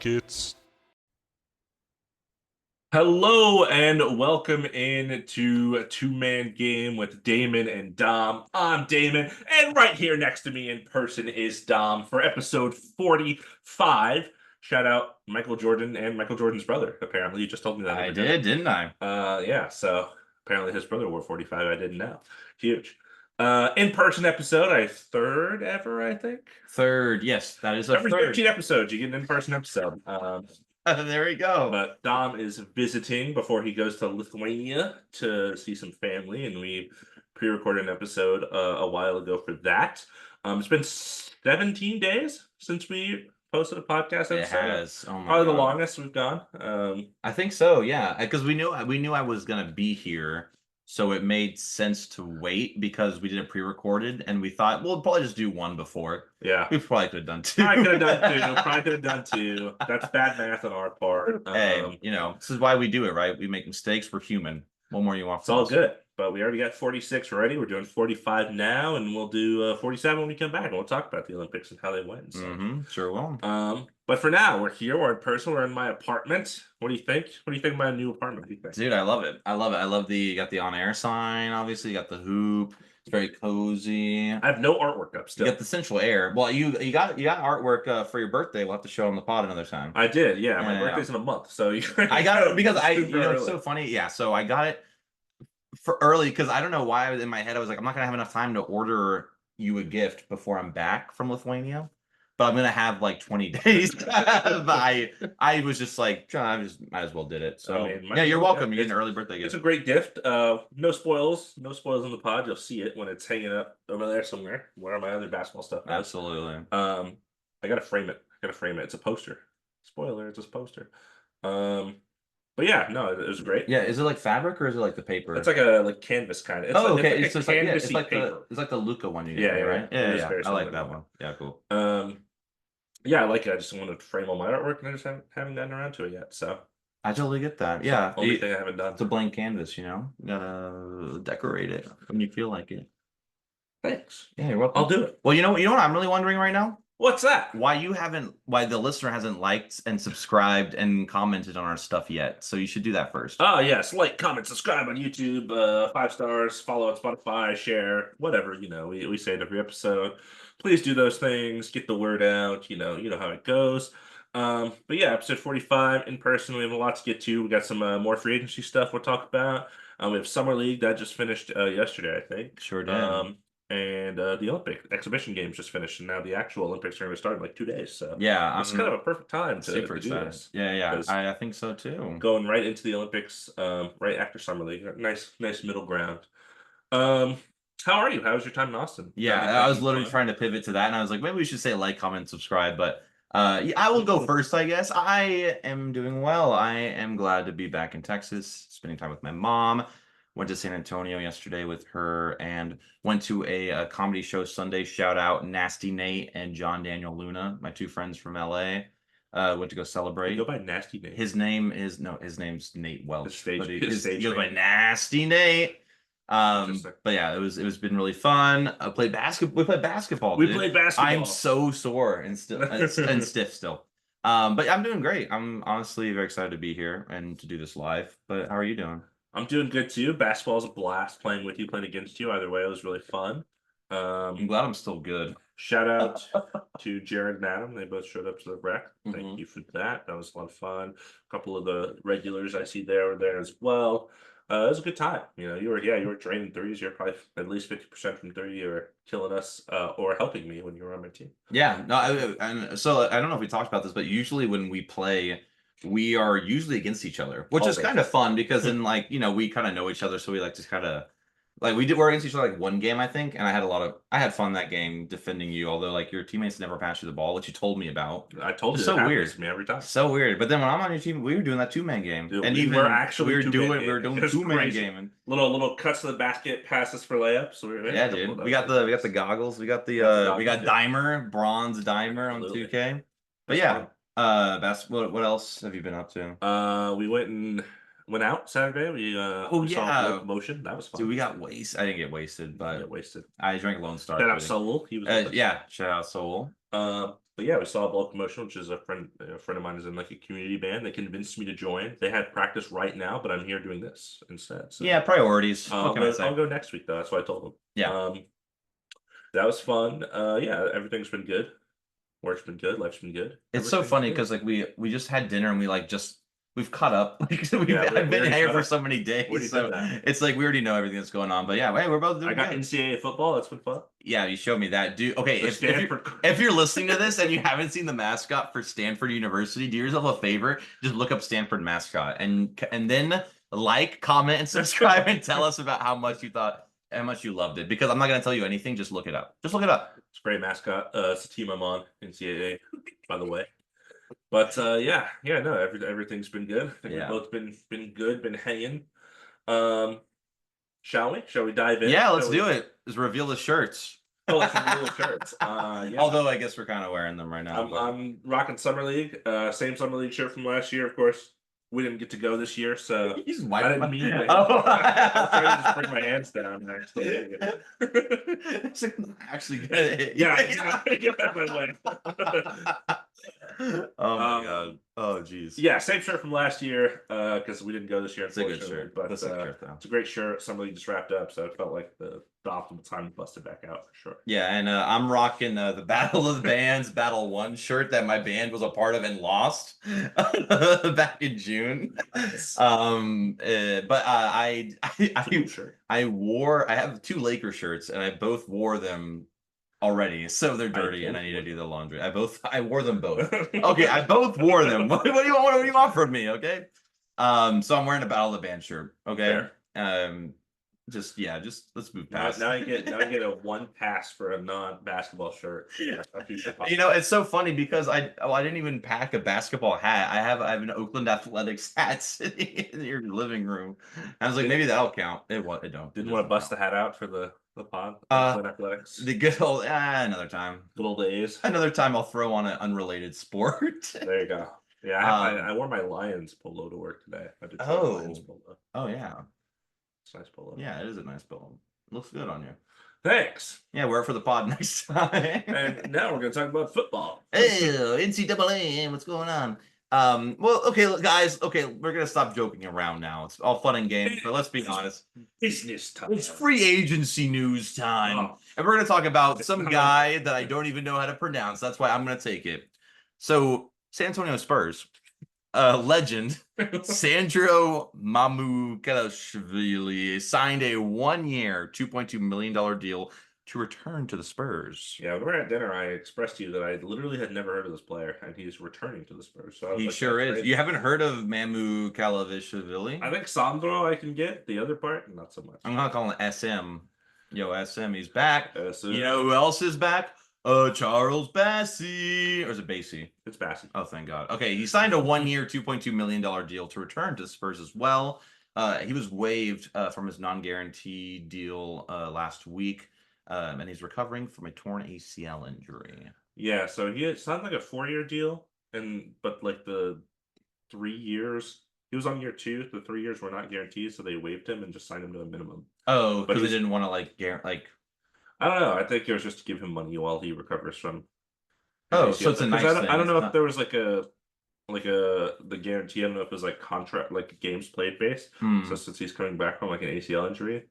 Rockets. Hello and welcome in to a two-man game with Damon and Dom. I'm Damon, and right here next to me in person is Dom for episode 45. Shout out Michael Jordan and Michael Jordan's brother. Apparently, you just told me that. I did, didn't I? Yeah. So apparently his brother wore 45. I didn't know. Huge. In-person episode, I third ever, I think. Third, yes, that is a Every third. 15 episodes, you get an in-person episode. There we go. But Dom is visiting before he goes to Lithuania to see some family, and we pre-recorded an episode a while ago for that. It's been 17 days since we posted a podcast episode. It has. Oh my Probably God. the longest we've gone. I think so, yeah, because we knew I was gonna be here, so it made sense to wait because we did it pre-recorded, and we thought we'll probably just do one before. Yeah, We probably could have done two. Probably could have done two. That's bad math on our part. Hey, this is why we do it, right? We make mistakes. We're human. What more you want It's from all us? good. But we already got 46 ready. We're doing 45 now, and we'll do 47 when we come back, and we'll talk about the Olympics and how they went. So. Sure will. But for now, we're here. We're in person. We're in my apartment. What do you think? What do you think of my new apartment? What do you think? Dude, I love it. I love you got the on-air sign, obviously. You got the hoop. It's very cozy. I have no artwork up still. You got the central air. Well, you got artwork for your birthday. We'll have to show on the pod another time. I did, yeah. My Yeah. birthday's in a month, so I got it because super it's so funny. Yeah, so I got it for early because I don't know why in my head I was like, I'm not gonna have enough time to order you a gift before I'm back from Lithuania. But I'm gonna have like 20 days. But I was just like, I just might as well did it. So yeah, you're welcome. You get an early birthday gift. It's a great gift. No spoils on the pod. You'll see it when it's hanging up over there somewhere. Where my other basketball stuff is. Absolutely. I gotta frame it. It's a poster. Spoiler, it's a poster. But yeah, no, it was great. Yeah, is it like fabric or is it like the paper? It's like a canvas kind of. Okay. It's like paper. It's like the Luca one you Yeah, get, right? Yeah. I like that similar. one. Yeah, cool. Yeah, I like it. I just wanted to frame all my artwork, and I just haven't gotten around to it yet. So I totally get that. Yeah, only thing I haven't done. It's a blank canvas, You gotta decorate it when you feel like it. Thanks. Yeah, you're welcome. I'll do it. Well, you know what I'm really wondering right now? What's that? Why the listener hasn't liked and subscribed and commented on our stuff yet. So you should do that first. Oh yes, like, comment, subscribe on YouTube, 5 stars, follow on Spotify, share, whatever, we say it every episode. Please do those things, get the word out, you know how it goes. But yeah, episode 45 in person. We have a lot to get to. We got some more free agency stuff we'll talk about. We have Summer League that just finished yesterday, I think. Sure did. And the Olympic exhibition games just finished, and now the actual Olympics are going to start in like 2 days. So yeah, it's kind of a perfect time to do this. Yeah, I think so too. Going right into the Olympics, right after Summer League, nice middle ground. How are you? How was your time in Austin? Yeah, I was literally trying to pivot to that, and I was like, maybe we should say like, comment, subscribe. But yeah, I will go first, I guess. I am doing well. I am glad to be back in Texas, spending time with my mom. Went to San Antonio yesterday with her and went to a comedy show Sunday. Shout out Nasty Nate and John Daniel Luna, my 2 friends from LA. Went to go celebrate. You go by Nasty Nate. His name's Nate Welch. He goes by name. Nasty Nate. But yeah, it been really fun. We played basketball. We played basketball. I'm so sore and still and stiff still. But I'm doing great. I'm honestly very excited to be here and to do this live. But how are you doing? I'm doing good too. Basketball is a blast playing with you, playing against you. Either way, it was really fun. I'm glad I'm still good. Shout out to Jared and Adam. They both showed up to the rec. Thank Mhm. you for that. That was a lot of fun. A couple of the regulars I see there were there as well. It was a good time. You were draining threes. You're probably at least 50% from 3. You were killing us or helping me when you were on my team. Yeah, no, and so I don't know if we talked about this, but usually when we play, we are usually against each other, which is kind of fun because then we kind of know each other, so we like to kind of we're against each other like 1 game, I think, and I had fun that game defending you, although like your teammates never passed you the ball, which you told me about. I told you. It's so weird to me every time. So weird. But then when I'm on your team, we were doing that 2-man game. Dude, and we even were actually we were doing 2-man game. And little cuts to the basket, passes for layups. Yeah, dude. We got the goggles. We got we got Dimer, bronze Dimer on 2K. But yeah, basketball. What else have you been up to? We went out Saturday. We saw Locomotion. That was fun. Dude, we got wasted. I didn't get wasted, but wasted. I drank Lone Star. Shout out Soul. He was yeah, shout out Soul. But yeah, we saw Blow Commotion, which is a friend of mine is in like a community band. They convinced me to join. They had practice right now, but I'm here doing this instead. So Yeah, priorities. What can I I'll say? go next week though. That's what I told them. Yeah. That was fun. Yeah, everything's been good. Work's been good. Life's been good. It's so Everything's funny good. because like we just had dinner and we like just we've caught up. Like I've we been already here caught for up. so many We already days, did so that. it's like we already know everything that's going on. But yeah, hey, we're both I doing got good. NCAA football. That's been fun. Yeah, you showed me that, dude. Okay, The if Stanford. you're listening to this and you haven't seen the mascot for Stanford University, do yourself a favor, just look up Stanford mascot and then like, comment, and subscribe and tell us about how much you loved it. Because I'm not gonna tell you anything. Just look it up. Just look it up. It's a great mascot. It's a team I'm on, NCAA, by the way. But yeah, no, everything's been good. I think Yeah. we've both been good, been hanging. Um, shall we? Shall we dive in? Yeah, let's Shall we? do it. Let's reveal the shirts. Oh, let's reveal the shirts. Yeah. Although I guess we're kind of wearing them right now. I'm rocking Summer League. Same Summer League shirt from last year, of course. We didn't get to go this year, so He's I wiping didn't mean to. Oh. I'm trying to just bring my hands down. Actually, Actually good. yeah, get out of my way. Oh my god. Oh jeez. Yeah, same shirt from last year because we didn't go this year. It's a good Unfortunately, shirt. but That's a good shirt, though. it's a great shirt. Summer League just wrapped up, so it felt like the optimal time to bust it back out for sure. Yeah, and I'm rocking the Battle of the Bands Battle 1 shirt that my band was a part of and lost back in June. But I have 2 Lakers shirts and I both wore them already, so they're dirty and I need to do the laundry. I wore them both. Okay, I both wore them. What do you want? What do you want from me? Okay. So I'm wearing a Battle of the Band shirt. Okay. Fair. Just let's move past. Now you get a 1 pass for a non-basketball shirt. You know, it's so funny because I didn't even pack a basketball hat. I have an Oakland Athletics hat sitting in your living room. I was like, maybe that'll count. It don't. Didn't want to bust the hat out for the pod. Oakland Athletics. The good old another time. Good old days. Another time I'll throw on an unrelated sport. There you go. Yeah, I wore my Lions polo to work today. I did Lions polo. Oh yeah. It's a nice polo. Yeah, it is a nice polo. Looks good on you. Thanks. Yeah, wear it for the pod next time. And now we're gonna talk about football. Oh, NCAA, what's going on? Well, okay, guys. Okay, we're gonna stop joking around now. It's all fun and games, but let's be honest. Business time. It's free agency news time, Oh. and we're gonna talk about some guy that I don't even know how to pronounce. That's why I'm gonna take it. So, San Antonio Spurs. Legend Sandro Mamukelashvili signed a 1-year, $2.2 million deal to return to the Spurs. Yeah, when we were at dinner, I expressed to you that I literally had never heard of this player, and he's returning to the Spurs. So He sure is. crazy. You haven't heard of Mamu Kalavishvili? I think Sandro I can get. The other part, not so much. I'm gonna call him SM. Yo, SM, he's back. So, You know who else is back? Charles Bassey. Or is it Bassey? it's Bassey. Oh, thank God. Okay, he signed a 1-year, $2.2 million deal to return to the Spurs as well. He was waived from his non-guaranteed deal last week, and he's recovering from a torn ACL injury. Yeah, so he signed like a 4-year deal, but like the 3 years he was on year 2. The 3 years were not guaranteed, so they waived him and just signed him to a minimum. Oh, because they didn't want to I don't know. I think it was just to give him money while he recovers from. Oh, so it's a nice thing. I don't know if there was the guarantee. I don't know if it was like contract, like games played based. So since he's coming back from like an ACL injury,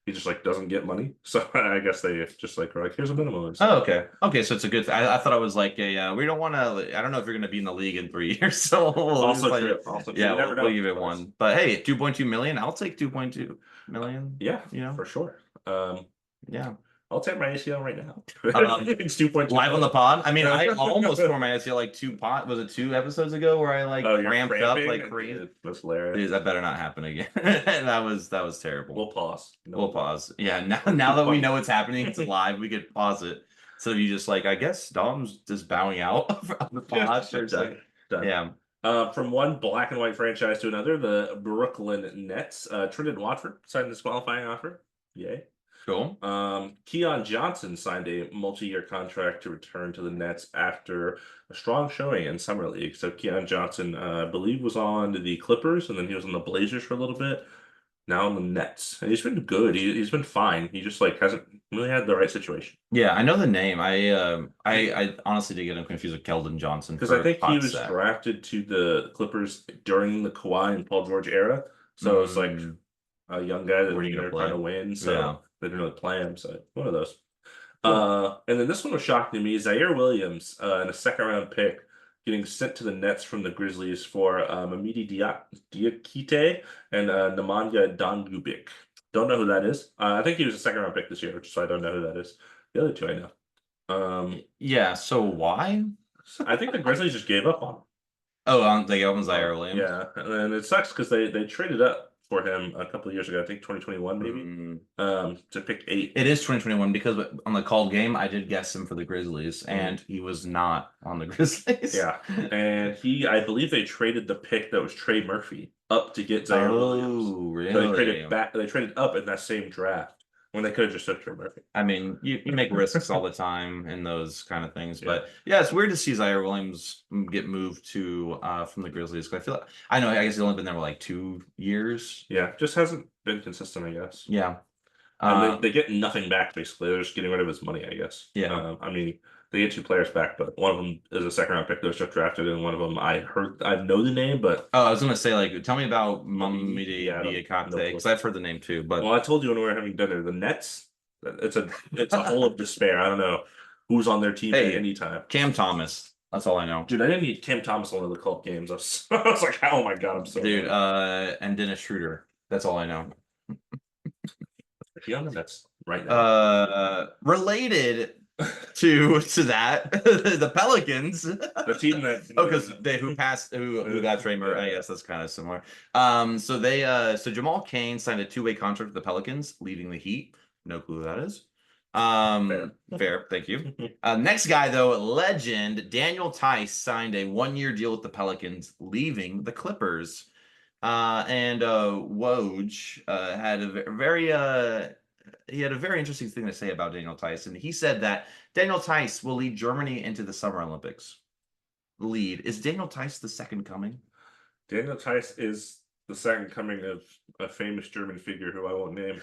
he just like doesn't get money. So I guess they just like are like, here's a minimum. Oh, okay. Okay, so it's a good thing. I thought it was like we don't want to. I don't know if you're going to be in the league in 3 years. So Also true. Yeah, we'll give it 1. But hey, 2.2 million. I'll take 2.2 million. Yeah, you know, for sure. Yeah. I'll take my ACL right now. It's 2.2 live on the pod. I mean, I almost tore my ACL like 2 episodes ago where I like ramped up like crazy. That's hilarious. Dude, that better not happen again. that was terrible. We'll pause. We'll pause. Yeah, now that we know what's happening, it's live. We could pause it. So you just like, I guess Dom's just bowing out of the pod. Done. Yeah. From one black and white franchise to another, the Brooklyn Nets, Trendon Watford signed a disqualifying offer. Yay. Cool. Keon Johnson signed a multi-year contract to return to the Nets after a strong showing in Summer League. So Keon Johnson, I believe, was on the Clippers, and then he was on the Blazers for a little bit. now on the Nets, and he's been good. He's been fine. He just like hasn't really had the right situation. Yeah, I know the name. I honestly did get him confused with Keldon Johnson Because I for think he hot was sec. drafted to the Clippers during the Kawhi and Paul George era, so it's like Mm, a young guy that where are you gonna they're trying play? to win, Yeah. so they didn't really play him. So one of those. Cool. And then this one was shocking to me. Zaire Williams, in a second round pick, getting sent to the Nets from the Grizzlies for Diakite and Nemanja Dongubic. Don't know who that is. I think he was a second round pick this year, so I don't know who that is. The other two I know. Yeah, so why? I think the Grizzlies just gave up on him. Oh, they opened Zaire Williams. Yeah, and it sucks because they traded up for him a couple of years ago. I think 2021 maybe. Mm. To pick 8. It is 2021 because on the called game, I did guess him for the Grizzlies, and he was not on the Grizzlies. Yeah, and I believe they traded the pick that was Trey Murphy up to get Zaire Williams. Oh, really? So they traded back. They traded up in that same draft when they could have just took Trey Murphy. I mean, you make risks all the time in those kind of things, Yeah. but yeah, it's weird to see Zaire Williams get moved to from the Grizzlies. 'Cause I feel like, I know, I guess he's only been there for like 2 years. Yeah, just hasn't been consistent, I guess. Yeah. And they get nothing back basically. They're just getting rid of his money, I guess. Yeah. I mean, they get 2 players back, but one of them is a second round pick that was just drafted, and one of them I know the name, but Oh, I was gonna say, like, tell me about Mamidi Diakite, no because I've heard the name too. But well, I told you when we were having dinner, the Nets. It's a hole of despair. I don't know who's on their team at any time. Cam Thomas, that's all I know. Dude, I didn't need Cam Thomas on one of the cult games. I was like, oh my god, I'm so Dude, and Dennis Schroeder. That's all I know. Is he on the Nets right now? Related to that, the Pelicans. The team that because who got Trey Murray. I guess that's kind of similar. So Jamal Cain signed a 2-way contract with the Pelicans, leaving the Heat. No clue who that is. Fair. Thank you. Next guy though, legend Daniel Tice signed a 1-year deal with the Pelicans, leaving the Clippers. And Woj had a very interesting thing to say about Daniel Tice, and he said that Daniel Tice will lead Germany into the Summer Olympics. Is Daniel Tice the second coming? Daniel Tice is the second coming of a famous German figure who I won't name.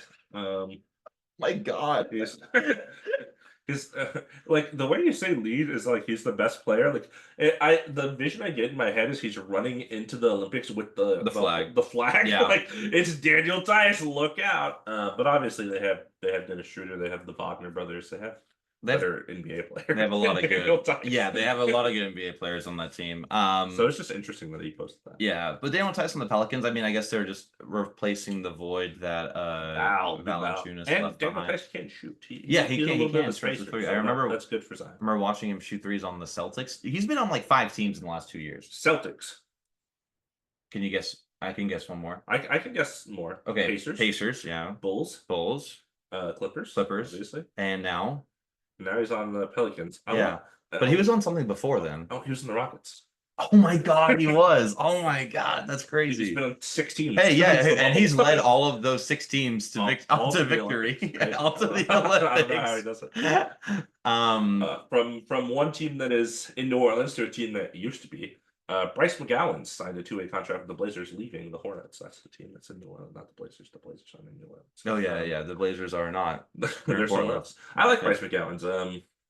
My God, His like the way you say lead is like he's the best player. Like the vision I get in my head is he's running into the Olympics with the flag. The flag. Yeah. Like it's Daniel Tice, look out. But obviously they have Dennis Schroeder, they have the Wagner brothers, they have better NBA players. They have a lot of Daniel good. Tice. Yeah, they have a lot of good NBA players on that team. So it's just interesting that he posted that. Yeah, but Daniel Tice on the Pelicans, I mean, I guess they're just replacing the void that Valanciunas and left Daniel behind. Tice can shoot. He He's a can. little He bit of can. a spacer, I so remember that's good for Zion. I remember watching him shoot threes on the Celtics. He's been on like 5 teams in the last 2 years. Celtics. Can you guess? I can guess one more. I can guess more. Okay, Pacers, yeah. Bulls, Clippers, obviously, and now he's on the Pelicans. But he was on something before then. Oh, he was in the Rockets. Oh my God, he was. Oh my God, that's crazy. He's been on 6 teams. Hey, yeah, and he's led all of those 6 teams to victory, all to the Olympics. I don't know how he does it. From one team that is in New Orleans to a team that used to be. Bryce McGowan signed a 2-way contract with the Blazers, leaving the Hornets. That's the team that's in New Orleans, not the Blazers. The Blazers are in New Orleans. Oh yeah. The Blazers are not. They're somewhere else. I like Bryce McGowan's.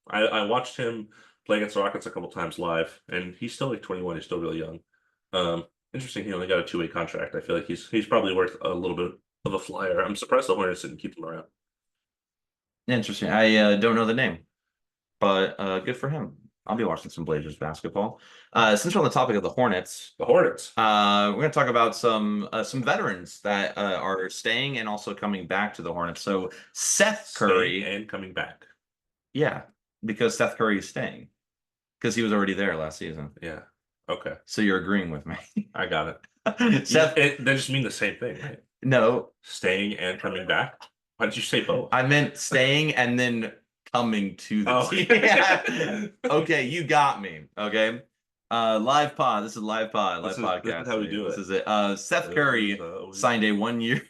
I watched him play against the Rockets a couple times live, and he's still like 21. He's still really young. Interesting. He only got a 2-way contract. I feel like he's probably worth a little bit of a flyer. I'm surprised the Hornets didn't keep him around. Interesting. I don't know the name, but good for him. I'll be watching some Blazers basketball. Since we're on the topic of the Hornets, we're going to talk about some veterans that are staying and also coming back to the Hornets. So Seth Curry and coming back. Yeah, because Seth Curry is staying because he was already there last season. Yeah. Okay. So you're agreeing with me. I got it. Seth, they just mean the same thing, right? No. Staying and coming back. Why did you say both? I meant staying and then coming to the team. Okay, you got me. Okay. Live pod. This is live pod. Live podcast. This is how we do it. This is it. Seth Curry signed a 1-year.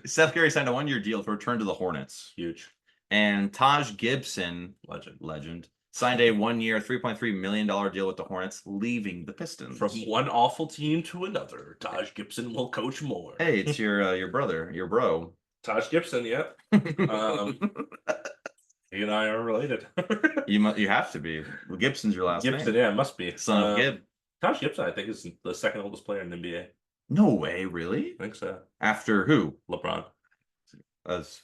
Seth Curry signed a 1-year deal to return to the Hornets. Huge. And Taj Gibson, legend, signed a 1-year, $3.3 million deal with the Hornets, leaving the Pistons. From one awful team to another, Taj Gibson will coach more. Hey, it's your brother, your bro. Taj Gibson, yep. He and I are related. You have to be. Well, Gibson's your last Gibson, name. yeah, must be. Son of Gib. Taj Gibson, I think, is the second oldest player in the NBA. No way, really? I think so. After who? LeBron. I was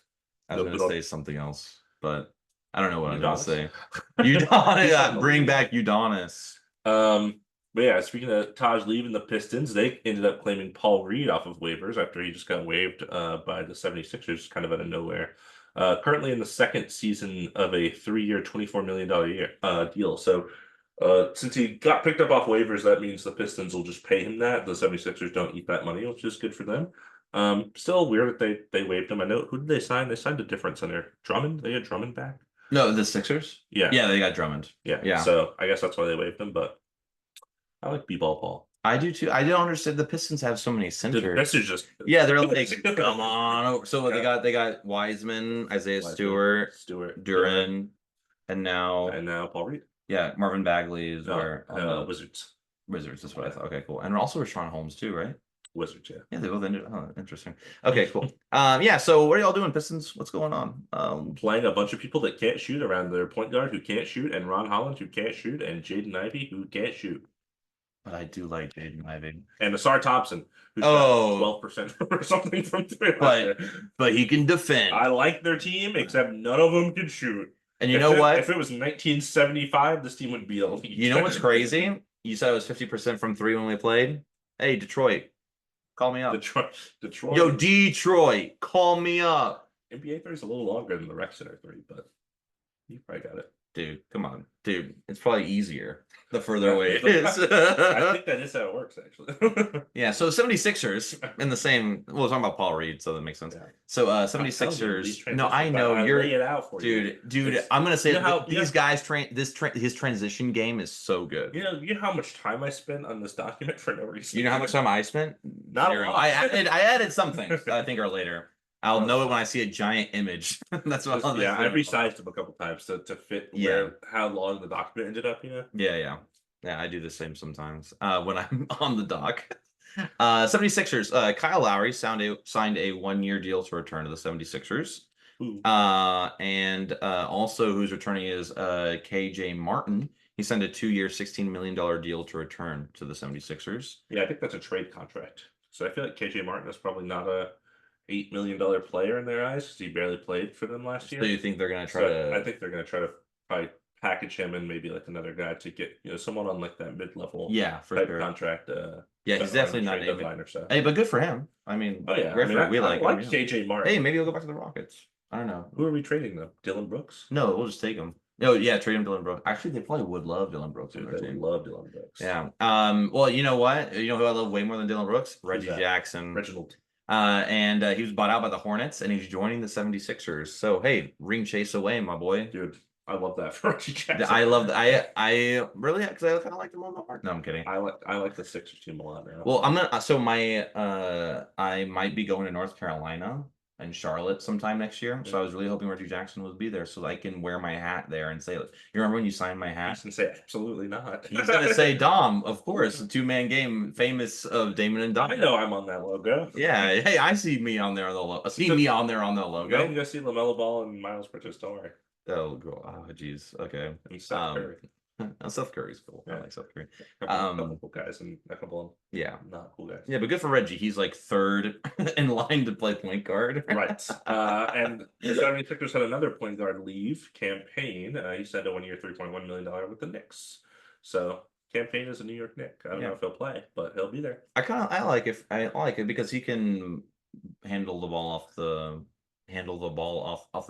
going to say something else, but I don't know what Udonis? I was going to say. Udonis. Bring back Udonis. But yeah, speaking of Taj leaving the Pistons, they ended up claiming Paul Reed off of waivers after he just got waived by the 76ers kind of out of nowhere. Currently in the second season of a 3-year, $24 million deal. So since he got picked up off waivers, that means the Pistons will just pay him that. The 76ers don't eat that money, which is good for them. Still weird that they waived him. I know, who did they sign? They signed a different center. Drummond? They had Drummond back? No, the Sixers? Yeah. Yeah, they got Drummond. Yeah. So I guess that's why they waived him, but I like B-ball Paul. I do too. I don't understand. The Pistons have so many centers. The Pistons just they're like, come on over. So they got Wiseman, Isaiah Stewart, Duran, and now Paul Reed. Yeah, Marvin Bagley is on the Wizards. Wizards, that's what I thought. Okay, cool. And also Rashawn Holmes too, right? Wizards, yeah. Yeah, they both ended. Oh, interesting. Okay, cool. Yeah, so what are y'all doing, Pistons? What's going on? Playing a bunch of people that can't shoot around their point guard who can't shoot, and Ron Holland who can't shoot, and Jaden Ivey who can't shoot. But I do like Jaden Ivey. And Asar Thompson, who's got 12% or something from three. But he can defend. I like their team, except none of them can shoot. And you know what? If it was 1975, this team would be elite. You know what's crazy? You said it was 50% from 3 when we played. Hey, Detroit, call me up. Detroit. Yo, Detroit, call me up. NBA 3 is a little longer than the Rec Center 3, but you probably got it. Dude, come on. Dude, it's probably easier the further away it is. I think that is how it works, actually. Yeah, so 76ers in the same... Well, we're talking about Paul Reed, so that makes sense. Yeah. So 76ers... No, I know. You're... lay it out for you. Dude, I'm going to say these guys... his transition game is so good. You know how much time I spent on this document for no reason? You know how much time I spent? Not a lot. I added some things that I think are later. I'll know it when I see a giant image. That's what I'll I resized them a couple times to fit how long the document ended up, you know? Yeah, I do the same sometimes when I'm on the doc. 76ers, Kyle Lowry signed a 1-year deal to return to the 76ers. And also who's returning is KJ Martin. He signed a 2-year, $16 million deal to return to the 76ers. Yeah, I think that's a trade contract. So I feel like KJ Martin is probably not a $8 million player in their eyes because he barely played for them last year. So you think they're going to try to... I think they're going to try to probably package him and maybe like another guy to get someone on like that mid-level for sure contract. He's definitely not a deadline or so. Hey, but good for him. I mean, Griffin, I like KJ Martin. Hey, maybe he'll go back to the Rockets. I don't know. Who are we trading though? Dylan Brooks? No, we'll just take him. Oh yeah, trade him Dylan Brooks. Actually, they probably would love Dylan Brooks. Dude, they would love Dylan Brooks. Yeah. Well, you know what? You know who I love way more than Dylan Brooks? Reggie Jackson. Reginald. And he was bought out by the Hornets, and he's joining the 76ers. So, hey, ring chase away, my boy. Dude, I love that for Reggie Jackson. I love that. I really, because I kind of like them on the heart. No, I'm kidding. I like the Sixers team a lot now. Well, I might be going to North Carolina and Charlotte sometime next year. So I was really hoping Reggie Jackson would be there so I can wear my hat there and say, you remember when you signed my hat? He's going to say, absolutely not. He's going to say, Dom, of course, a 2-man game, famous of Damon and Dom. I know I'm on that logo. Yeah. Hey, I see me on there on the logo. Me on there on the logo. You can go see LaMelo Ball and Miles Bridges, don't worry. Oh, jeez. Okay. And Steph Curry. Steph Curry's cool. I like Steph Curry. A couple cool guys and a couple not cool guys. Yeah, but good for Reggie. He's like 3rd in line to play point guard. Right. And the 76ers had another point guard leave, Campaign. He signed a 1-year, $3.1 million with the Knicks. So Campaign is a New York Knick. I don't know if he'll play, but he'll be there. I like it because he can handle the ball off the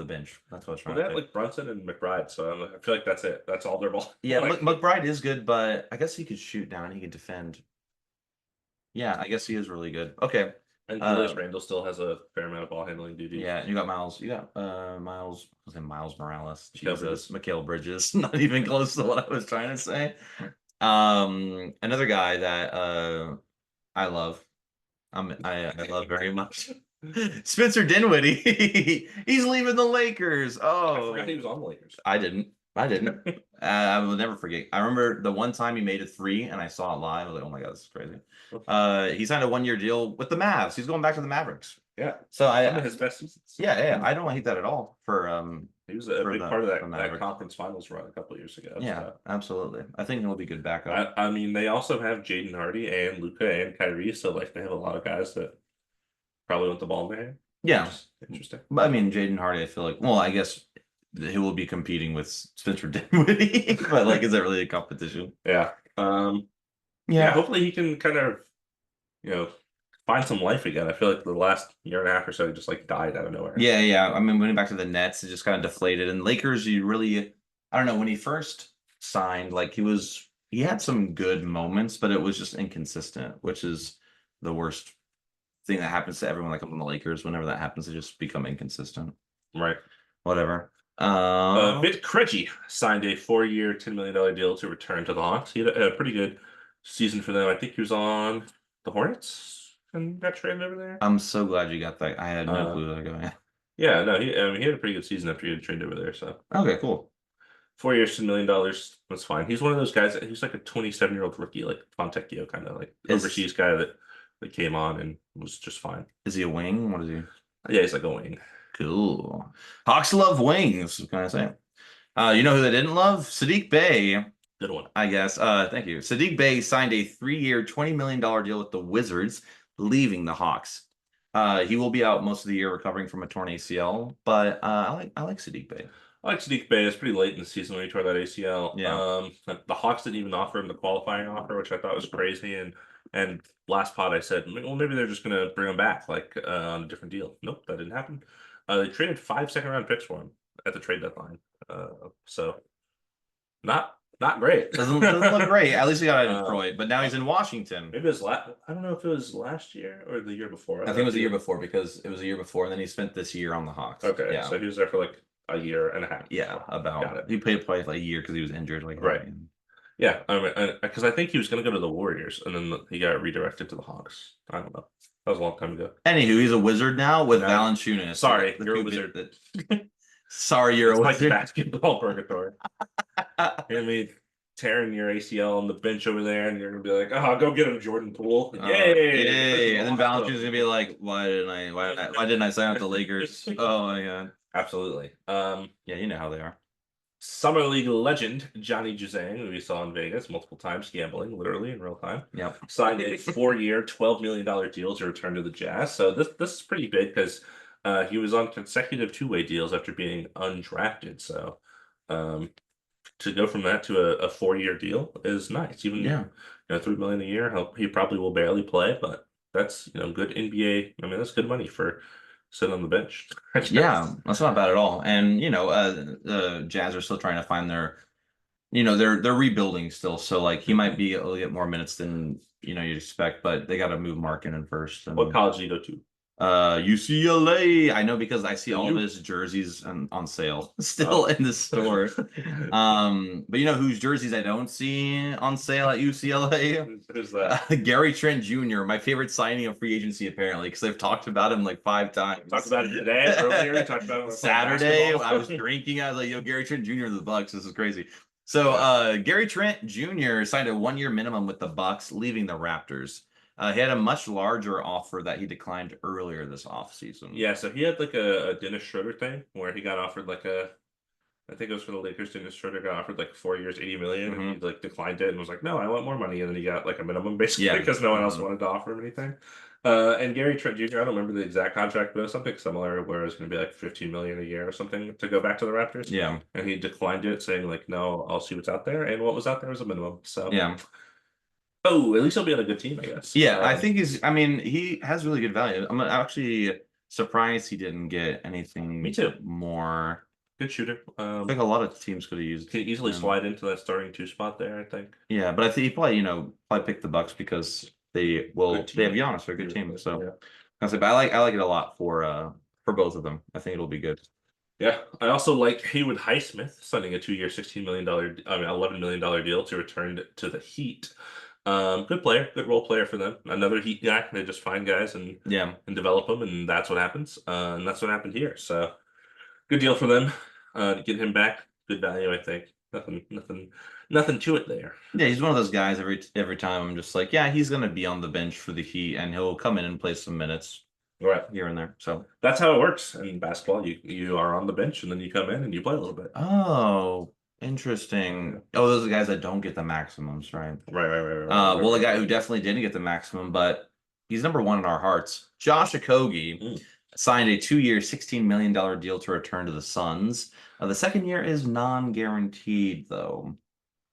bench. That's what I was trying to say. They have like Brunson and McBride, so I feel like that's it. That's all their ball. Yeah, McBride is good, but I guess he could shoot down and he could defend. Yeah, I guess he is really good. Okay. And Julius Randle still has a fair amount of ball handling duties. Yeah, and you got Miles. Miles Morales. Jesus, Mikal Bridges. Not even close to what I was trying to say. Another guy that I love. I love very much. Spencer Dinwiddie. He's leaving the Lakers. Oh, I forgot he was on the Lakers. I didn't. I didn't. I will never forget. I remember the one time he made a three, and I saw it live. I was like, "Oh my god, this is crazy." He signed a 1-year deal with the Mavs. He's going back to the Mavericks. Yeah, So some of his best seasons. yeah, I don't hate that at all for He was a for big part of the that Mavericks. conference finals run a couple years ago. Yeah, So. absolutely. I think he'll be good backup. I mean, they also have Jaden Hardy and Luca and Kyrie, so like they have a lot of guys that probably want the ball in their hand. Yeah, Interesting. but I mean, Jaden Hardy, I feel like, well, I guess he will be competing with Spencer Dinwiddie, but like, is that really a competition? Yeah. Yeah. Hopefully he can kind of, you know, find some life again. I feel like the last year and a half or so, he just like died out of nowhere. Yeah. I mean, when back to the Nets, it just kind of deflated. And Lakers, you really, I don't know, when he first signed, like he had some good moments, but it was just inconsistent, which is the worst thing that happens to everyone that comes on the Lakers. Whenever that happens, they just become inconsistent. Right. Whatever. Vit Krejci signed a 4-year, $10 million deal to return to the Hawks. He had a pretty good season for them. I think he was on the Hornets and got traded over there. I'm so glad you got that. I had no clue that going. Yeah, no, I mean, he had a pretty good season after he had traded over there. So okay, cool. 4 years, $10 million was fine. He's one of those guys that he's like a 27-year-old rookie, like Fontecchio, kind of like overseas guy that came on and was just fine. Is he a wing? What is he? Yeah, he's like a wing. Cool. Hawks love wings. What can I say? You know who they didn't love? Saddiq Bey. Good one. I guess. Thank you. Saddiq Bey signed a 3-year, $20 million deal with the Wizards, leaving the Hawks. He will be out most of the year recovering from a torn ACL, but I like Saddiq Bey. I like Saddiq Bey. It's pretty late in the season when he tore that ACL. Yeah. The Hawks didn't even offer him the qualifying offer, which I thought was crazy. And last pod I said, well, maybe they're just gonna bring him back like on a different deal. Nope, that didn't happen. They traded 5 second-round picks for him at the trade deadline. So not great. Doesn't look great. At least he got out of Detroit, but now he's in Washington. Maybe it was I don't know if it was last year or the year before. I think it was the year before because it was a year before, and then he spent this year on the Hawks. Okay, yeah. So he was there for like a year and a half. Yeah, about. He played like a year because he was injured. Like right. Yeah, I mean, because I think he was going to go to the Warriors, and then he got redirected to the Hawks. I don't know. That was a long time ago. Anywho, he's a Wizard now with Valanciunas. Sorry, you're a Wizard. Sorry, you're a Wizard. Like basketball purgatory. And me tearing your ACL on the bench over there, and you're gonna be like, "Oh, go get him, Jordan Poole." Yay! And then Valanciunas is gonna be like, "Why didn't I sign up the Lakers?" Oh my god. Absolutely. Yeah, you know how they are. Summer League legend Johnny Juzang, who we saw in Vegas multiple times gambling, literally in real time. Yep. Signed a 4-year, $12 million deal to return to the Jazz. So this is pretty big because he was on consecutive 2-way deals after being undrafted. So to go from that to a 4-year deal is nice. Even $3 million a year, he probably will barely play, but that's good NBA. I mean, that's good money for sit on the bench. Yeah, that's not bad at all. And the Jazz are still trying to find their, they're rebuilding still. So like he might be able to get more minutes than you'd expect, but they got to move Markkanen first. And, what college do you go to? UCLA. I know because I see all of his jerseys on sale still in the store. But you know whose jerseys I don't see on sale at UCLA? Who's that? Gary Trent Jr., my favorite signing of free agency apparently, because they've talked about him like 5 times. Talked about it today, earlier. Talked about it Saturday. I was drinking. I was like, "Yo, Gary Trent Jr. of the Bucks. This is crazy." So Gary Trent Jr. signed a 1-year minimum with the Bucks, leaving the Raptors. He had a much larger offer that he declined earlier this offseason. Yeah, so he had like a Dennis Schroeder thing where he got offered like I think it was for the Lakers. Dennis Schroeder got offered like 4 years, $80 million, and he like declined it and was like, "No, I want more money." And then he got like a minimum basically because no one else wanted to offer him anything. And Gary Trent Jr., I don't remember the exact contract, but it was something similar where it was going to be like $15 million a year or something to go back to the Raptors. Yeah, and he declined it, saying like, "No, I'll see what's out there." And what was out there was a minimum. So yeah. Oh, at least he'll be on a good team, I guess. Yeah, I think he has really good value. I'm actually surprised he didn't get anything. Me too. More. Good shooter. I think a lot of teams could have used. Can easily slide into that starting 2 spot there, I think. Yeah, but I think he probably picked the Bucks because they have Giannis. They're a good team. So yeah. but I like it a lot for both of them. I think it'll be good. Yeah, I also like Haywood Highsmith signing a 2-year, $11 million deal to return to the Heat. Good player, good role player for them. Another Heat guy. They just find guys and develop them, and that's what happens. And that's what happened here. So good deal for them to get him back good value, I think. Nothing to it there. Yeah, he's one of those guys every time I'm just like, yeah, he's gonna be on the bench for the Heat and he'll come in and play some minutes Right. here and there. So That's how it works in basketball. You are on the bench and then you come in and you play a little bit. oh, interesting. Oh, those are the guys that don't get the maximums, right? Right. Well, the guy who definitely didn't get the maximum, but he's number one in our hearts. Josh Okogie signed a 2-year, $16 million deal to return to the Suns. The second year is non-guaranteed, though.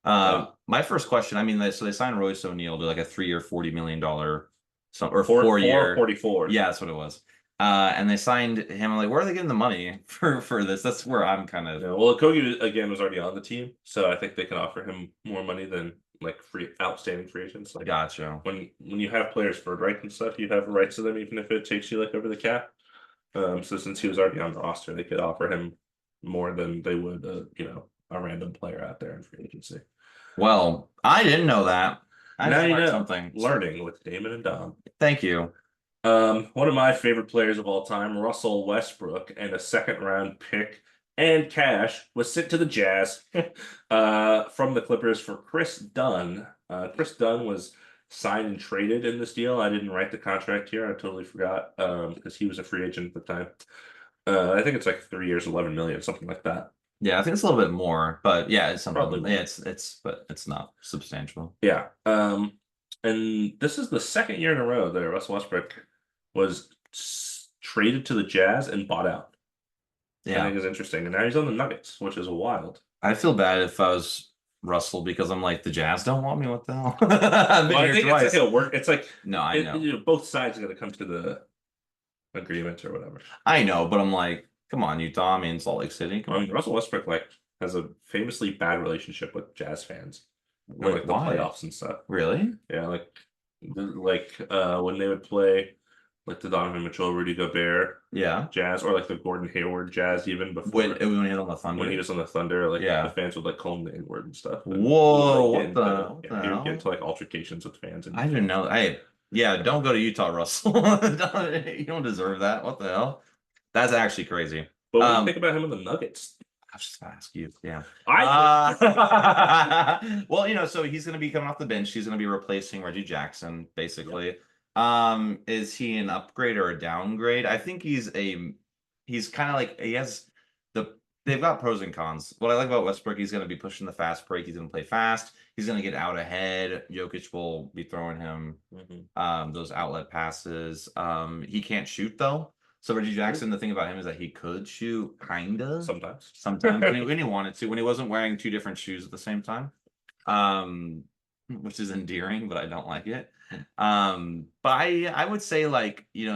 My first question, I mean, so they signed Royce O'Neal to like a 3-year, $40 million, or 4-year. 44. Yeah, that's what it was. And they signed him. I'm like, where are they getting the money for this? That's where I'm kind of. Yeah, well, Kogi again was already on the team, so I think they can offer him more money than like outstanding free agents. Like, Gotcha. When you have players for rights and stuff, you have rights to them, even if it takes you like over the cap. So since he was already on the roster, they could offer him more than they would, a random player out there in free agency. Well, I didn't know that. I now you know something. Learning with Damon and Dom. Thank you. One of my favorite players of all time, Russell Westbrook, and a second-round pick and cash was sent to the Jazz from the Clippers for Kris Dunn. Kris Dunn was signed and traded in this deal. I didn't write the contract here. I totally forgot because he was a free agent at the time. I think it's like 3 years, 11 million, something like that. Yeah, I think it's a little bit more, but yeah, it's something. Probably more. Yeah, but it's not substantial. Yeah. And this is the second year in a row that Russell Westbrook was traded to the Jazz and bought out. Yeah. I think is interesting. And now he's on the Nuggets, which is wild. I feel bad if I was Russell because I'm like, the Jazz don't want me. What the hell? Well, I think it's like a work. It's like no, I know. Both sides are going to come to the agreement or whatever. I know, but I'm like, come on, Utah. I mean, Salt Lake City. I mean, Russell Westbrook has a famously bad relationship with Jazz fans. Wait, like the playoffs and stuff. Really? Yeah, when they would play like the Donovan Mitchell, Rudy Gobert, Jazz, or like the Gordon Hayward Jazz, even before when he was on the Thunder. When he was on the Thunder, the fans would like call him the N-word and stuff. Whoa, what the hell? He would get into like altercations with fans. I didn't know. Don't go to Utah, Russell. You don't deserve that. What the hell? That's actually crazy. But when you think about him in the Nuggets, I was just gonna ask you. Yeah. Well, so he's gonna be coming off the bench. He's gonna be replacing Reggie Jackson, basically. Yep. Is he an upgrade or a downgrade? I think he's kind of like they've got pros and cons. What I like about Westbrook, he's gonna be pushing the fast break. He's gonna play fast. He's gonna get out ahead. Jokic will be throwing him those outlet passes. He can't shoot though. So Reggie Jackson, the thing about him is that he could shoot kinda sometimes when he wanted to, when he wasn't wearing 2 different shoes at the same time, which is endearing, but I don't like it. But I would say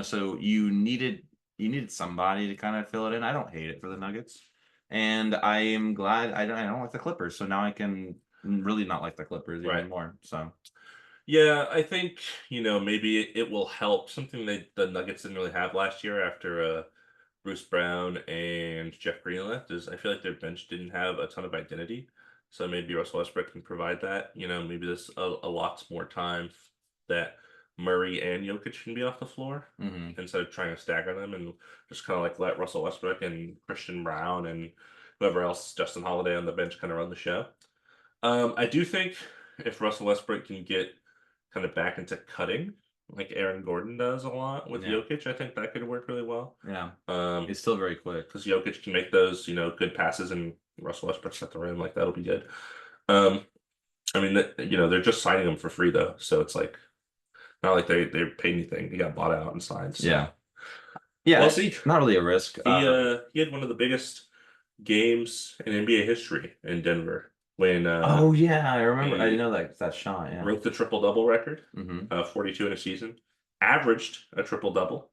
so you needed somebody to kind of fill it in. I don't hate it for the Nuggets, and I am glad I don't like the Clippers, so now I can really not like the Clippers even more. So. Yeah, I think, maybe it will help. Something that the Nuggets didn't really have last year after Bruce Brown and Jeff Green left is I feel like their bench didn't have a ton of identity. So maybe Russell Westbrook can provide that. Maybe this allots more time that Murray and Jokic can be off the floor instead of trying to stagger them and just kind of like let Russell Westbrook and Christian Brown and whoever else, Justin Holiday on the bench, kind of run the show. I do think if Russell Westbrook can get kind of back into cutting, like Aaron Gordon does a lot with Jokic, I think that could work really well. Yeah. He's still very quick. Because Jokic can make those, good passes and Russell Westbrook's at the rim, that'll be good. I mean, they're just signing him for free though, so it's like not like they paid anything. He got bought out and signed. So. Yeah. Well, see, not really a risk. He had one of the biggest games in NBA history in Denver. When I remember. I know that shot. Yeah, broke the triple-double record, 42 in a season. Averaged a triple-double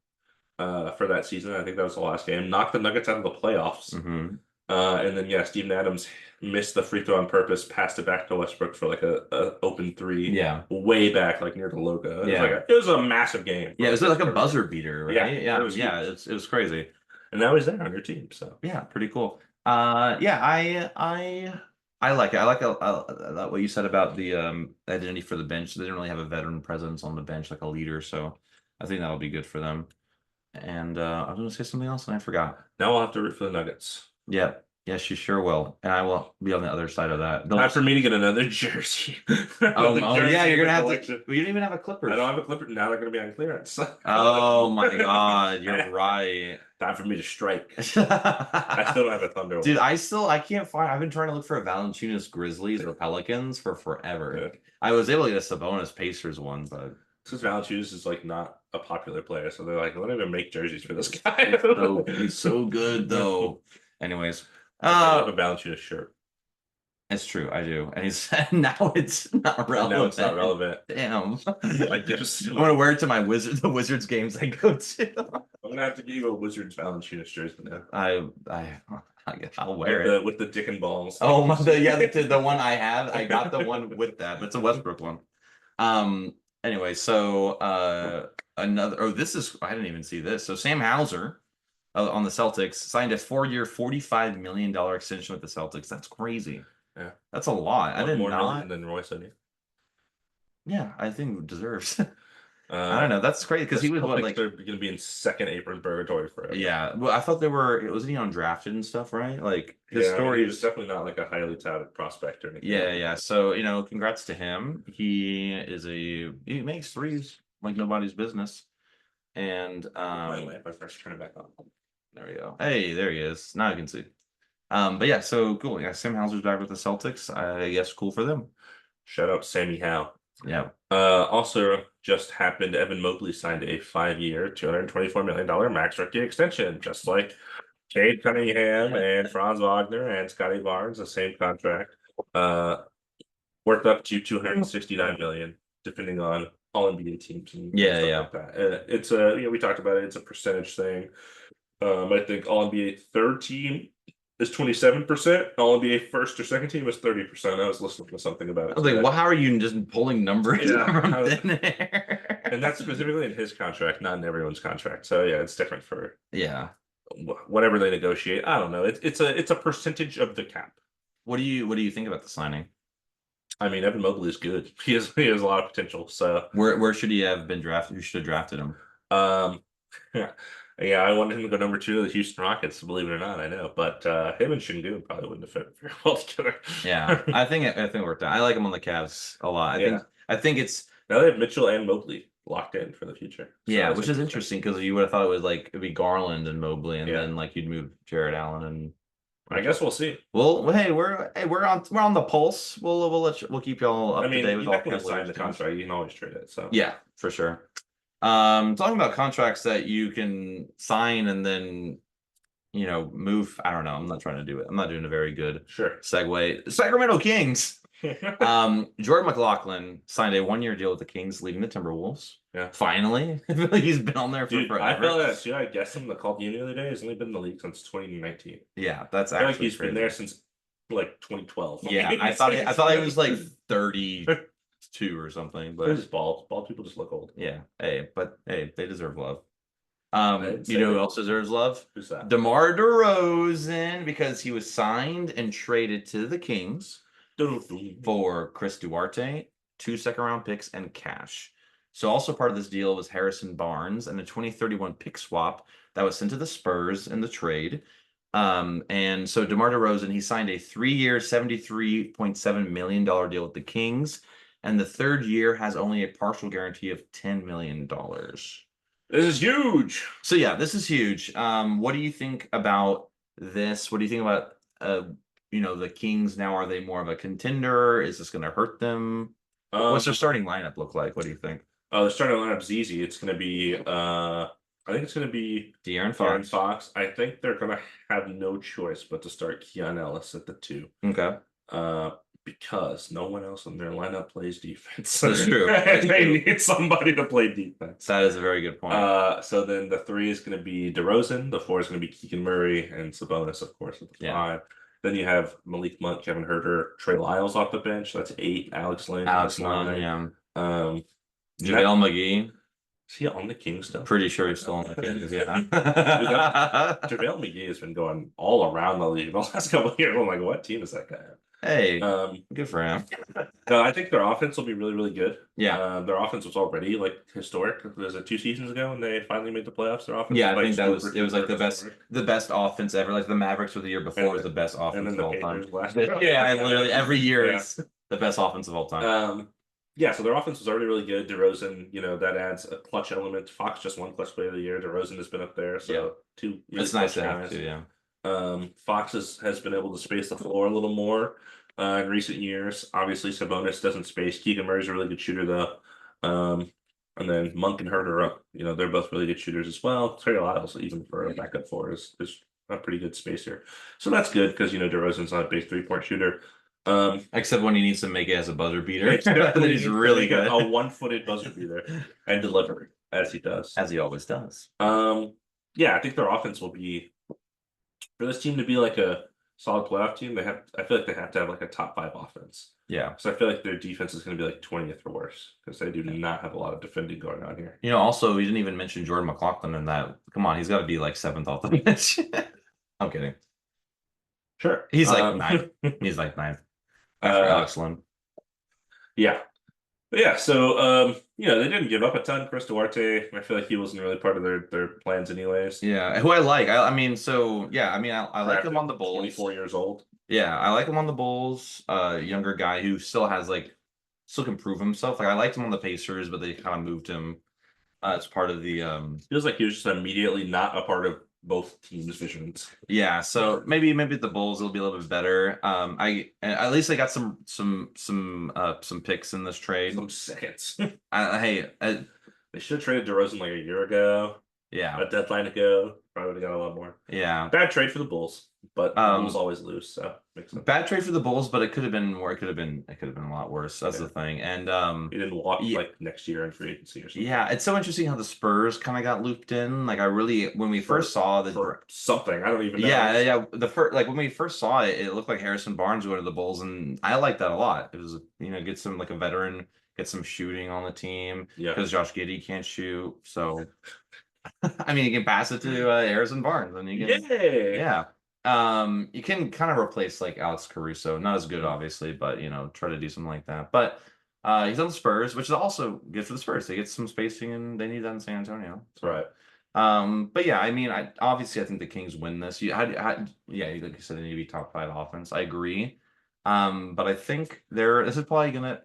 for that season. I think that was the last game. Knocked the Nuggets out of the playoffs. And then Steven Adams missed the free throw on purpose, passed it back to Westbrook for like a open 3. Yeah, way back, like near the logo. It was a massive game. Yeah, it was like a buzzer beater, right? Yeah, it was crazy. And now he's there on your team. So yeah, pretty cool. I like it. I like what you said about the identity for the bench. They didn't really have a veteran presence on the bench, like a leader. So I think that'll be good for them. And I was going to say something else, and I forgot. Now we'll have to root for the Nuggets. Yeah. Yes, you sure will. And I will be on the other side of that. Time for me to get another jersey. Oh yeah, you're gonna have collection. to. We don't even have a Clippers. I don't have a Clipper. Now they're going to be on clearance. Oh my God, you're right. Time for me to strike. I still don't have a Thunder. Dude, I can't find. I've been trying to look for a Valanciunas Grizzlies or Pelicans for forever. Yeah. I was able to get a Sabonis Pacers one, but Since Valanciunas is like not a popular player, so they're like, "Let even make jerseys for this guy." he's so good though. Anyways, I have a Valanciunas shirt. it's true, I do, and he's now it's not relevant. Now it's not relevant. Damn. I guess I'm gonna wear it to my the Wizards games I go to. I'm gonna have to give you a Wizards Valanciunas jersey now. I'll wear it with the dick and balls. Oh my, the one I have. I got the one with that. It's a Westbrook one. Anyway, so another. Oh, this is. I didn't even see this. So Sam Hauser on the Celtics signed a 4-year, $45 million extension with the Celtics. That's crazy. Yeah, that's a lot. I did more not. Than Royce, didn't you? Yeah, I think deserves. I don't know. That's crazy because he was what, like they're going to be in second apron purgatory forever. Yeah, well, I thought they were. Wasn't he undrafted and stuff, right? Like his story is definitely not like a highly touted prospect or anything. Yeah. So congrats to him. He makes threes like nobody's business. And by the way, if I first turn it back on, there we go. Hey, there he is. Now I can see. But yeah, so cool. Yeah, Sam Hauser's back with the Celtics. I guess cool for them. Shout out Sammy Howe. Yeah. Also just happened, Evan Mobley signed a 5-year, $224 million max rookie extension, just like Cade Cunningham and Franz Wagner and Scotty Barnes, the same contract. Worth up to $269 million, depending on all NBA teams and stuff like that. It's we talked about it, it's a percentage thing. I think all NBA third team is 27%. All NBA first or second team is 30%. I was listening to something about it. I was like, well, how are you just pulling numbers from thin air? And that's specifically in his contract, not in everyone's contract. So yeah, it's different for whatever they negotiate. I don't know. It's a percentage of the cap. What do you think about the signing? I mean, Evan Mobley is good. He has a lot of potential. So where should he have been drafted? Who should have drafted him? Yeah, I wanted him to go number 2 to the Houston Rockets, believe it or not. I know, but him and Şengün probably wouldn't have fit very well together. Yeah, I think it worked out. I like him on the Cavs a lot. I think it's now they have Mitchell and Mobley locked in for the future. So yeah, which is interesting because you would have thought it was like it'd be Garland and Mobley, and then like you'd move Jared Allen and. I guess we'll see. Well, hey, we're on the pulse. We'll keep y'all up to date with all. You sign the contract, you can always trade it. So yeah, for sure. Talking about contracts that you can sign and then move. I don't know. I'm not trying to do it. I'm not doing a very good segue. Sacramento Kings. Jordan McLaughlin signed a 1-year deal with the Kings, leaving the Timberwolves. Yeah, finally. I feel like he's been on there for forever. I felt that. I guessed him. The call the other day. He's only been in the league since 2019. Yeah, that's actually. Like he's been there since like 2012. Yeah, I thought he was like 32 or something. But just bald people just look old. Yeah. Hey, they deserve love. You know who else deserves love? Who's that? DeMar DeRozan, because he was signed and traded to the Kings for Khris Duarte, 2 second-round picks, and cash. So also part of this deal was Harrison Barnes and a 2031 pick swap that was sent to the Spurs in the trade. And so DeMar DeRozan, he signed a 3-year, $73.7 million deal with the Kings, and the 3rd year has only a partial guarantee of $10 million. This is huge. So yeah, this is huge. What do you think about this? What do you think about the Kings now? Are they more of a contender? Is this going to hurt them? What's their starting lineup look like? What do you think? The starting lineup's easy. It's going to be I think it's going to be De'Aaron Fox. I think they're going to have no choice but to start Keon Ellis at the 2. Okay. Because no one else in their lineup plays defense. That's true. They need somebody to play defense. That is a very good point. So then the 3 is going to be DeRozan. The 4 is going to be Keegan Murray and Sabonis, of course, at the 5. Then you have Malik Monk, Kevin Huerter, Trey Lyles off the bench. That's 8. Alex Len. Yeah. JaVale McGee. Is he on the Kings still? Pretty sure he's still on the Kings, yeah. JaVale McGee has been going all around the league the last couple of years. I'm like, what team is that guy? Hey, good for him. No, I think their offense will be really, really good. Yeah. Their offense was already like historic. Was it 2 seasons ago when they finally made the playoffs? Their offense, Yeah, I like think that super, was it was like super historic. the best offense ever. Like the Mavericks were the year before was the best And offense then of the all time. Panthers last year. Yeah, and literally every year Yeah. is the best offense of all time. Yeah, so their offense was already really good. Derozan, that adds a clutch element. Fox just won Clutch Player of the Year. Derozan has been up there, so Yeah. two really It's nice clutch to have guys. to, yeah. Fox has been able to space the floor a little more in recent years. Obviously, Sabonis doesn't space. Keegan Murray's a really good shooter, though. And then Monk and Hurt are up. They're both really good shooters as well. Terry Lyles, even for a backup four, is a pretty good spacer. So that's good because DeRozan's not a base 3-point shooter. Except when he needs to make it as a buzzer beater. Except when he's really good. A one-footed buzzer beater and deliver as he does. As he always does. Yeah, I think their offense will be, for this team to be like a solid playoff team, I feel like they have to have like a top 5 offense. Yeah. So I feel like their defense is going to be like 20th or worse because they do not have a lot of defending going on here. Also, we didn't even mention Jordan McLaughlin in that. Come on, he's got to be like 7th off the bench. I'm kidding. Sure. He's like 9th. He's like 9th. After Alex Len. Yeah. But yeah, so they didn't give up a ton. Khris Duarte, I feel like he wasn't really part of their plans anyways. Yeah, who I like. I like him on the Bulls. 24 years old. Yeah, I like him on the Bulls. Younger guy who still can prove himself. Like I liked him on the Pacers, but they kind of moved him as part of the feels like he was just immediately not a part of both teams' visions. Yeah, so maybe the Bulls will be a little bit better. At least they got some picks in this trade. Some seconds. They should have traded DeRozan like a year ago. Yeah. A deadline ago. Probably would have got a lot more. Yeah. Bad trade for the Bulls, but the Bulls always lose, so makes sense. Bad trade for the Bulls, but it could have been more. It could have been a lot worse. That's the thing. And he didn't walk like next year in free agency or something. Yeah, it's so interesting how the Spurs kind of got looped in. Like when we first saw something, I don't even know. Yeah. When we first saw it, it looked like Harrison Barnes went to the Bulls, and I liked that a lot. It was get some like a veteran, get some shooting on the team. Yeah. Because Josh Giddey can't shoot, so I mean, you can pass it to Harrison Barnes, and you can you can kind of replace like Alex Caruso, not as good obviously, but try to do something like that. But he's on the Spurs, which is also good for the Spurs. They get some spacing, and they need that in San Antonio. That's right. But yeah, I mean, I think the Kings win this. Like you said, they need to be top 5 offense. I agree. But I think this is probably gonna.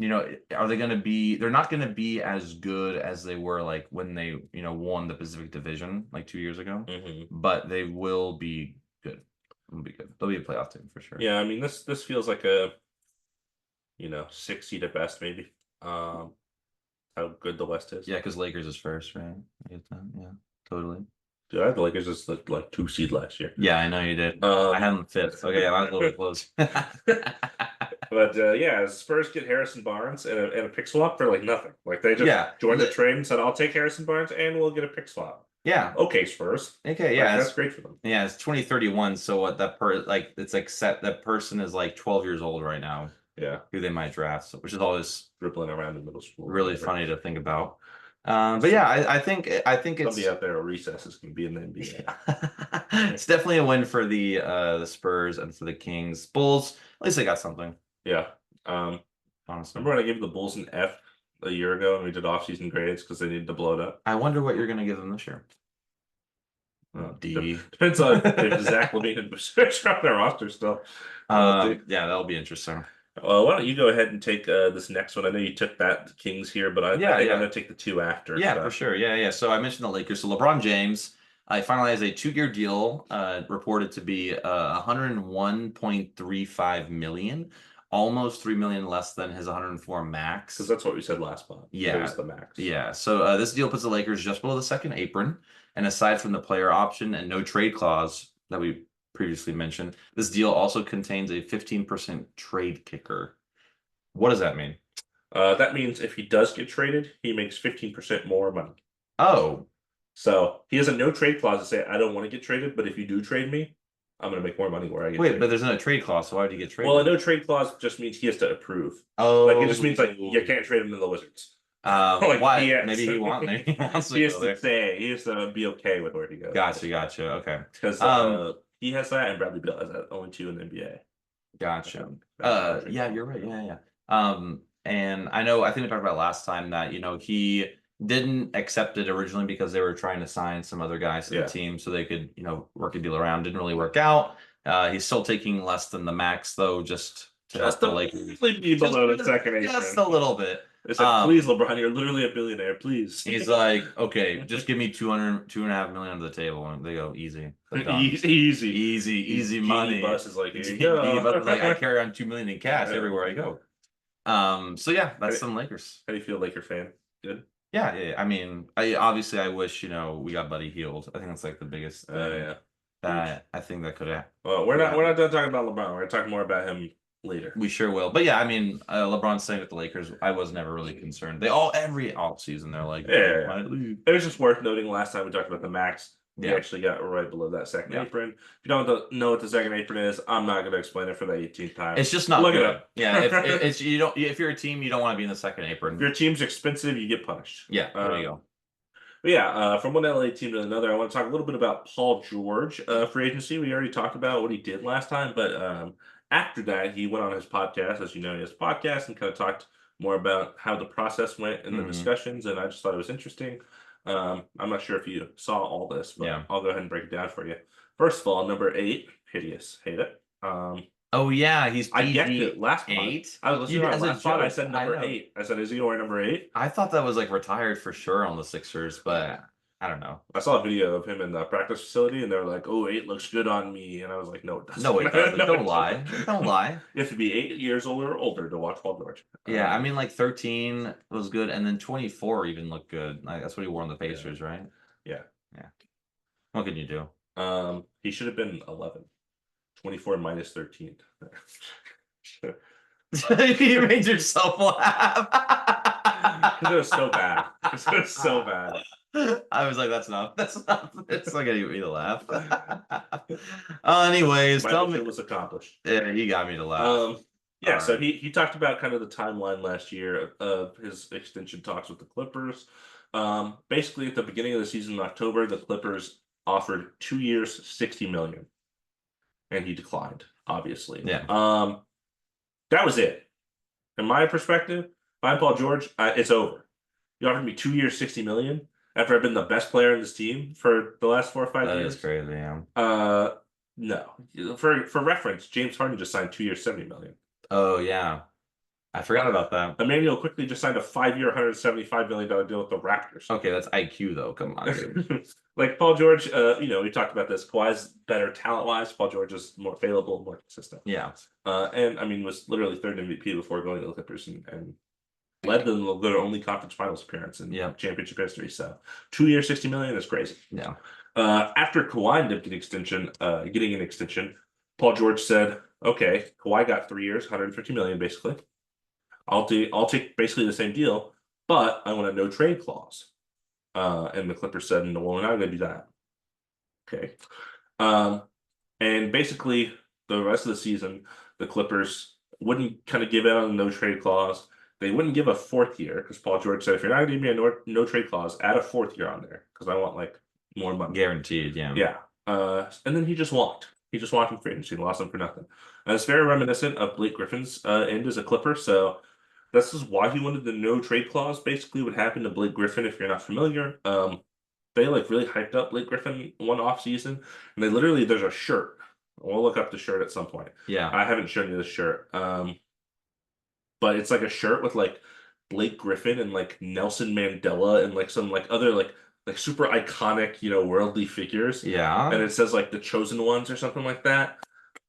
Are they going to be? They're not going to be as good as they were like when they, won the Pacific Division like 2 years ago. Mm-hmm. But they will be good. They'll be good. They'll be a playoff team for sure. Yeah, I mean this feels like a, 6 seed at best maybe. How good the West is. Yeah, because Lakers is first, right? Yeah, totally. Dude, I had the Lakers as like 2 seed last year. Yeah, I know you did. I had them 5th. Okay, I was a little bit close. But Spurs get Harrison Barnes and a pick swap for like nothing. Like they just joined the trade and said, "I'll take Harrison Barnes and we'll get a pick swap." Yeah. Okay, Spurs. Okay, yeah, that's great for them. Yeah, it's 2031. So what it's like set that person is like 12 years old right now. Yeah, who they might draft, which is always dribbling around in middle school. Really funny to think about. But yeah, I think it's somebody out there at recesses can be in the NBA. It's definitely a win for the Spurs and for the Kings. Bulls, at least they got something. Yeah. Honestly, remember when I gave the Bulls an F a year ago and we did off-season grades because they needed to blow it up? I wonder what you're going to give them this year. D. Depends on if Zach LaVine and Bush are on their roster still. Yeah, that'll be interesting. Why don't you go ahead and take this next one? I know you took the Kings here, but I think I'm going to take the 2 after. Yeah, for sure. Yeah. So I mentioned the Lakers. So LeBron James, I finalized a 2-year deal, reported to be $101.35 million, almost $3 million less than his 104 max. Because that's what we said last month. Yeah, it was the max. Yeah. So this deal puts the Lakers just below the second apron, and aside from the player option and no trade clause that we previously mentioned, this deal also contains a 15% trade kicker. What does that mean? That means if he does get traded, he makes 15% more money. Oh. So he has a no trade clause to say, I don't want to get traded, but if you do trade me, I'm going to make more money where I get traded. But there's no trade clause, so why would you get traded? Well, a no trade clause just means he has to approve. Oh. Like, it just means, like, you can't trade him to the Wizards. Why? Maybe he wants to he has to be okay with where he goes. Gotcha. Okay. Because he has that, and Bradley Beal has that. Only 2 in the NBA. Gotcha. Yeah, you're right. Yeah. And I think we talked about last time that, he didn't accept it originally because they were trying to sign some other guys to the team so they could, work a deal around. Didn't really work out. He's still taking less than the max though, just to help the Lakers. Be below the second apron. Just a little bit. They said, please, LeBron, you're literally a billionaire, please. He's like, okay, just give me 2.5 million under the table. And they go, easy. Easy money. Bus is like, here you go. Bus is like, I carry on 2 million in cash everywhere I go. So yeah, that's some Lakers. How do you feel, Laker fan? Good? Yeah. I mean, I wish, we got Buddy healed. I think that's like the biggest thing that I think that could have. Well, we're not done talking about LeBron. We're gonna talk more about him later. We sure will. But yeah, I mean, LeBron's staying with the Lakers. I was never really concerned. Every offseason, they're like, It was just worth noting last time we talked about the max. We actually got right below that second apron. If you don't know what the second apron is, I'm not going to explain it for the 18th time. It's just not Look good. It up. Yeah, if you're a team, you don't want to be in the second apron. If your team's expensive, you get punished. Yeah, there you go. But yeah, from one LA team to another, I want to talk a little bit about Paul George free agency. We already talked about what he did last time, but after that, he went on his podcast. As you know, he has a podcast and kind of talked more about how the process went in the discussions, and I just thought it was interesting. I'm not sure if you saw all this, but I'll go ahead and break it down for you. First of all, number 8, hideous, hate it. Oh yeah, he's PG I get it. Last 8. I was listening to last pod. I said number 8. I said, is he wearing number 8? I thought that was like retired for sure on the Sixers, but I don't know. I saw a video of him in the practice facility, and they were like, "Oh, 8 looks good on me," and I was like, "No, it doesn't." No, it doesn't. Don't lie. Don't lie. You have to be 8 years older or older to watch Paul George. Yeah, I mean, like 13 was good, and then 24 even looked good. Like that's what he wore on the Pacers, right? Yeah. What can you do? He should have been 11. 24 minus 13. You made yourself laugh. It was so bad. It was so bad. I was like, that's not. It's not gonna get me to laugh. Anyways, tell me it was accomplished. Yeah, he got me to laugh. So he talked about kind of the timeline last year of his extension talks with the Clippers. Basically, at the beginning of the season in October, the Clippers offered 2 years, $60 million, and he declined. Obviously, that was it. In my perspective, if I'm Paul George, it's over. You offered me 2 years, $60 million after I've been the best player in this team for the last 4 or 5 years. That is crazy, No. For reference, James Harden just signed 2 years, $70 million. Oh yeah, I forgot about that. Emmanuel quickly just signed a 5-year, $175 million deal with the Raptors. Okay, that's IQ though. Come on, dude. Like Paul George, we talked about this. Kawhi's better talent-wise. Paul George is more available, more consistent. Yeah. And I mean, was literally third MVP before going to the Clippers and led them to their only conference finals appearance in championship history. So 2 years, $60 million is crazy. Yeah. After Kawhi ended up getting an extension, Paul George said, "Okay, Kawhi got 3 years, $150 million, basically. I'll take basically the same deal, but I want a no trade clause." And the Clippers said, "No, we're not going to do that." Okay. And basically, the rest of the season, the Clippers wouldn't kind of give in on the no trade clause. They wouldn't give a 4th year because Paul George said, "If you're not going to give me a no trade clause, add a 4th year on there because I want like more money." Guaranteed, yeah. Yeah. And then he just walked. He just walked in free agency and lost him for nothing. And it's very reminiscent of Blake Griffin's end as a Clipper. So this is why he wanted the no trade clause. Basically, what happened to Blake Griffin, if you're not familiar, they like really hyped up Blake Griffin one off season, and there's a shirt. We'll look up the shirt at some point. Yeah, I haven't shown you the shirt, but it's like a shirt with like Blake Griffin and like Nelson Mandela and like some like other like super iconic worldly figures. Yeah, and it says like the chosen ones or something like that.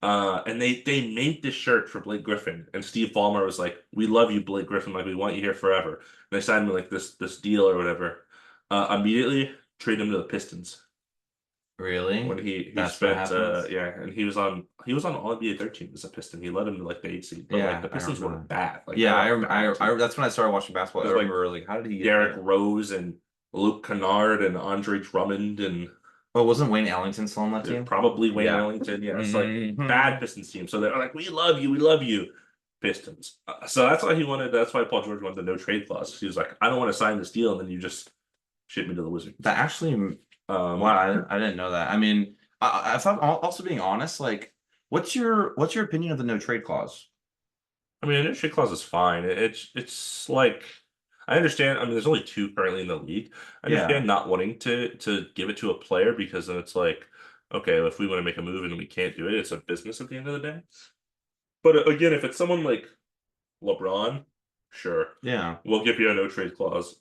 And they made this shirt for Blake Griffin, and Steve Ballmer was like, "We love you, Blake Griffin. Like we want you here forever." And they signed him like this deal or whatever. Immediately traded him to the Pistons. Really? When he spent and he was on All NBA 13 as a Piston. He led him to like the 8th seed. But like the Pistons were bad. Like, I that's when I started watching basketball. I remember like how did he get Derrick Rose and Luke Kennard and Andre Drummond and wasn't Wayne Ellington still on that team? Probably Wayne Ellington. Yeah, it's like bad Pistons team. So they're like, we love you, Pistons. So that's why he wanted. That's why Paul George wanted the no trade clause. He was like, I don't want to sign this deal, and then you just ship me to the Wizards. That actually, wow, I didn't know that. I mean, I thought also being honest, like, what's your opinion of the no trade clause? I mean, a no trade clause is fine. It's like I understand. I mean, there's only two currently in the league. I Yeah. understand not wanting to give it to a player because then it's like, okay, if we want to make a move and we can't do it, it's a business at the end of the day. But again, if it's someone like LeBron, sure, Yeah. we'll give you a no trade clause.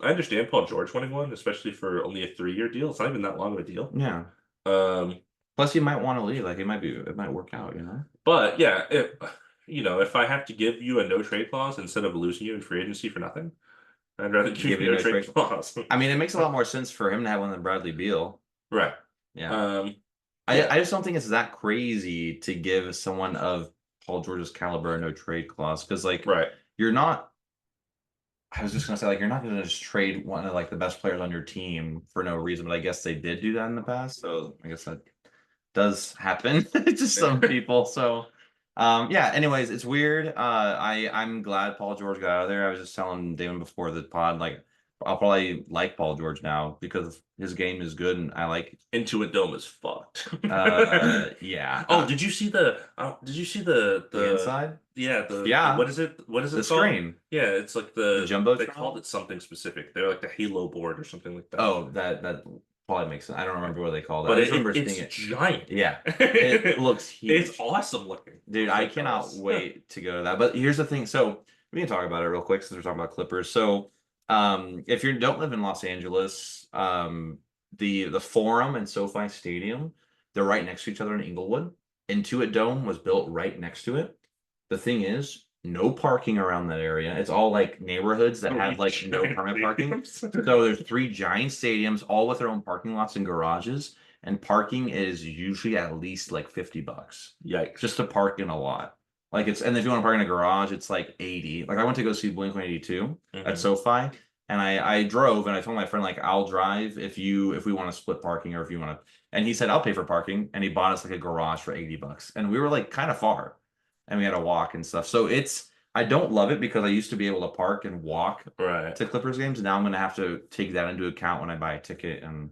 I understand Paul George wanting one, especially for only a 3-year deal. It's not even that long of a deal. Yeah. Um, Plus, you might want to leave. Like, it might work out, but yeah, if I have to give you a no trade clause instead of losing you in free agency for nothing, I'd rather give Give you you no no trade trade. clause. I mean, it makes a lot more sense for him to have one than Bradley Beal. Right. Yeah. Um, I, yeah, I just don't think it's that crazy to give someone of Paul George's caliber a no trade clause because, like, right. you're not. I was just gonna say, like, you're not gonna just trade one of like the best players on your team for no reason, but I guess they did do that in the past, so I guess that does happen to some people. So, yeah. Anyways, it's weird. I'm glad Paul George got out of there. I was just telling Damon before the pod, like, I'll probably like Paul George now because his game is good and I like. Intuit Dome is fucked. Yeah. Oh, did you see the? Did you see the The the? inside. Yeah, the Yeah. what is it? What is The it called? screen. Yeah, it's like The they called jumbotron. it something specific. They're like the Halo board or something like that. Oh, that probably makes sense. I don't remember what they called it. I But just remember seeing it's it. giant. Yeah, it looks It's huge. awesome looking. Dude, I'm I so cannot jealous. wait to go to that. But here's the thing. So we can talk about it real quick since we're talking about Clippers. So if you don't live in Los Angeles, the Forum and SoFi Stadium, they're right next to each other in Inglewood. Intuit Dome was built right next to it. The thing is, no parking around that area. It's all like neighborhoods that have Three like no giant permit parking. stadiums. So there's three giant stadiums, all with their own parking lots and garages, and parking is usually at least like $50 Yikes. just to park in a lot. Like and if you want to park in a garage, it's like 80. Like I went to go see Blink-182 at Mhm. SoFi, and I drove and I told my friend like I'll drive if we want to split parking or if you want to. And he said I'll pay for parking, and he bought us like a garage for $80, and we were like kind of far, and we had to walk and stuff. So I don't love it because I used to be able to park and walk Right. to Clippers games. Now I'm gonna have to take that into account when I buy a ticket, and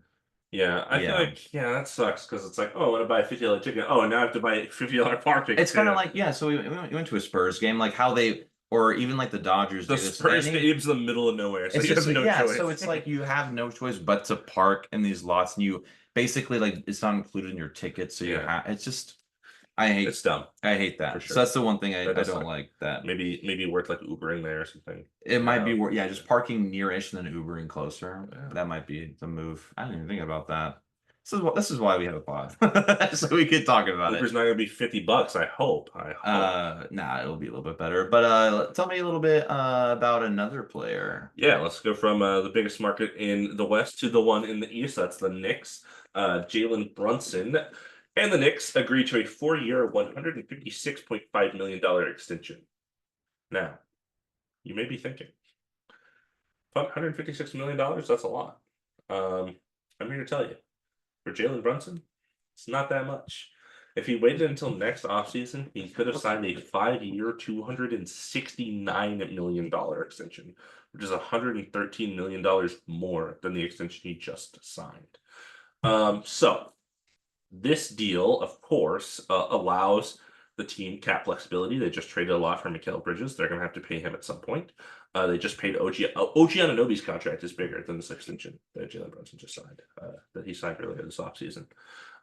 Yeah, I feel yeah. like that sucks because it's like, oh, I want to buy a $50 ticket. Oh, and now I have to buy $50 parking It's kind of too. like, yeah, so we went to a Spurs game, like how they, or even like the Dodgers The do this. Spurs Stadium's in the middle of nowhere, so It's you just, have no yeah, so choice. it's like you have no choice but to park in these lots, and you basically like it's not included in your ticket, so you Yeah, have, it's just, I hate, it's dumb I hate for that. So sure. that's the one thing That I does don't suck. like that. Maybe worth like Ubering there or something. It might be, yeah, Yeah. just parking near-ish and then Ubering closer. Yeah. That might be the move. I didn't even think about that. This is why we have a pod. So we could talk about it. Uber's not gonna be $50. I hope. I hope. Nah, it'll be a little bit better. But tell me a little bit about another player. Yeah, let's go from the biggest market in the West to the one in the East. That's the Knicks. Jalen Brunson and the Knicks agreed to a 4-year, $156.5 million extension. Now, you may be thinking, $156 million, that's a lot. I'm here to tell you, for Jalen Brunson, it's not that much. If he waited until next offseason, he could have signed a 5-year, $269 million extension, which is $113 million more than the extension he just signed. So this deal, of course, allows the team cap flexibility. They just traded a lot for Mikal Bridges. They're going to have to pay him at some point. They just paid OG Anunoby's contract is bigger than this extension that Jalen Brunson just signed, that he signed earlier this offseason.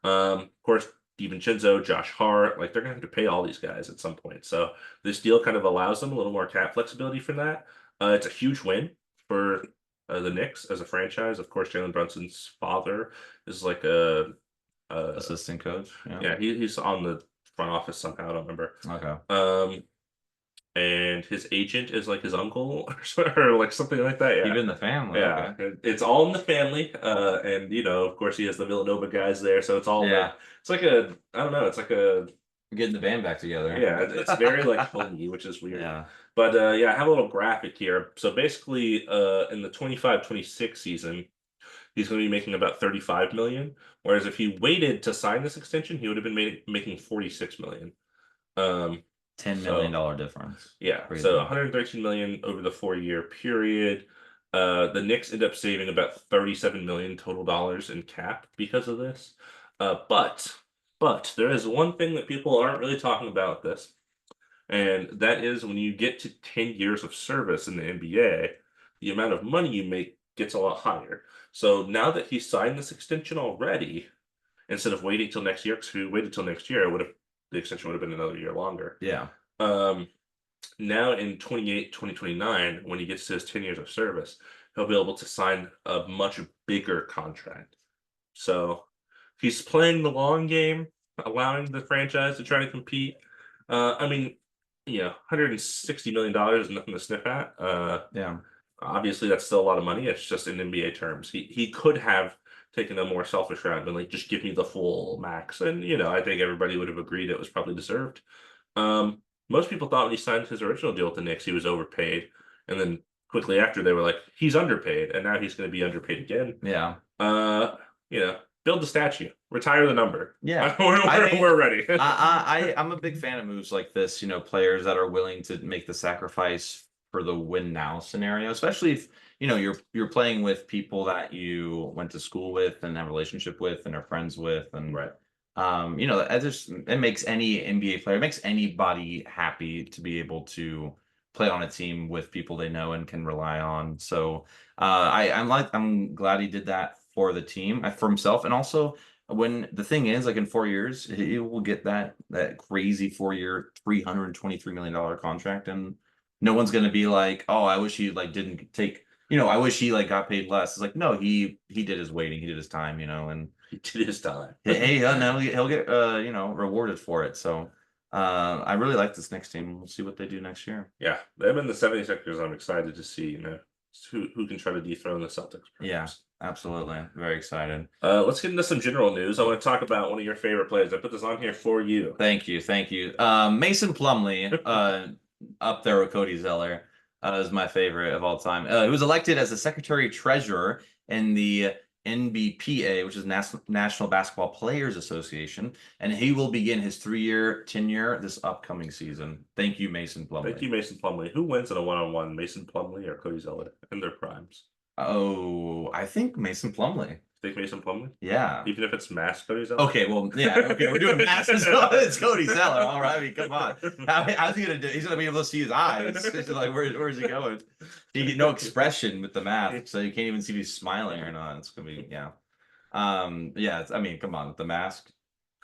Of course, DiVincenzo, Josh Hart, like they're going to have to pay all these guys at some point. So this deal kind of allows them a little more cap flexibility for that. It's a huge win for the Knicks as a franchise. Of course, Jalen Brunson's father is like a Assistant coach. yeah, he's on the front office somehow. I don't remember. Okay. And his agent is like his uncle or like something like that. Yeah, Even the family. yeah, Okay. it's all in the family. And of course, he has the Villanova guys there, so it's all like Yeah. it's like a I don't know, it's like a Getting the band back together. yeah, it's very like homey, which is weird. Yeah. But yeah, I have a little graphic here. So basically, in the 25-26 season, he's going to be making about 35 million. Whereas if he waited to sign this extension, he would have been making 46 million. $10 So million difference. yeah, Crazy. so 113 million over the 4-year period. The Knicks end up saving about 37 million total dollars in cap because of this. But there is one thing that people aren't really talking about this, And that is when you get to 10 years of service in the NBA, the amount of money you make gets a lot higher. So now that he signed this extension already, instead of waiting till next year, because if he waited till next year, it would have the extension would have been another year longer. Yeah. Um, Now in 2029, when he gets to his 10 years of service, he'll be able to sign a much bigger contract. So he's playing the long game, allowing the franchise to try to compete. I mean, $160 million is nothing to sniff at. Yeah. Obviously, that's still a lot of money. It's just in NBA terms. He could have taken a more selfish route and like just give me the full max. And I think everybody would have agreed it was probably deserved. Most people thought when he signed his original deal with the Knicks, he was overpaid, and then quickly after they were like, he's underpaid, and now he's going to be underpaid again. Yeah. Build the statue, retire the number. Yeah. We're ready. I'm a big fan of moves like this. Players that are willing to make the sacrifice for the win now scenario, especially if you're playing with people that you went to school with and have a relationship with and are friends with, and Right. it makes any NBA player, it makes anybody happy to be able to play on a team with people they know and can rely on. So I'm glad he did that for the team, for himself, and also when the thing is, like in 4 years, he will get that crazy 4-year, $323 million contract, and no one's gonna be like, oh, I wish he like didn't take. I wish he like got paid less. It's like, no, he did his waiting, he did his time, and He did his time. hey, now he'll get rewarded for it. So I really like this next team. We'll see what they do next year. Yeah, them and the 76ers, I'm excited to see, who can try to dethrone the Celtics. Perhaps. Yeah, absolutely. Very excited. Let's get into some general news. I want to talk about one of your favorite players. I put this on here for you. Thank you. Mason Plumlee, up there with Cody Zeller, is my favorite of all time. He was elected as the Secretary Treasurer in the NBPA, which is National Basketball Players Association, and he will begin his 3-year tenure this upcoming season. Thank you, Mason Plumlee. Thank you, Mason Plumlee. Who wins in a one-on-one, Mason Plumlee or Cody Zeller in their primes? Oh, I think Mason Plumlee. Think Mason Plumlee? Yeah. Even if it's mass Cody Zeller? Okay, well, yeah, okay, we're doing mass as well. It's Cody Zeller. All right, I mean, come on. How's he gonna do? He's gonna be able to see his eyes. It's like, where's he going? You get no expression with the math, so you can't even see if he's smiling or not. It's gonna be, yeah. I mean, come on, with the mask,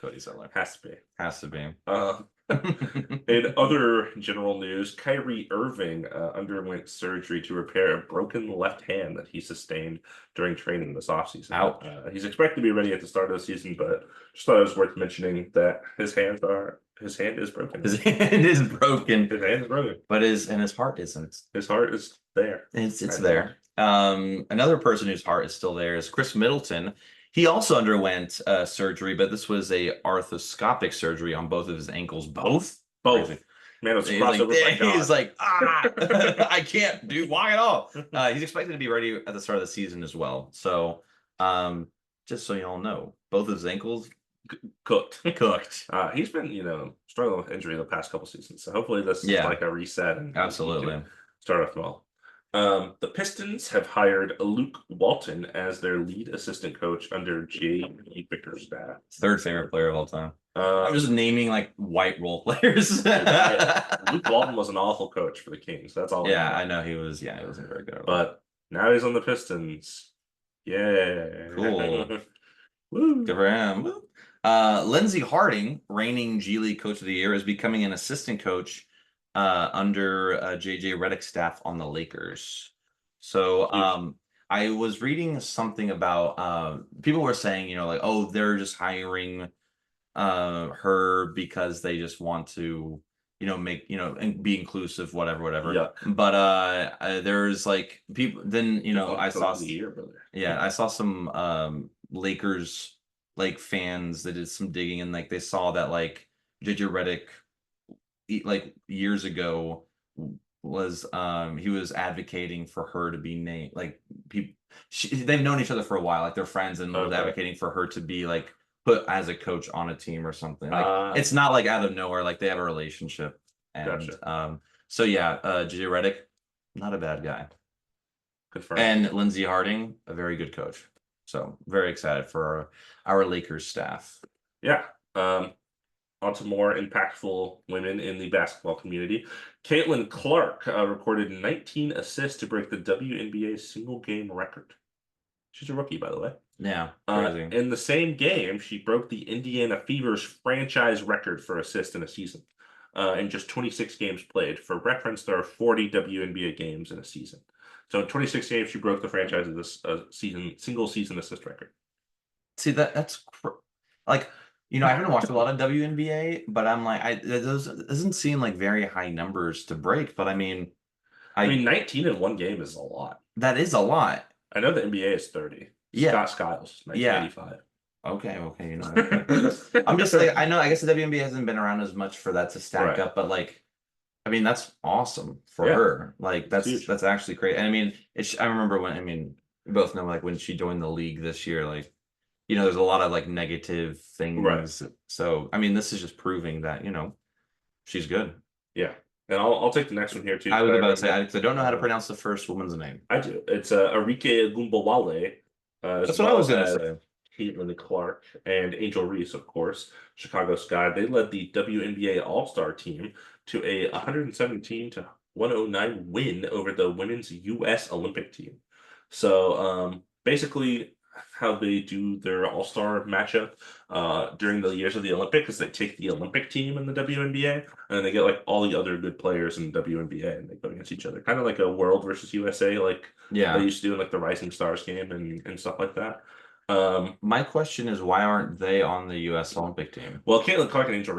Cody Zeller. Has to be. Has to be. In other general news, Kyrie Irving underwent surgery to repair a broken left hand that he sustained during training this offseason. Ouch. He's expected to be ready at the start of the season, but just thought it was worth mentioning that his hand is broken. His hand is broken. His hand is broken. But his heart isn't. His heart is there. It's there. Another person whose heart is still there is Khris Middleton. He also underwent surgery, but this was a arthroscopic surgery on both of his ankles. Both. Man, it's crossover. He's like, I can't do why at all. He's expected to be ready at the start of the season as well. So, just so you all know, both of his ankles cooked. He's been, struggling with injury the past couple seasons. So hopefully this is like a reset. And absolutely start off well. The Pistons have hired Luke Walton as their lead assistant coach under J.B. Bickerstaff. Third favorite player of all time. I'm just naming like white role players. Luke Walton was an awful coach for the Kings. That's all. Yeah, I know he was. Yeah, he wasn't very good at all. But now he's on the Pistons. Yeah. Cool. Woo. Good for him. Lindsey Harding, reigning G League Coach of the Year, is becoming an assistant coach under J.J. Redick's staff on the Lakers. So I was reading something about people were saying, like, oh, they're just hiring her because they just want to, make, and be inclusive, whatever. Yeah. But there's like people, then, I saw I saw some Lakers like fans that did some digging, and like they saw that like J.J. Redick like years ago was he was advocating for her to be named, like people they've known each other for a while, like they're friends, and was advocating for her to be like put as a coach on a team or something. Like it's not like out of nowhere, like they have a relationship. And gotcha. So yeah, JJ Redick, not a bad guy. Confirmed. And Lindsey Harding, a very good coach. So very excited for our Lakers staff. Yeah. On to more impactful women in the basketball community. Caitlin Clark recorded 19 assists to break the WNBA single game record. She's a rookie, by the way. Yeah, crazy. In the same game, she broke the Indiana Fever's franchise record for assists in a season in just 26 games played. For reference, there are 40 WNBA games in a season. So in 26 games, she broke the franchise's single season assist record. See that's like I haven't watched a lot of WNBA, but I'm like those doesn't seem like very high numbers to break. But I mean, I mean, 19 in one game is a lot. That is a lot. I know the NBA is 30. Yeah. Scott Skiles, 1985. Okay. I'm just like, I guess the WNBA hasn't been around as much for that to stack up, but like, I mean, that's awesome for her. Like, that's actually great. And I mean, I remember when, we both know like when she joined the league this year, like, there's a lot of like negative things. Right. So, I mean, this is just proving that, she's good. Yeah. And I'll take the next one here too. I was about to say, I don't know how to pronounce the first woman's name. I do. It's Arike Gumbawale. That's what I was going to say. Caitlin Clark and Angel Reese, of course, Chicago Sky. They led the WNBA All-Star team to a 117-109 win over the women's U.S. Olympic team. So basically, how they do their All-Star matchup during the years of the Olympics is they take the Olympic team in the WNBA and then they get like all the other good players in the WNBA and they go against each other. Kind of like a World versus USA, like they used to do in like the Rising Stars game and stuff like that. My question is, why aren't they on the U.S. Olympic team? Well, Caitlin Clark and Angel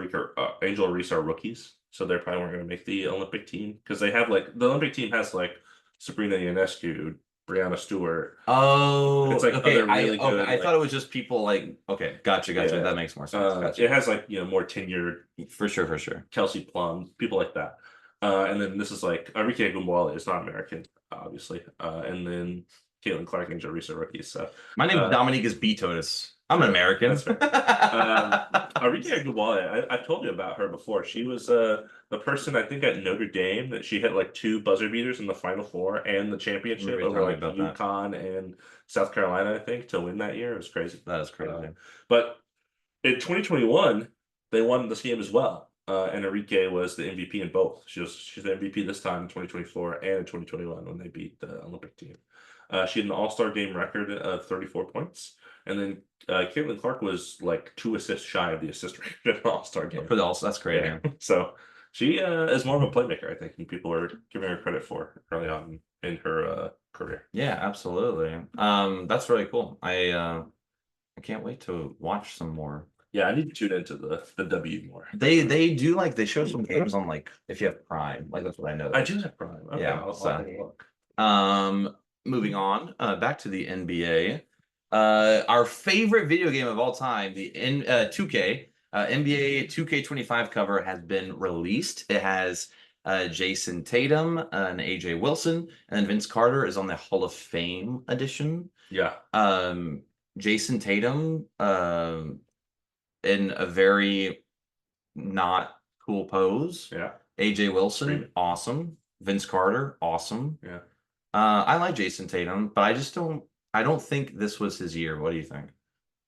Reese are rookies, so they probably weren't going to make the Olympic team because they have like the Olympic team has like Sabrina Ionescu, Brianna Stewart. Oh, it's like okay. I thought it was just people like gotcha. Yeah. That makes more sense. Gotcha. It has like more tenured for sure. Kelsey Plum, people like that. And then this is like Arike Gumbawale is not American, obviously. And then Caitlin Clark and Angel Reese are rookies. So my name is Dominique Bitotis. I'm an American. That's fair. Arike Gumbawale, I've told you about her before. She was the person I think at Notre Dame that she hit like 2 buzzer beaters in the Final Four and the championship over like UConn and South Carolina, I think, to win that year. It was crazy. That is crazy. But in 2021, they won this game as well. And Arike was the MVP in both. She's the MVP this time in 2024 and in 2021 when they beat the Olympic team. She had an All-Star game record of 34 points. And then Caitlin Clark was like 2 assists shy of the assist record in an All-Star game. For the All-Star, that's great. Yeah. So she is more of a playmaker, I think, and people are giving her credit for early on in her career. Yeah, absolutely. That's really cool. I can't wait to watch some more. Yeah, I need to tune into the W more. They do like they show some games on like if you have Prime, like that's what I know. I do have Prime. Okay, yeah, I'll take a look. Moving on, back to the NBA. Our favorite video game of all time, the 2K NBA 2K25 cover has been released. It has Jason Tatum and AJ Wilson, and then Vince Carter is on the Hall of Fame edition. Yeah. Jason Tatum in a very not cool pose. Yeah. AJ Wilson, awesome. Vince Carter, awesome. Yeah. I like Jason Tatum, but I don't think this was his year. What do you think?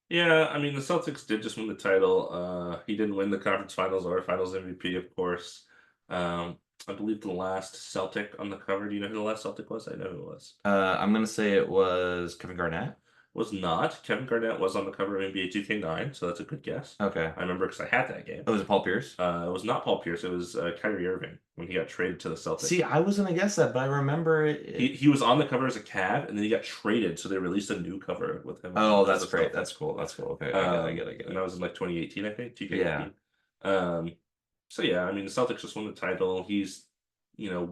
Yeah, I mean the Celtics did just win the title. He didn't win the conference finals or finals MVP, of course. I believe the last Celtic on the cover. Do you know who the last Celtic was? I know who it was. I'm gonna say it was Kevin Garnett. Was not. Kevin Garnett was on the cover of NBA 2K9, so that's a good guess. Okay. I remember because I had that game. Oh, was it Paul Pierce? It was not Paul Pierce. It was Kyrie Irving when he got traded to the Celtics. See, I was gonna guess that, but I remember it. He was on the cover as a Cav, and then he got traded, so they released a new cover with him. Oh, that's great. That's cool. That's cool. Okay, I get it. And that was in like 2018, I think. 2K18. Yeah. So yeah, I mean the Celtics just won the title. He's, a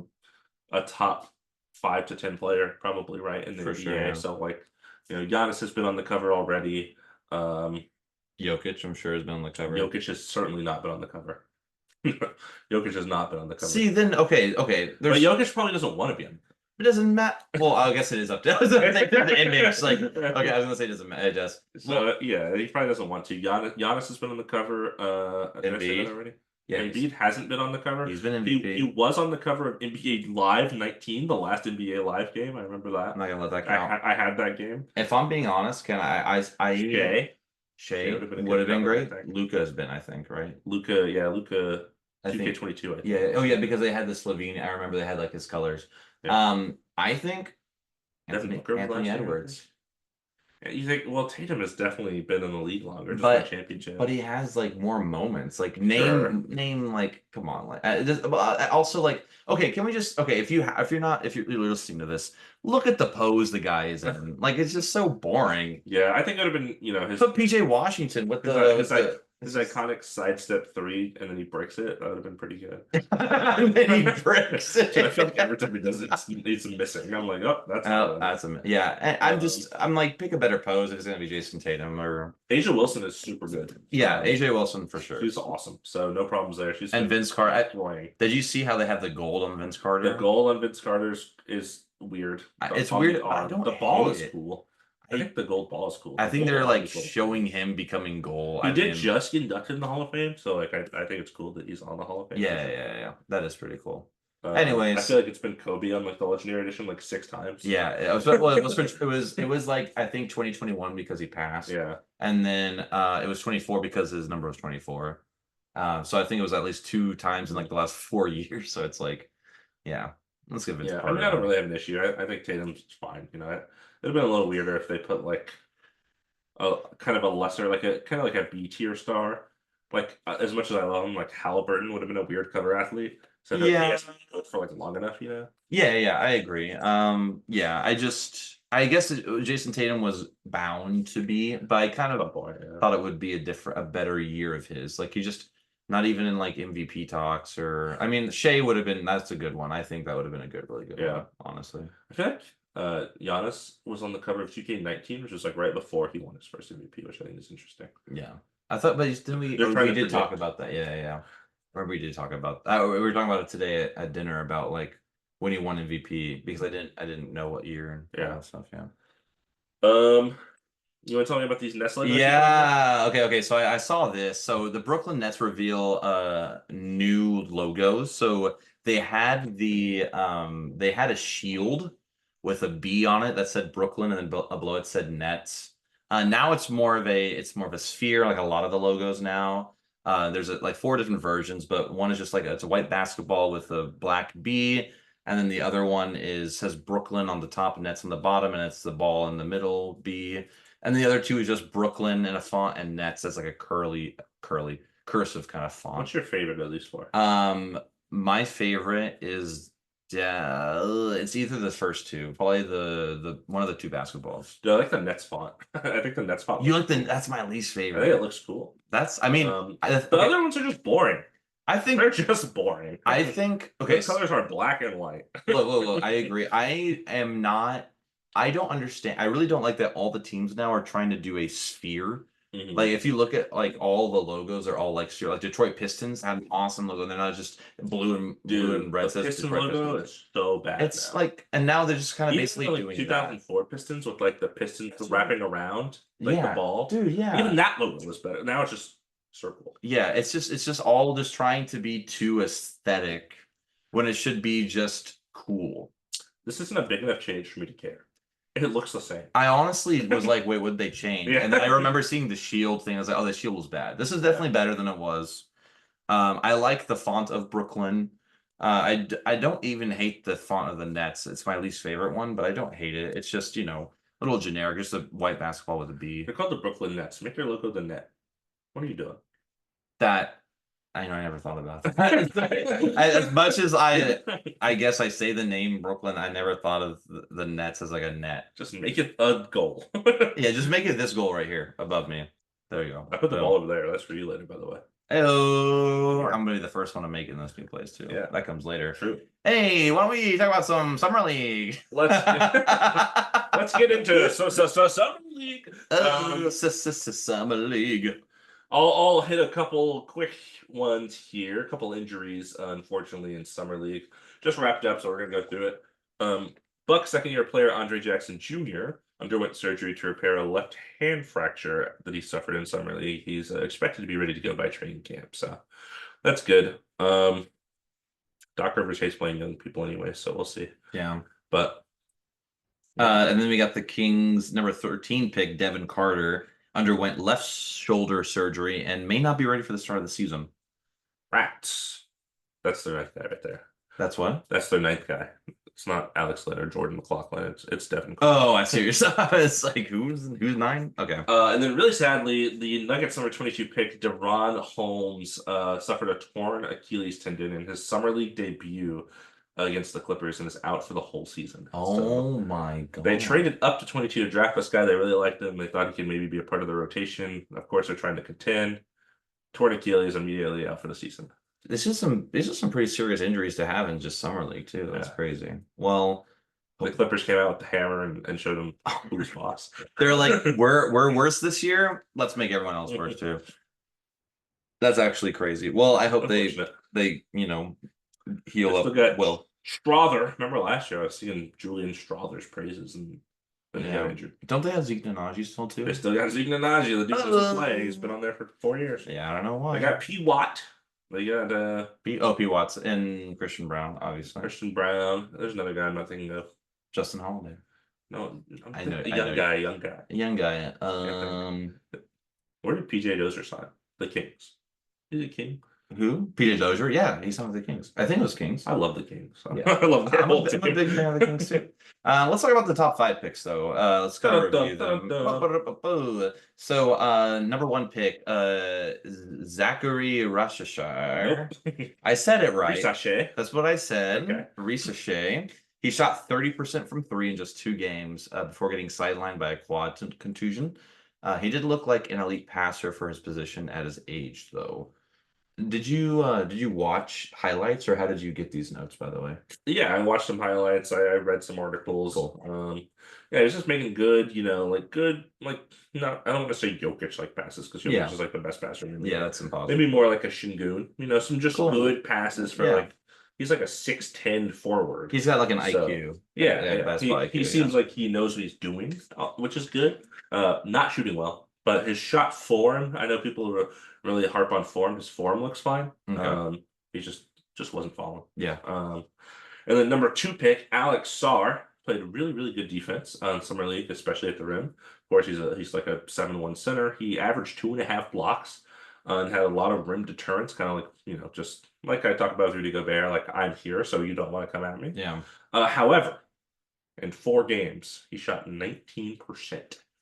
top 5 to 10 player, probably, right, in the NBA. Sure, yeah. So like, Giannis has been on the cover already. Jokic, I'm sure, has been on the cover. Jokic has certainly not been on the cover. Jokic has not been on the cover. See, then okay. But Jokic probably doesn't want to be on. It doesn't matter. Well, I guess it is up to the image. Like, okay, I was gonna say it doesn't matter. It does. So yeah, he probably doesn't want to. Giannis has been on the cover. Did I say that already? Yeah, Embiid hasn't been on the cover. He's been MVP. He was on the cover of NBA Live 19, the last NBA Live game. I remember that. I'm not gonna let that count. I had that game. If I'm being honest, can I Jay? Shea would have been a would have good been cover, I great. think. Luca has been, I think, right? Luca, I think 2K22, I think. yeah. Oh yeah, because they had the Slovene. I remember they had like his colors. Yeah. I think Devin Anthony Booker was Anthony last year, I think. Edwards. Yeah, you think, well, Tatum has definitely been in the league longer, just won But championship. he has like more moments. Like Sure. name like come on like also like okay, can we just okay if you're listening to this, look at the pose the guy is in. Like it's just so boring. Yeah, I think it would have been, his Put PJ Washington with his the his, with the his iconic sidestep three, and then he breaks it. That would have been pretty good. and then he breaks So I feel like it. every time he does it, it's missing. I'm like, oh, that's not Oh, one. that's yeah. And I'm like pick a better pose if it's gonna be Jason Tatum or Asia Wilson is super good. yeah, AJ Wilson for sure. She's awesome. So no problems there. She's And been Vince Carter. playing. Did you see how they have the gold on Vince The Carter? goal on Vince Carter's is weird. It's weird. I Arm. don't The ball hate is it. cool. I think the gold ball is cool. I The think gold they're arm like is what- showing him becoming goal. He I did mean, just get inducted in the Hall of Fame, so like I think it's cool that he's on the Hall of Fame. yeah. That is pretty cool. I Anyways, feel like it's been Kobe on like the Legendary Edition like 6 times. yeah, it was well, it was like I think 2021 because he passed. Yeah. And then it was 24 because his number was 24. So I think it was at least 2 times in like the last 4 years. So it's like, yeah, let's give Vince Yeah, I Carter. mean, I don't really have an issue. I think Tatum's fine. It'd have been a little weirder if they put like a kind of a lesser, like a kind of like a B tier star. Like as much as I love him, like Halliburton would have been a weird cover athlete. So that he Yeah. hasn't been good for like long enough. Yeah, I agree. Yeah, I guess Jason Tatum was bound to be, but I kind of thought it would be a better year of his. Like he just not even in like MVP talks or I mean Shea would have been that's a good one. I think that would have been a really good one, honestly. I feel like Giannis was on the cover of 2K19, which was like right before he won his first MVP, which I think is interesting. Yeah. I thought, but didn't we? We did talk about that. Yeah. Or we did talk about that. We were talking about it today at dinner about like when he won MVP because I didn't know what year and all that stuff. Yeah. You want to tell me about these Nets? Yeah. Okay. So I saw this. So the Brooklyn Nets reveal new logos. So they had a shield with a B on it that said Brooklyn, and then below it said Nets. Now it's more of a sphere, like a lot of the logos now. There's like 4 different versions, but one is just like it's a white basketball with a black B, and then the other one says Brooklyn on the top, Nets on the bottom, and it's the ball in the middle B. And the other 2 is just Brooklyn in a font and Nets as like a curly cursive kind of font. What's your favorite of these 4? My favorite is it's either the first 2, probably the one of the 2 basketballs. Do I like the Nets font? I think the Nets font. You like that's my least favorite. I think it looks cool. The other ones are just boring. I think they're just boring. I think the colors are black and white. Look. I agree. I don't understand. I really don't like that all the teams now are trying to do a sphere. Mm-hmm. Like if you look at like all the logos are all like sphere. Like Detroit Pistons have an awesome logo. They're not just blue and red. The Pistons logo is so bad. It's now. Like, and now they're just kind of basically doing 2004 that. Pistons with like the Pistons wrapping around like the ball. Dude, yeah. Even that logo was better. Now it's just circle. Yeah, it's just all just trying to be too aesthetic when it should be just cool. This isn't a big enough change for me to care. It looks the same. I honestly was like, wait, what did they change? And then I remember seeing the shield thing. I was like, oh, the shield was bad. This is definitely better than it was. I like the font of Brooklyn. I don't even hate the font of the Nets. It's my least favorite one, but I don't hate it. It's just, a little generic, just a white basketball with a B. They're called the Brooklyn Nets. Make your logo the net. What are you doing? I never thought about that. As much as I guess I say the name Brooklyn, I never thought of the Nets as like a net. Just make it a goal. Yeah, just make it this goal right here above me. There you go. I put the ball over there. That's for you later, by the way. Oh, I'm gonna be the first one to make it in this new place too. Yeah, that comes later. True. Hey, why don't we talk about some summer league? Let's get into summer league. Summer league. I'll hit a couple quick ones here. A couple injuries, unfortunately, in summer league. Just wrapped up, so we're gonna go through it. Bucks second-year player Andre Jackson Jr. underwent surgery to repair a left hand fracture that he suffered in summer league. He's expected to be ready to go by training camp, so that's good. Doc Rivers hates playing young people anyway, so we'll see. Yeah, but and then we got the Kings number 13 pick Devin Carter. underwent left shoulder surgery and may not be ready for the start of the season. Rats. That's their ninth guy right there. That's what? That's their ninth guy. It's not Alex Len or Jordan McLaughlin. It's Devin. Oh, I see what you're saying. It's like who's 9? Okay. And then really sadly, the Nuggets number 22 pick, DeRon Holmes, suffered a torn Achilles tendon in his summer league debut against the Clippers and is out for the whole season. Oh my God. They traded up to 22 to draft this guy. They really liked him. They thought he could maybe be a part of the rotation. Of course, they're trying to contend. Torn Achilles, immediately out for the season. This is some pretty serious injuries to have in just summer league too. That's crazy. Well, the Clippers came out with the hammer and showed them who's boss. They're like, we're worse this year. Let's make everyone else worse too. That's actually crazy. Well, I hope they heal up well. Strother, remember last year I was seeing Julian Strother's praises and then he got injured. Don't they have Zeke Nnaji still too? They still got Zeke Nnaji. The dude doesn't play. He's been on there for 4 years. Yeah, I don't know why. They got P. Watt. They got P. Watts and Christian Brown, obviously. Christian Brown. There's another guy I'm not thinking of. Justin Holiday. No, I know. A young guy. Where did PJ Dozier sign? The Kings. Is it King? Who? PJ Dozier? Yeah, he signed with the Kings. I think it was Kings. I love the Kings. Yeah. I love their whole I'm team. a big fan of the Kings too. Let's talk about the top 5 picks though. Let's kind of review them. So number 1 pick, Zachary Rashashar. Nope. I said it right. Risachet. That's what I said. Okay. Risachet. He shot 30% from 3 in just 2 games before getting sidelined by a quad contusion. He did look like an elite passer for his position at his age, though. Did you watch highlights, or how did you get these notes, by the way? Yeah, I watched some highlights. I read some articles. Cool. Yeah, he's just making good, not, I don't want to say Jokic passes because Jokic is like the best passer in the league. That's impossible. Maybe more like a Şengün, some just good passes for he's like a 6'10" forward. He's got like an IQ. He seems like he knows what he's doing, which is good. Not shooting well, but his shot form, I know people really harp on form. His form looks fine. Okay. He just wasn't falling. Yeah. And then number 2 pick, Alex Sarr, played really, really good defense on Summer League, especially at the rim. Of course, he's like a 7-1 center. He averaged 2.5 blocks and had a lot of rim deterrence, kind of like, just like I talked about with Rudy Gobert, like I'm here, so you don't want to come at me. Yeah. However, in 4 games, he shot 19%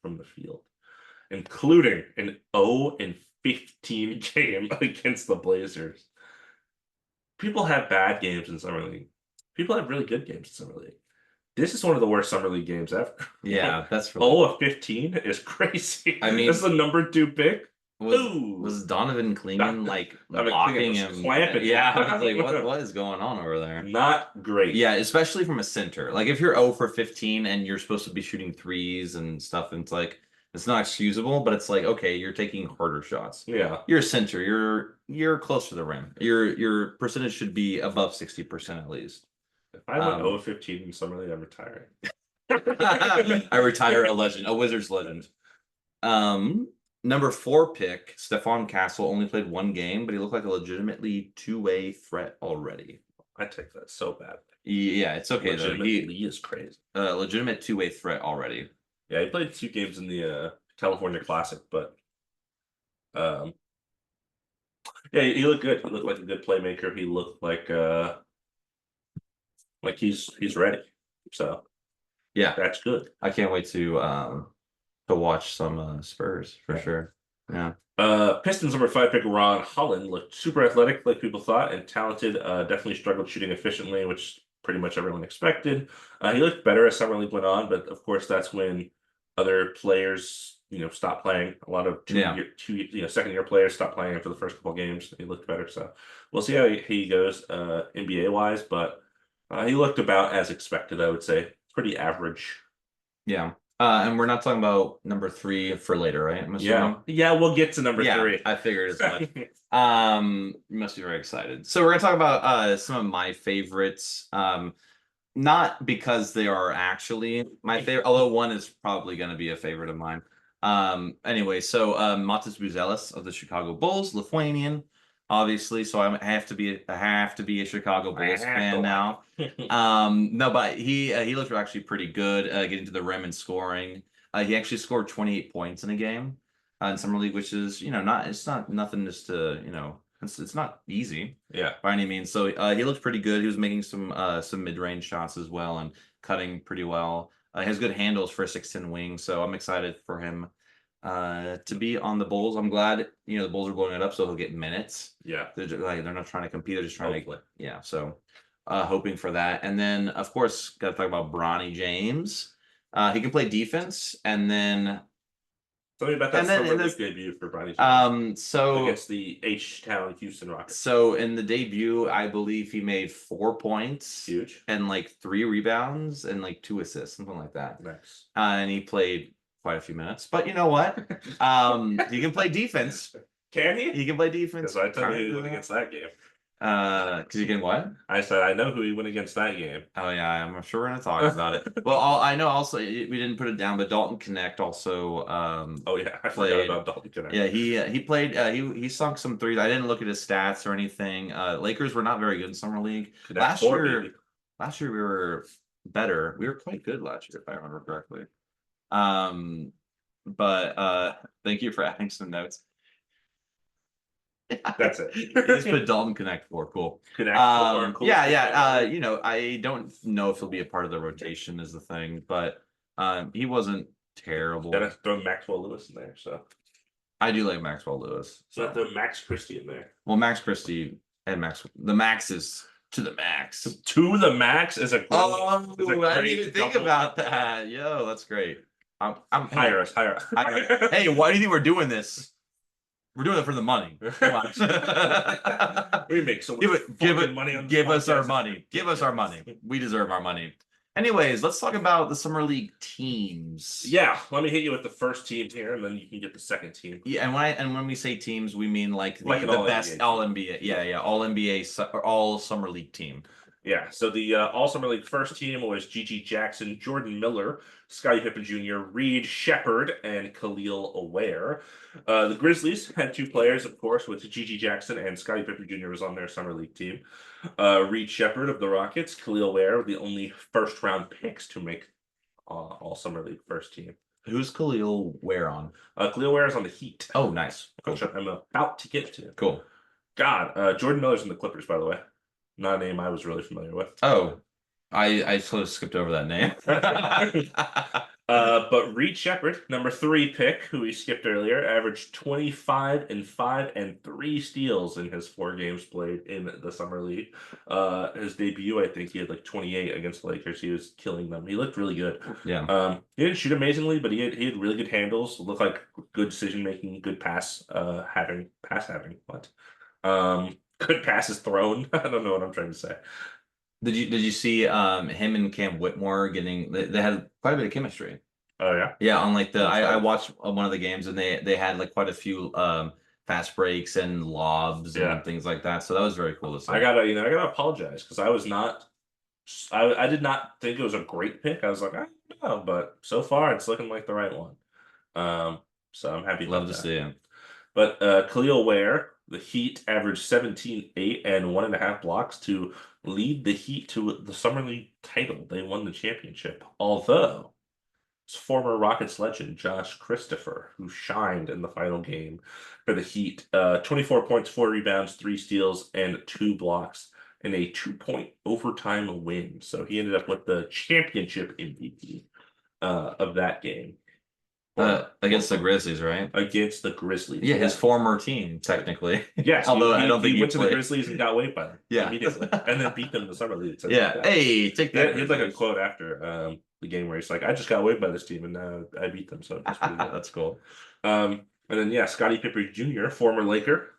from the field, including an 0-15 game against the Blazers. People have bad games in Summer League. People have really good games in Summer League. This is one of the worst Summer League games ever. Yeah, that's really... 0-15 is crazy. I mean, this is the number 2 pick. Was Donovan Cleaning blocking him? Clamping. Yeah, I was like, what is going on over there? Not great. Yeah, especially from a center. Like if you're 0-15 and you're supposed to be shooting 3s and stuff, and it's not excusable, but it's like, okay, you're taking harder shots. Yeah. You're a center. You're close to the rim. Your percentage should be above 60% at least. If I went 0-15 in Summer League, I'm retiring. I retire a legend, a Wizards legend. Number 4 pick, Stephon Castle, only played 1 game, but he looked like a legitimately 2-way threat already. I take that so bad. Yeah, it's okay though. He is crazy. Legitimate 2-way threat already. Yeah, he played 2 games in the California Classic, but yeah, he looked good. He looked like a good playmaker. He looked like he's ready. So yeah, that's good. I can't wait to watch some Spurs for sure. Yeah. Pistons number 5 pick Ron Holland looked super athletic, like people thought, and talented. Definitely struggled shooting efficiently, which pretty much everyone expected. He looked better as Summer League went on, but of course that's when other players, stopped playing. A lot of second-year players stopped playing for the first couple games. He looked better, so we'll see how he goes NBA wise, but he looked about as expected, I would say. Pretty average. Yeah. And we're not talking about number 3 for later, right? Yeah, we'll get to number 3. I figured as much. You must be very excited. So we're gonna talk about some of my favorites. Not because they are actually my favorite, although one is probably gonna be a favorite of mine. Anyway, so Matas Buzelis of the Chicago Bulls, Lithuanian, obviously. So I have to be a Chicago Bulls fan now. No, but he looked actually pretty good getting to the rim and scoring. He actually scored 28 points in a game. in summer league, which is not nothing just to it's not easy Yeah. by any means. So he looked pretty good. He was making some mid-range shots as well and cutting pretty well. He has good handles for a 6'10" wing, so I'm excited for him to be on the Bulls. I'm glad the Bulls are blowing it up, so he'll get minutes. Yeah. They're not trying to compete. They're just trying Hopefully. to So hoping for that. And then of course got to talk about Bronny James. He can play defense, and then tell me about that summer league debut for Bronny James. So against the H-Town Houston Rockets. So in the debut, I believe he made 4 points, huge, and like 3 rebounds and like 2 assists, something like that. Nice. And he played quite a few minutes. But you know what? He can play defense. Can he? He can play defense. Because I tell you who went against that game. Because you can what? I said I know who he went against that game. Oh yeah, I'm sure we're gonna talk about it. Well, I know also we didn't put it down, but Dalton Connect also. Oh yeah, I forgot about Dalton Connect. Yeah, he played. He sunk some threes. I didn't look at his stats or anything. Lakers were not very good in summer league last year. Last year we were better. We were quite good last year, if I remember correctly. But thank you for adding some notes. That's it. You just put Dalton Connect for cool. Connect cool. Yeah. I don't know if he'll be a part of the rotation is the thing, but he wasn't terrible. Gotta throw Maxwell Lewis in there, so I do like Maxwell Lewis. So throw Max Christie in there. Well, Max Christie and the max is to the max. To the max is a great, I didn't even think about that. Yo, that's great. Hire us. Hey, why do you think we're doing this? We're doing it for the money. Come on. We make so much money on give us our money. Give us our money. We deserve our money. Anyways, let's talk about the summer league teams. Yeah, let me hit you with the first team here, and then you can get the second team. Yeah, and when we say teams, we mean like the best all NBA. Yeah, all NBA or all summer league team. Yeah, so the all summer league first team was Gigi Jackson, Jordan Miller, Scottie Pippen Jr., Reed Sheppard, and Khalil Ware. The Grizzlies had 2 players, of course, with Gigi Jackson and Scottie Pippen Jr. was on their summer league team. Reed Sheppard of the Rockets, Khalil Ware, the only first-round picks to make all summer league first team. Who's Khalil Ware on? Khalil Ware is on the Heat. Oh, nice. Cool. Which I'm about to get to. Cool. God, Jordan Miller's in the Clippers, by the way. Not a name I was really familiar with. Oh, I sort of skipped over that name. But Reed Sheppard, number 3 pick, who we skipped earlier, averaged 25 and 5 and 3 steals in his 4 games played in the summer league. His debut, I think he had like 28 against the Lakers. He was killing them. He looked really good. Yeah. He didn't shoot amazingly, but he had really good handles. Looked like good decision making, good pass having. What? Good passes thrown. I don't know what I'm trying to say. Did you see him and Cam Whitmore getting they had quite a bit of chemistry. Oh yeah. Yeah, on like I watched one of the games and they had like quite a few fast breaks and lobs and things like that. So that was very cool to see. I gotta apologize because I did not think it was a great pick. I was like, I don't know, but so far it's looking like the right one. So I'm happy. Love to see him. But Khalil Ware, the Heat averaged 17, 8, and 1.5 blocks to lead the Heat to the Summer League title. They won the championship. Although it's former Rockets legend Josh Christopher, who shined in the final game for the Heat. 24 points, 4 rebounds, 3 steals, and 2 blocks in a 2-point overtime win. So he ended up with the championship MVP of that game. Against the Grizzlies, right? Against the Grizzlies. Yeah, his former team, technically. Yes. Although I don't think he went to the Grizzlies and got waived by them. Yeah. Immediately. And then beat them in the summer league. Yeah. Hey, take that. He had like a quote after the game where he's like, I just got waived by this team and now I beat them. So that's pretty good. That's cool. And then Scottie Pippen Jr., former Laker,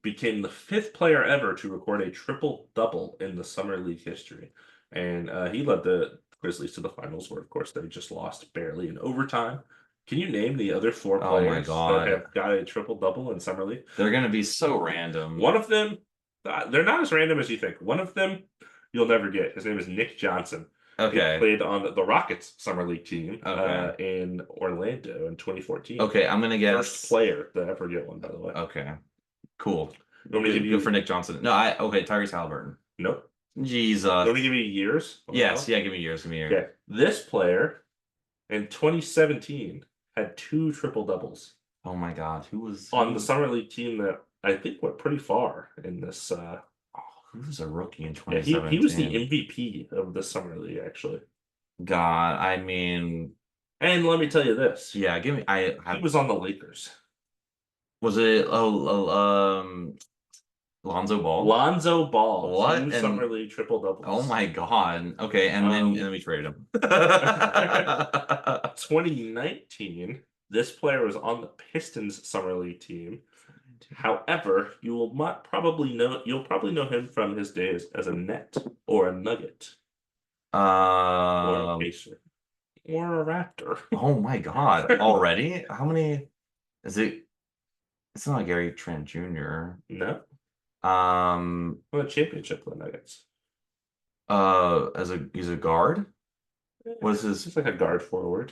became the 5th player ever to record a triple-double in the summer league history. And he led the Grizzlies to the finals, where of course they just lost barely in overtime. Can you name the other 4 players that have got a triple-double in summer league? They're going to be so random. One of them, they're not as random as you think. One of them you'll never get. His name is Nick Johnson. Okay. He played on the Rockets summer league team in Orlando in 2014. Okay, I'm going to guess. First player to ever get one, by the way. Okay, cool. Good for Nick Johnson. No, Tyrese Halliburton. Nope. Jesus. Let me give you years. Yes, yeah, give me years. Okay. This player in 2017 had 2 triple doubles Oh my God, who was on the summer league team that I think went pretty far in this. who was a rookie in Yeah, he was the 2017? MVP of the summer league actually. God, I mean, And let me tell you this, yeah, give me. I he have. was on the Lakers. Was it? Lonzo Ball. Lonzo Ball, What? 2 summer league triple Oh doubles. my God. Okay, and then we traded him. 2019, this player was on the Pistons summer league team. However, you'll probably know him from his days as a Net or a Nugget or a Um. Pacer or a Raptor. Oh my God. Already? How many? Is it? It's not Gary Trent Jr. No, Won a championship for the Nuggets. He's a guard. What is He's his? like a guard forward.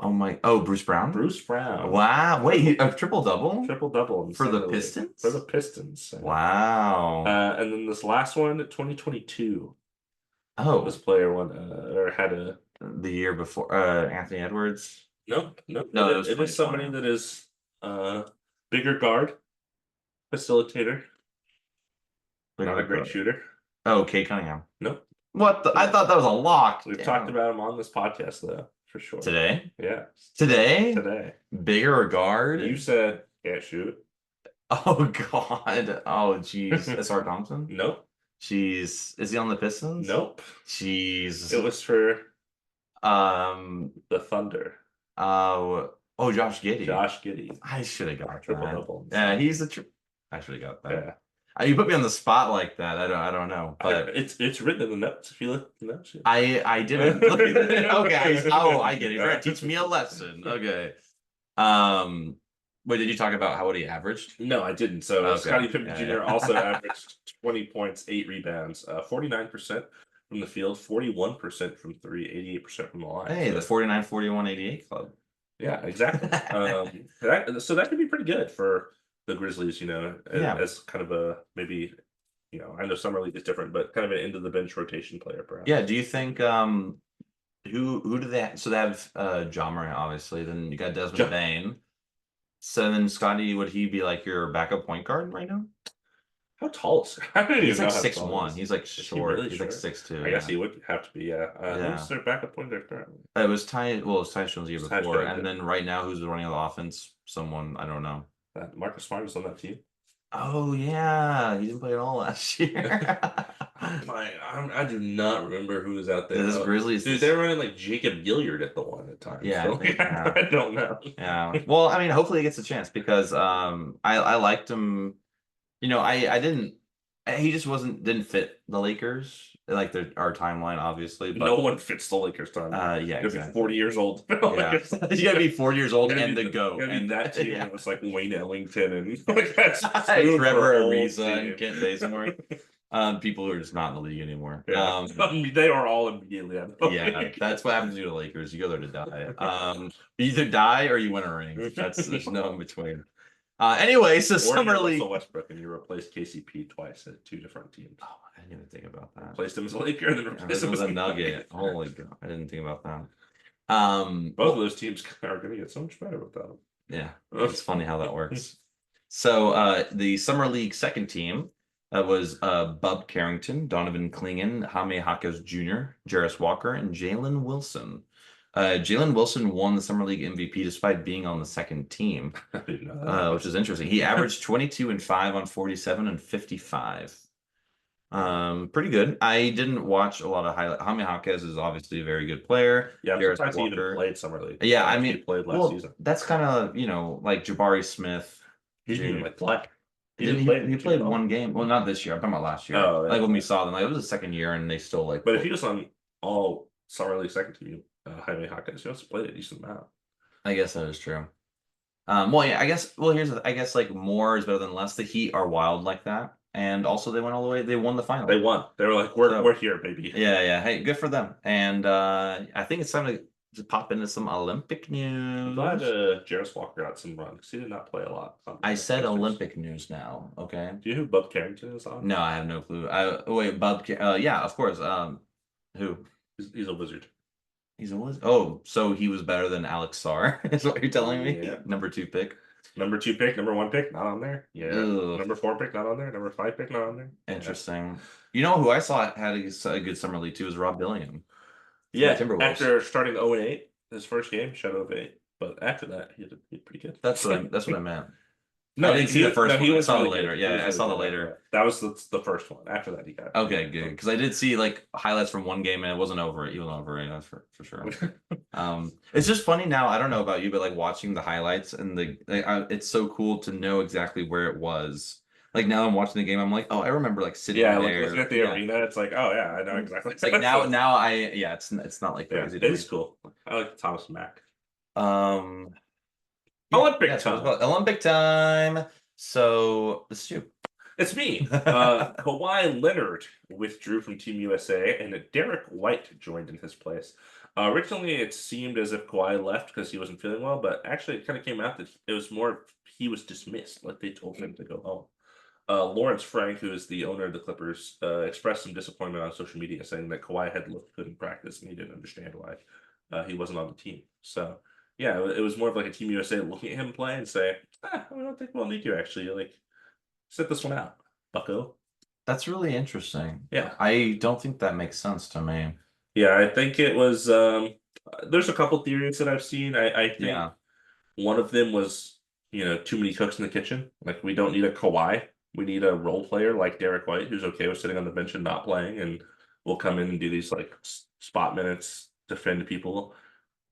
Oh my. Oh, Bruce Brown. Bruce Brown. Wow. Wait, a triple double Triple double in for the summer league. Pistons. For the Pistons. Wow. And then this last one, 2022. This Oh, player won or had a the year before. Anthony Edwards. no. No, that was It is somebody 2020. that is bigger guard, facilitator, not a great shooter. Oh, Kate Cunningham. Nope. What? I thought that was a lock. We've Damn. talked about him on this podcast though, for sure. Today. Yeah. Today. Today. Bigger guard. You said can't shoot. Oh God. Oh jeez. S.R. Thompson. Nope. Jeez. Is he on the Pistons? Nope. Jeez. It was for the Thunder. Oh, Josh Giddey. Josh Giddey. I should have got Triple that. double. Yeah, he's a I should have got that. Yeah. You put me on the spot like that. I don't know, but it's written in the notes. If you look at the notes, I didn't look at it. Okay. Oh, I get it. You're trying to teach me a lesson. Okay. Wait, did you talk about what he averaged? No, I didn't. So Okay. Scottie Pippen Yeah, Jr. yeah. also averaged 20 points, 8 rebounds, 49% from the field, 41% from 3, 88% from the line. Hey, so, the 49, 41, 88 club. Yeah, exactly. So that could be pretty good for the Grizzlies, as kind of a maybe, I know summer league is different, but kind of an end of the bench rotation player, perhaps. Yeah. Do you think who do they have? So they have Ja Morant, obviously. Then you got Desmond Bain. So then Scotty, would he be like your backup point guard right now? How tall is he? He's like 6'1". He's like short. Really he's short? like 6'2". I guess he would have to be. Yeah. Who's their backup point guard currently? It was Ty. Well, it was Tyus Jones the year Tyus before, Jones, and then right now, who's running the offense? Someone I don't know. Marcus Smart is on that team. Oh yeah, he didn't play at all last year. I do not remember who was out there. This Grizzlies, dude, they were running like Jacob Gilliard at the one at times. Yeah, so, I don't know. Yeah, well, I mean, hopefully he gets a chance because I liked him. I didn't. He just didn't fit the Lakers like our timeline, obviously. But no one fits the Lakers timeline. Yeah, exactly. 40 years old. Yeah. You gotta be 40 years old and the GOAT. And that team yeah. was like Wayne Ellington and like that's Trevor Ariza and Kent Bazemore. People who are just not in the league anymore. Yeah. They are all immediately out of the league. That's what happens to the Lakers. You go there to die. You either die or you win a ring. There's no in between. Anyway, so summer league. Westbrook and you replaced KCP twice at 2 different teams. Oh, I didn't even think about that. Replaced him as a Laker and then replaced him as a Nugget. Holy God, I didn't think about that. Both of those teams are going to get so much better without him. Yeah, it's funny how that works. So the summer league second team was Bub Carrington, Donovan Clingan, Jaime Jaquez Jr., Jarris Walker, and Jalen Wilson. Jalen Wilson won the Summer League MVP despite being on the second team, which is interesting. He averaged 22 and 5 on 47 and 55. Pretty good. I didn't watch a lot of highlights. Jaime Jaquez is obviously a very good player. Yeah, I'm surprised he even played Summer League. Yeah, I mean, he played last season. That's kind of, like Jabari Smith. He didn't even play. He played one game. Well, not this year. I'm talking about last year. Oh, yeah. Like when we saw them, it was the second year, and they still But if he was on all Summer League second team, Jaime Jaquez, he also played a decent amount. I guess that is true. Well, yeah. I guess. Well, I guess like more is better than less. The Heat are wild like that, and also they went all the way. They won the final. They won. They were like, we're here, baby. Yeah. Hey, good for them. And I think it's time to pop into some Olympic news. I'm glad Jarris Walker got some run because he did not play a lot. I said Olympic news now. Okay. Do you know who Bub Carrington is on? No, I have no clue. Wait, Bub. Yeah, of course. Who? He's a wizard. He's always so he was better than Alex Sarr, is what you're telling me? Yeah. Number 2 pick. Number 2 pick, number 1 pick, not on there. Yeah. Ugh, Number 4 pick, not on there. Number 5 pick, not on there. Yeah. interesting. You know who I saw had a good summer league too is Rob Dillingham for the Yeah. Timberwolves. After starting 0-8, his first game, shut 0-8. But after that, he did pretty good. That's what I meant. No, I didn't see the first one. He I was saw the really later. good. Yeah, I saw the good after later. that. That was the first one. After that, he got Okay, good. Because I did see like highlights from one game and it wasn't over. He wasn't over it, that's for sure. It's just funny now. I don't know about you, but like watching the highlights and it's so cool to know exactly where it was. Like now I'm watching the game, I'm like, oh, I remember like sitting Yeah, there. looking at the arena, it's like, oh yeah, I know exactly. It's like now it's not like Yeah, crazy it to me. is cool. I like Thomas Mack. Olympic Olympic time. Olympic time. So it's you. It's me. Kawhi Leonard withdrew from Team USA, and Derek White joined in his place. Originally, it seemed as if Kawhi left because he wasn't feeling well, but actually, it kind of came out that it was more he was dismissed, like they told him to go home. Lawrence Frank, who is the owner of the Clippers, expressed some disappointment on social media, saying that Kawhi had looked good in practice, and he didn't understand why he wasn't on the team. So, yeah, it was more of like a Team USA looking at him play and say, I don't think we'll need you, actually. Like, sit this one out, bucko. That's really interesting. Yeah. I don't think that makes sense to me. Yeah, I think it was, there's a couple theories that I've seen. I think one of them was, too many cooks in the kitchen. Like, we don't need a Kawhi. We need a role player like Derek White, who's okay with sitting on the bench and not playing, and will come in and do these like spot minutes, defend people.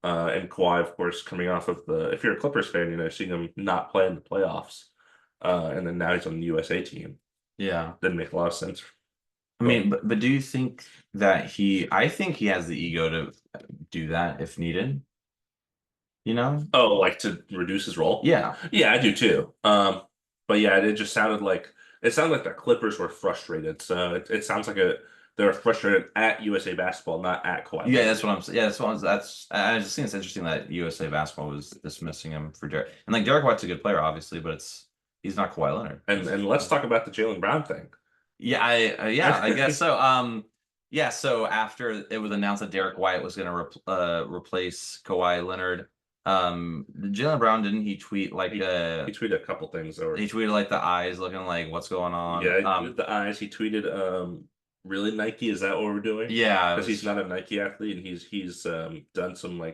And Kawhi, of course, coming off of if you're a Clippers fan, seeing him not play in the playoffs, and then now he's on the USA team. Yeah. Didn't make a lot of sense. I mean, but do you think that I think he has the ego to do that if needed? Oh, like to reduce his role? Yeah. Yeah, I do too. But yeah, it just sounded like the Clippers were frustrated. So it sounds like they're frustrated at USA basketball, not at Kawhi. Yeah, that's what I'm saying. Yeah, I just think it's interesting that USA basketball was dismissing him for Derek. And like Derek White's a good player, obviously, but he's not Kawhi Leonard. And let's talk about the Jaylen Brown thing. Yeah, I guess so. Yeah, so after it was announced that Derek White was going to replace Kawhi Leonard, Jaylen Brown didn't he tweet like he tweeted a couple things over. He tweeted like the eyes looking like what's going on. Yeah, he tweeted the eyes. He tweeted really Nike, is that what we're doing? Yeah, because he's not a Nike athlete, and he's done some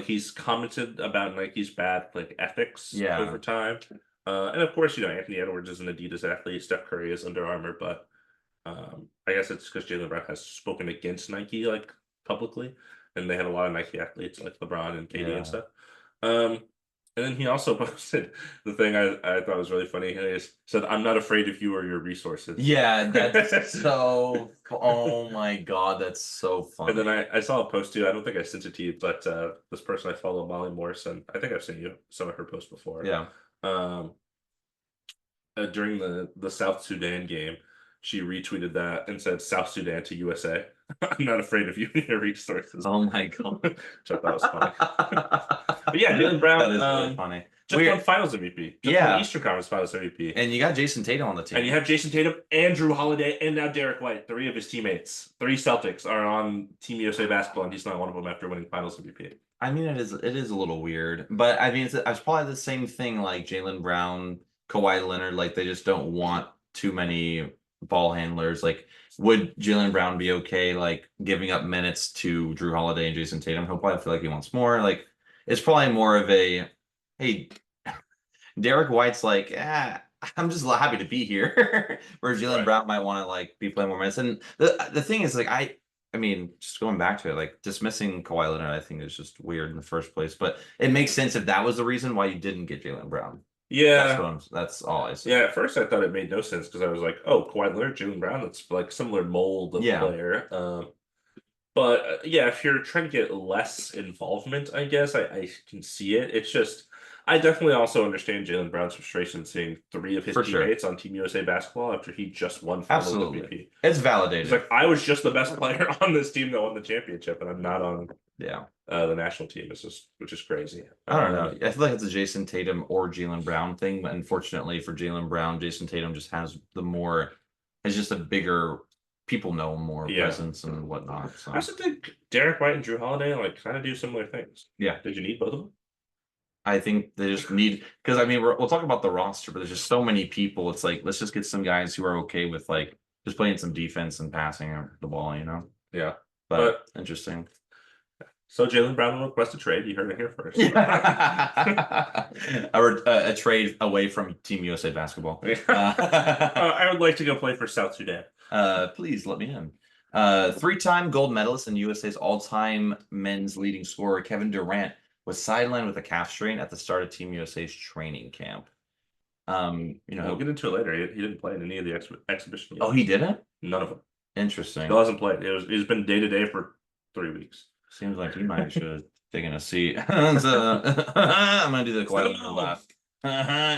he's commented about Nike's bad ethics over time. And of course, Anthony Edwards is an Adidas athlete. Steph Curry is Under Armour, but I guess it's because Jaylen Brown has spoken against Nike publicly, and they have a lot of Nike athletes like LeBron and KD and stuff. And then he also posted the thing I thought was really funny. He said, "I'm not afraid of you or your resources." Yeah, that's so. Oh my God, that's so funny. And then I saw a post too. I don't think I sent it to you, but this person I follow, Molly Morrison. I think I've sent you some of her posts before. Yeah. During the South Sudan game, she retweeted that and said, "South Sudan to USA. I'm not afraid of you and your resources." Oh my God. Which I thought was funny. But yeah, Jaylen Brown. That is really funny. Just won Finals MVP. Just won Eastern Conference Finals MVP. And you got Jason Tatum on the team. And you have Jason Tatum and Drew Holiday and now Derek White. 3 of his teammates, 3 Celtics are on Team USA basketball, and he's not one of them after winning Finals MVP. I mean, it is a little weird, but I mean, it's probably the same thing like Jaylen Brown, Kawhi Leonard. Like they just don't want too many ball handlers. Like, would Jaylen Brown be okay like giving up minutes to Drew Holiday and Jason Tatum? He'll probably feel like he wants more. Like, it's probably more of a, hey, Derek White's like, I'm just happy to be here. Whereas Jaylen Brown might want to like be playing more minutes. And the thing is, like, I mean, just going back to it, like dismissing Kawhi Leonard, I think is just weird in the first place. But it makes sense if that was the reason why you didn't get Jaylen Brown. Yeah, that's all I said. Yeah, at first I thought it made no sense because I was like, oh, Kawhi Leonard, Jaylen Brown, that's like similar mold of player. But yeah, if you're trying to get less involvement, I guess I can see it. It's just I definitely also understand Jaylen Brown's frustration seeing 3 of his teammates on Team USA basketball after he just won Finals MVP. It's validated. It's like I was just the best player on this team that won the championship, and I'm not on the national team. Which is crazy. I don't know. I feel like it's a Jason Tatum or Jaylen Brown thing, but unfortunately for Jaylen Brown, Jason Tatum just has just a bigger people know more Yeah. presence and whatnot. I So also think Derek White and Drew Holiday like kind of do similar things. yeah, Did you need both of them? I think they just need because I mean we'll talk about the roster, but there's just so many people. It's like let's just get some guys who are okay with like just playing some defense and passing the ball, you know. Yeah. But But interesting. so Jaylen Brown will request a trade. You heard it here first. A trade away from Team USA basketball. I would like to go play for South Sudan. Please let me in. Three-time gold medalist and USA's all-time men's leading scorer Kevin Durant was sidelined with a calf strain at the start of Team USA's training camp. We'll get into it later. He didn't play in any of the exhibition Oh, games. he didn't? None of them. Interesting. Still hasn't played. He's been day to day for 3 weeks. Seems like he might should have taken a seat. So, I'm gonna do the Kawhi Leonard laugh.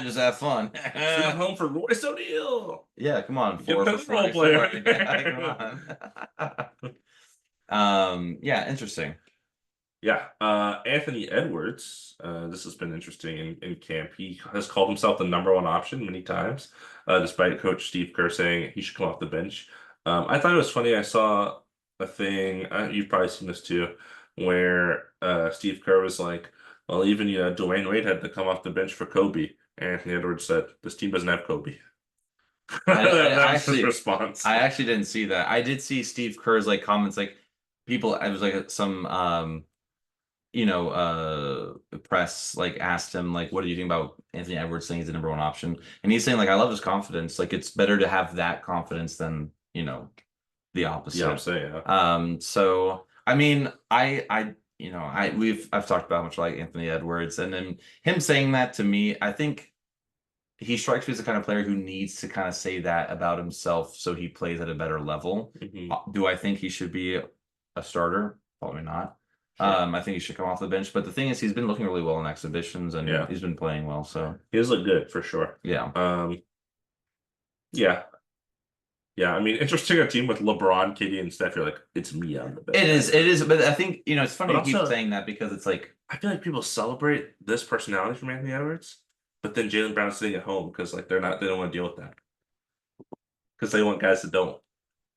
Just have fun. Sit at home for Royce O'Neal. Yeah, come on. Get another role player. Yeah, come on. Yeah, interesting. Yeah, Anthony Edwards. This has been interesting in camp. He has called himself the #1 option many times, despite Coach Steve Kerr saying he should come off the bench. I thought it was funny. I saw a thing. You've probably seen this too, where Steve Kerr was like, "Well, even Dwayne Wade had to come off the bench for Kobe." Anthony Edwards said, "This team doesn't have Kobe." That was his response. I actually didn't see that. I did see Steve Kerr's like comments, like people. I was like some press like asked him like, what do you think about Anthony Edwards saying he's the #1 option? And he's saying like, I love his confidence. Like it's better to have that confidence than the opposite. Yeah, I'm saying. Yeah. So I mean, I've talked about how much I like Anthony Edwards, and then him saying that to me, I think he strikes me as the kind of player who needs to kind of say that about himself so he plays at a better level. Do I think he should be a starter? Probably not. Sure. I think he should come off the bench. But the thing is, he's been looking really well in exhibitions, and he's been playing well. So he does look good for sure. Yeah. Yeah. Yeah, I mean, interesting a team with LeBron, KD, and Steph. You're like, it's me on the bench. It is. But I think it's funny to keep saying that because it's like I feel like people celebrate this personality from Anthony Edwards, but then Jaylen Brown's sitting at home because like they don't want to deal with that because they want guys that don't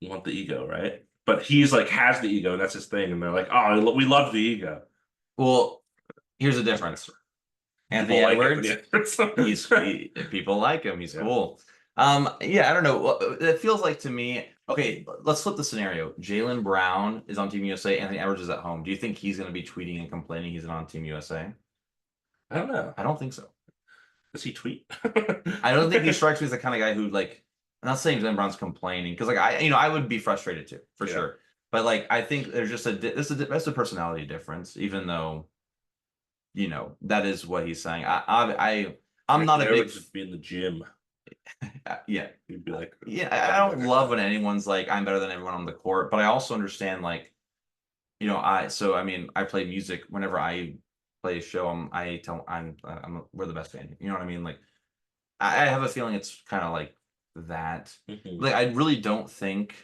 want the ego, right? But he's like has the ego, and that's his thing, and they're like, oh, we love the ego. Well, here's the difference. Anthony Edwards, people like him. He's cool. Yeah, I don't know. It feels like to me. Okay, let's flip the scenario. Jaylen Brown is on Team USA. Anthony Edwards is at home. Do you think he's going to be tweeting and complaining he's not on Team USA? I don't know. I don't think so. Does he tweet? I don't think he strikes me as the kind of guy who like. I'm not saying Jaylen Brown's complaining because like I would be frustrated too for sure. But like I think there's just that's a personality difference, even though that is what he's saying. I'm not a big just be in the gym. Yeah, you'd be like, I don't love when anyone's like I'm better than everyone on the court, but I also understand like I play music. Whenever I play a show, we're the best band. You know what I mean? Like I have a feeling it's kind of like that. Like I really don't think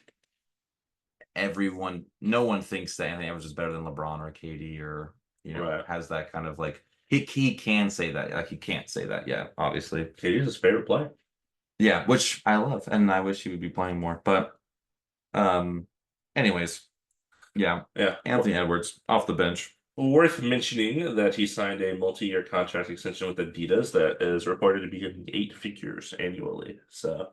no one thinks that Anthony Edwards is better than LeBron or KD or has that kind of like he can say that. Like he can't say that yet, obviously. KD's his favorite player. Yeah, which I love, and I wish he would be playing more. But, anyways, yeah. Anthony Edwards off the bench. Worth mentioning that he signed a multi-year contract extension with Adidas that is reported to be getting 8 figures annually. So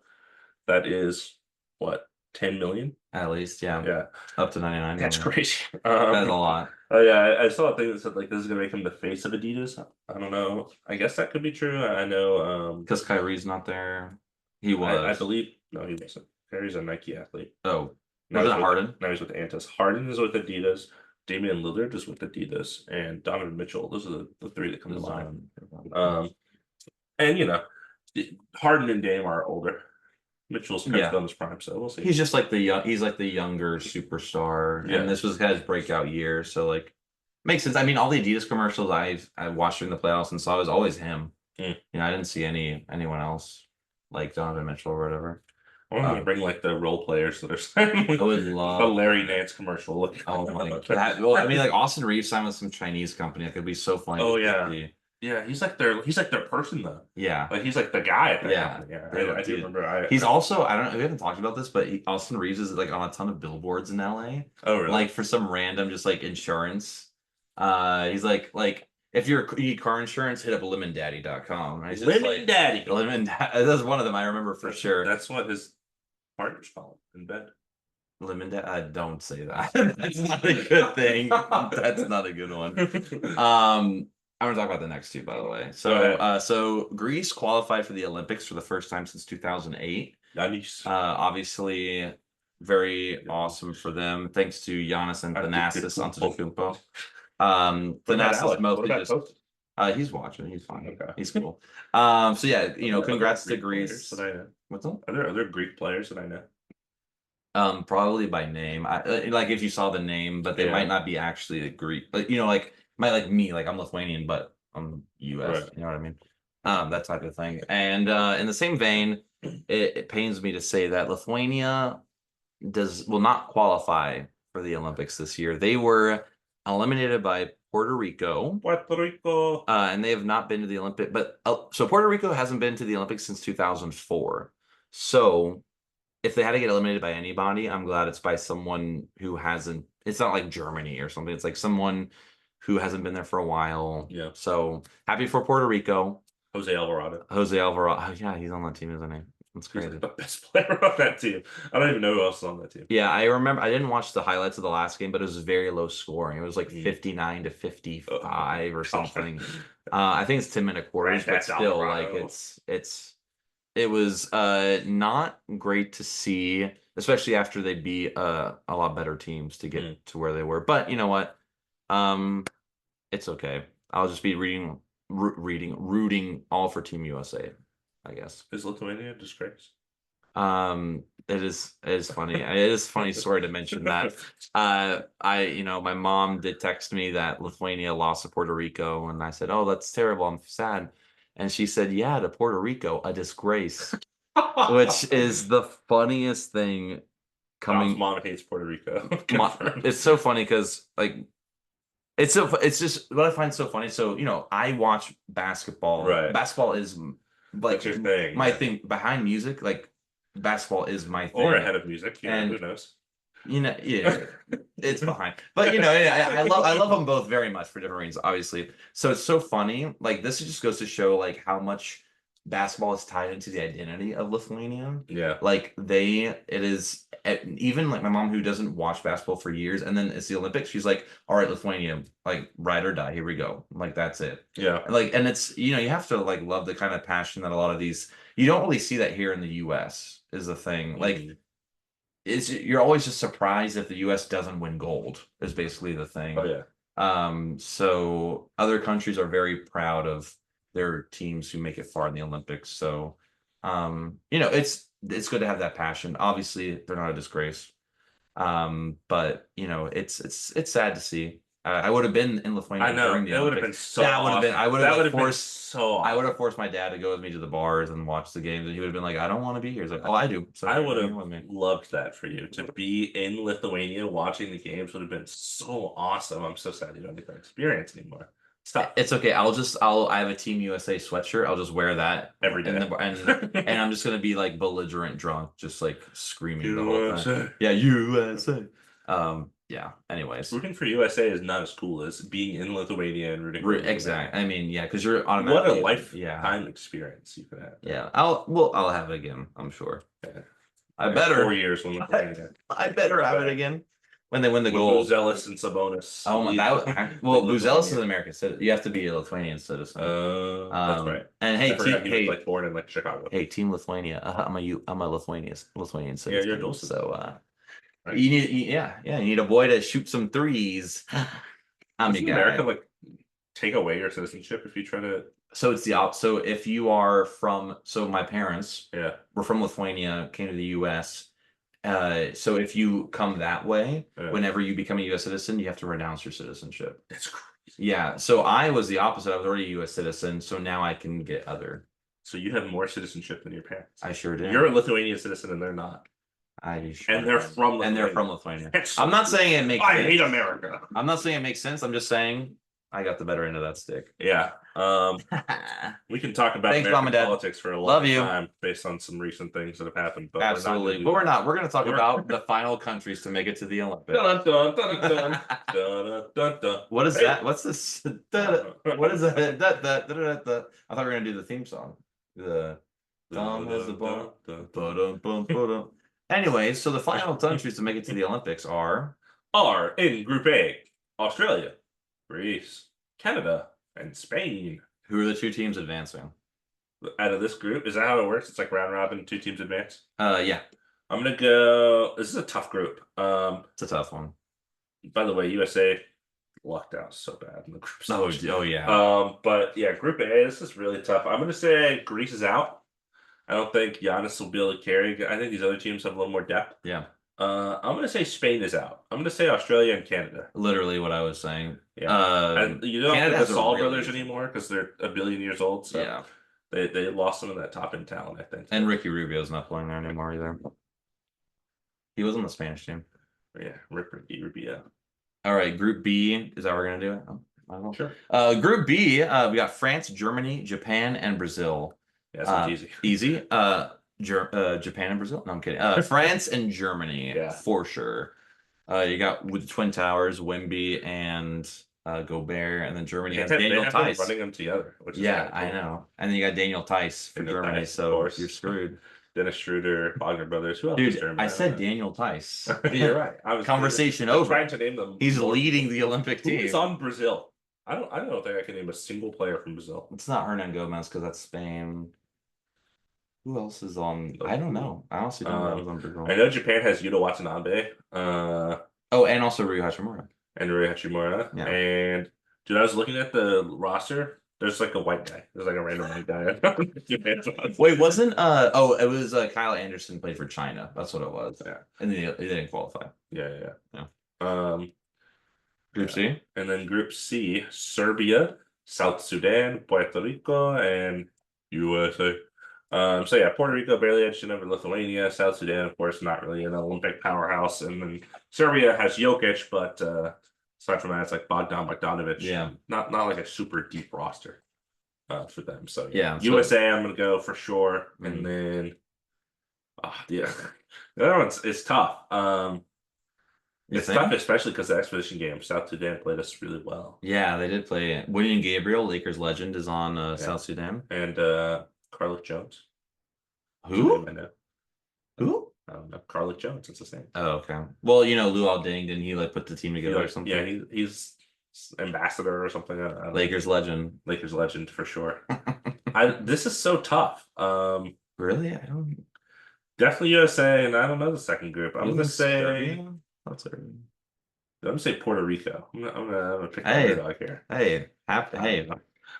that is what 10 million at least. Yeah. Up to 99. That's crazy. That's a lot. Oh yeah, I saw a thing that said like this is gonna make him the face of Adidas. I don't know. I guess that could be true. I know because Kyrie's not there. He was. I believe no, he wasn't. Kyrie's a Nike athlete. Oh, wasn't Harden? Now he's with Antis. Harden is with Adidas. Damian Lillard is with Adidas, and Donovan Mitchell. Those are the 3 that come to mind. And Harden and Dame are older. Mitchell's kind of done his prime, so we'll see. He's just like he's like the younger superstar, and this was his breakout year, so like makes sense. I mean, all the Adidas commercials I watched during the playoffs and saw was always him. I didn't see anyone else like Donovan Mitchell or whatever. I want to bring like the role players that are signed. I would love a Larry Nance commercial. Oh my god! Well, I mean, like Austin Reeves signed with some Chinese company. It could be so funny. Oh yeah. Yeah, he's like their person though. Yeah. Like he's like the guy at that Yeah. company. Yeah, They I do dude. remember. He's also, I don't know, we haven't talked about this, but Austin Reeves is like on a ton of billboards in LA. Oh, really? Like for some random just like insurance. He's like if you need car insurance, hit up lemondaddy.com. He's just Lemon Daddy. Lemon That's one of them I remember for sure. That's what his partners call him in bed. Lemon Daddy. Don't say that. That's not a good thing. That's not a good one. I want to talk about the next two, by the way. So Greece qualified for the Olympics for the first time since 2008. Nice. Obviously, very awesome for them. Thanks to Giannis and Thanasis Antetokounmpo. Thanasis mostly just he's watching. He's fine. Okay. He's cool. So yeah, congrats to Greece. That I know. What's up? Are there other Greek players that I know? Probably by name. Like if you saw the name, but they might not be actually Greek. Like might like me, like I'm Lithuanian, but I'm US. Right. You know what I mean? That type of thing. And in the same vein, it pains me to say that Lithuania will not qualify for the Olympics this year. They were eliminated by Puerto Rico. And they have not been to the Olympic, but so Puerto Rico hasn't been to the Olympics since 2004. So if they had to get eliminated by anybody, I'm glad it's by someone who hasn't. It's not like Germany or something. It's like someone who hasn't been there for a while. Yeah. So happy for Puerto Rico. Jose Alvarado. Oh, yeah, he's on that team, isn't he? That's crazy. He's like the best player on that team. I don't even know who else is on that team. Yeah, I remember. I didn't watch the highlights of the last game, but it was very low scoring. It was like 59 to 55 or something. I think it's 10-minute quarters, but still, Alvarado. Like it was not great to see, especially after they beat a lot better teams to get to where they were. But you know what? It's okay. I'll just be rooting all for Team USA, I guess. Is Lithuania a disgrace? It is funny. It is funny story to mention that. My mom did text me that Lithuania lost to Puerto Rico, and I said, "Oh, that's terrible. I'm sad." And she said, "Yeah, to Puerto Rico, a disgrace," which is the funniest thing. Mom hates Puerto Rico. It's so funny because it's just what I find so funny. So I watch basketball. Right. Basketball is like your thing, my thing. Behind music, like basketball is my thing. Or ahead of music. And who knows? Yeah, it's behind. But I love them both very much for different reasons, obviously. So it's so funny. Like this just goes to show like how much basketball is tied into the identity of Lithuania. Yeah. Like it is even like my mom who doesn't watch basketball for years, and then it's the Olympics, she's like, all right, Lithuania, like ride or die, here we go. Like that's it. Yeah. And it's you have to like love the kind of passion that a lot of these you don't really see that here in the US is the thing. Like you're always just surprised if the US doesn't win gold, is basically the thing. Oh yeah. So other countries are very proud of their teams who make it far in the Olympics. So it's good to have that passion. Obviously, they're not a disgrace. But it's sad to see. I would have been in Lithuania. I know. During the Olympics. Would have been so awesome. I would have forced my dad to go with me to the bars and watch the games, and he would have been like, I don't want to be here. He's like, oh, I do. So I would have loved that for you. To be in Lithuania watching the games would have been so awesome. I'm so sad you don't get that experience anymore. Stop. It's okay. I have a Team USA sweatshirt. I'll just wear that every day, and I'm just gonna be like belligerent drunk, just like screaming the whole time. Yeah, USA. Yeah. Anyways, rooting for USA is not as cool as being in Lithuania and rooting for exactly. I mean, yeah, because you're automatically what a lifetime experience you could have. Yeah, I'll have it again. I'm sure. Yeah. I better 4 years when I better have it again. When they win the gold. Buzelis and Sabonis. Oh my Buzelis is an American citizen. You have to be a Lithuanian citizen. That's right. And hey, he was like born in like Chicago. Hey, Team Lithuania. I'm a Lithuanian citizen. Yeah, you're a dual citizen. So right. You need a boy to shoot some threes. I'm a guy. America like take away your citizenship if you try to. So it's the opposite. So if you are my parents were from Lithuania, came to the US. So if you come that way, whenever you become a U.S. citizen, you have to renounce your citizenship. That's crazy. Yeah. So I was the opposite. I was already a U.S. citizen, so now I can get other. So you have more citizenship than your parents. I sure did. You're a Lithuanian citizen, and they're not. And they're from Lithuania. I'm not saying it makes. I hate America. I'm not saying it makes sense. I'm just saying I got the better end of that stick. Yeah. We can talk about Thanks, Mom American and Dad. politics for a Love long you. time based on some recent things that have happened, but Absolutely. But we're not. We're going to talk about the final countries to make it to the Olympics. Dun, dun, dun, dun, dun, dun, dun, dun. What is Hey. that? What's this? What is that? I thought we were going to do the theme song. The Tom has the ball. Anyway, so the final countries to make it to the Olympics are in Group A, Australia, Greece, Canada, and Spain. Who are the 2 teams advancing? Out of this group, is that how it works? It's like round robin, 2 teams advance. Yeah. I'm gonna go. This is a tough group. It's a tough one. By the way, USA lucked out so bad in the group stage. Oh yeah. But yeah, Group A. This is really tough. I'm gonna say Greece is out. I don't think Giannis will be able to carry. I think these other teams have a little more depth. Yeah. I'm gonna say Spain is out. I'm gonna say Australia and Canada. Literally what I was saying. Yeah. And you don't have the Gasol brothers really anymore because they're a billion years old. So yeah. They lost some of that top end talent, I think. And Ricky Rubio's not playing there anymore either. He was on the Spanish team. Yeah, Ricky Rubio. All right, Group B. Is that what we're gonna do it? Oh, sure. Group B, we got France, Germany, Japan, and Brazil. Yeah, that's easy. Easy. Japan and Brazil. No, I'm kidding. France and Germany, for sure. You got with the Twin Towers, Wemby and Gobert, and then Germany has Daniel Tice running them together. Which is cool. I know. And then you got Daniel Tice for Germany, so you're screwed. Dennis Schroeder, Wagner brothers. Who else? Dude, I said Daniel Tice. You're right. I was Conversation over. Trying to name them. He's leading the Olympic team. Who's on Brazil? I don't think I can name a single player from Brazil. It's not Hernan Gomez because that's Spain. Who else is on? I don't know. I honestly don't know who's on Brazil. I know Japan has Yuta Watanabe. And also Ryu Hachimura. Yeah. And dude, I was looking at the roster. There's like a white guy. There's like a random white guy. Wait, wasn't it was Kyle Anderson played for China. That's what it was. Yeah. And then he didn't qualify. Yeah. Group C. And then Group C, Serbia, South Sudan, Puerto Rico, and USA. So yeah, Puerto Rico barely edged in over Lithuania. South Sudan, of course, not really an Olympic powerhouse. And then Serbia has Jokic, but aside from that, it's like Bogdan Bogdanovic. Yeah. Not like a super deep roster for them. So yeah. USA, I'm gonna go for sure. And then the other one's it's tough. It's tough, especially because the exhibition game, South Sudan played us really well. Yeah, they did play. William Gabriel, Lakers legend, is on South Sudan. And Carlick Jones. Who? Who? I don't know. Carlick Jones. It's the same. Oh, okay. Well, Luol Deng, didn't he put the team together or something? Yeah, he's ambassador or something. Lakers legend. Lakers legend for sure. This is so tough. Really? I don't. Definitely USA, and I don't know the second group. I'm gonna say. I'm gonna say Puerto Rico. I'm gonna pick the underdog here.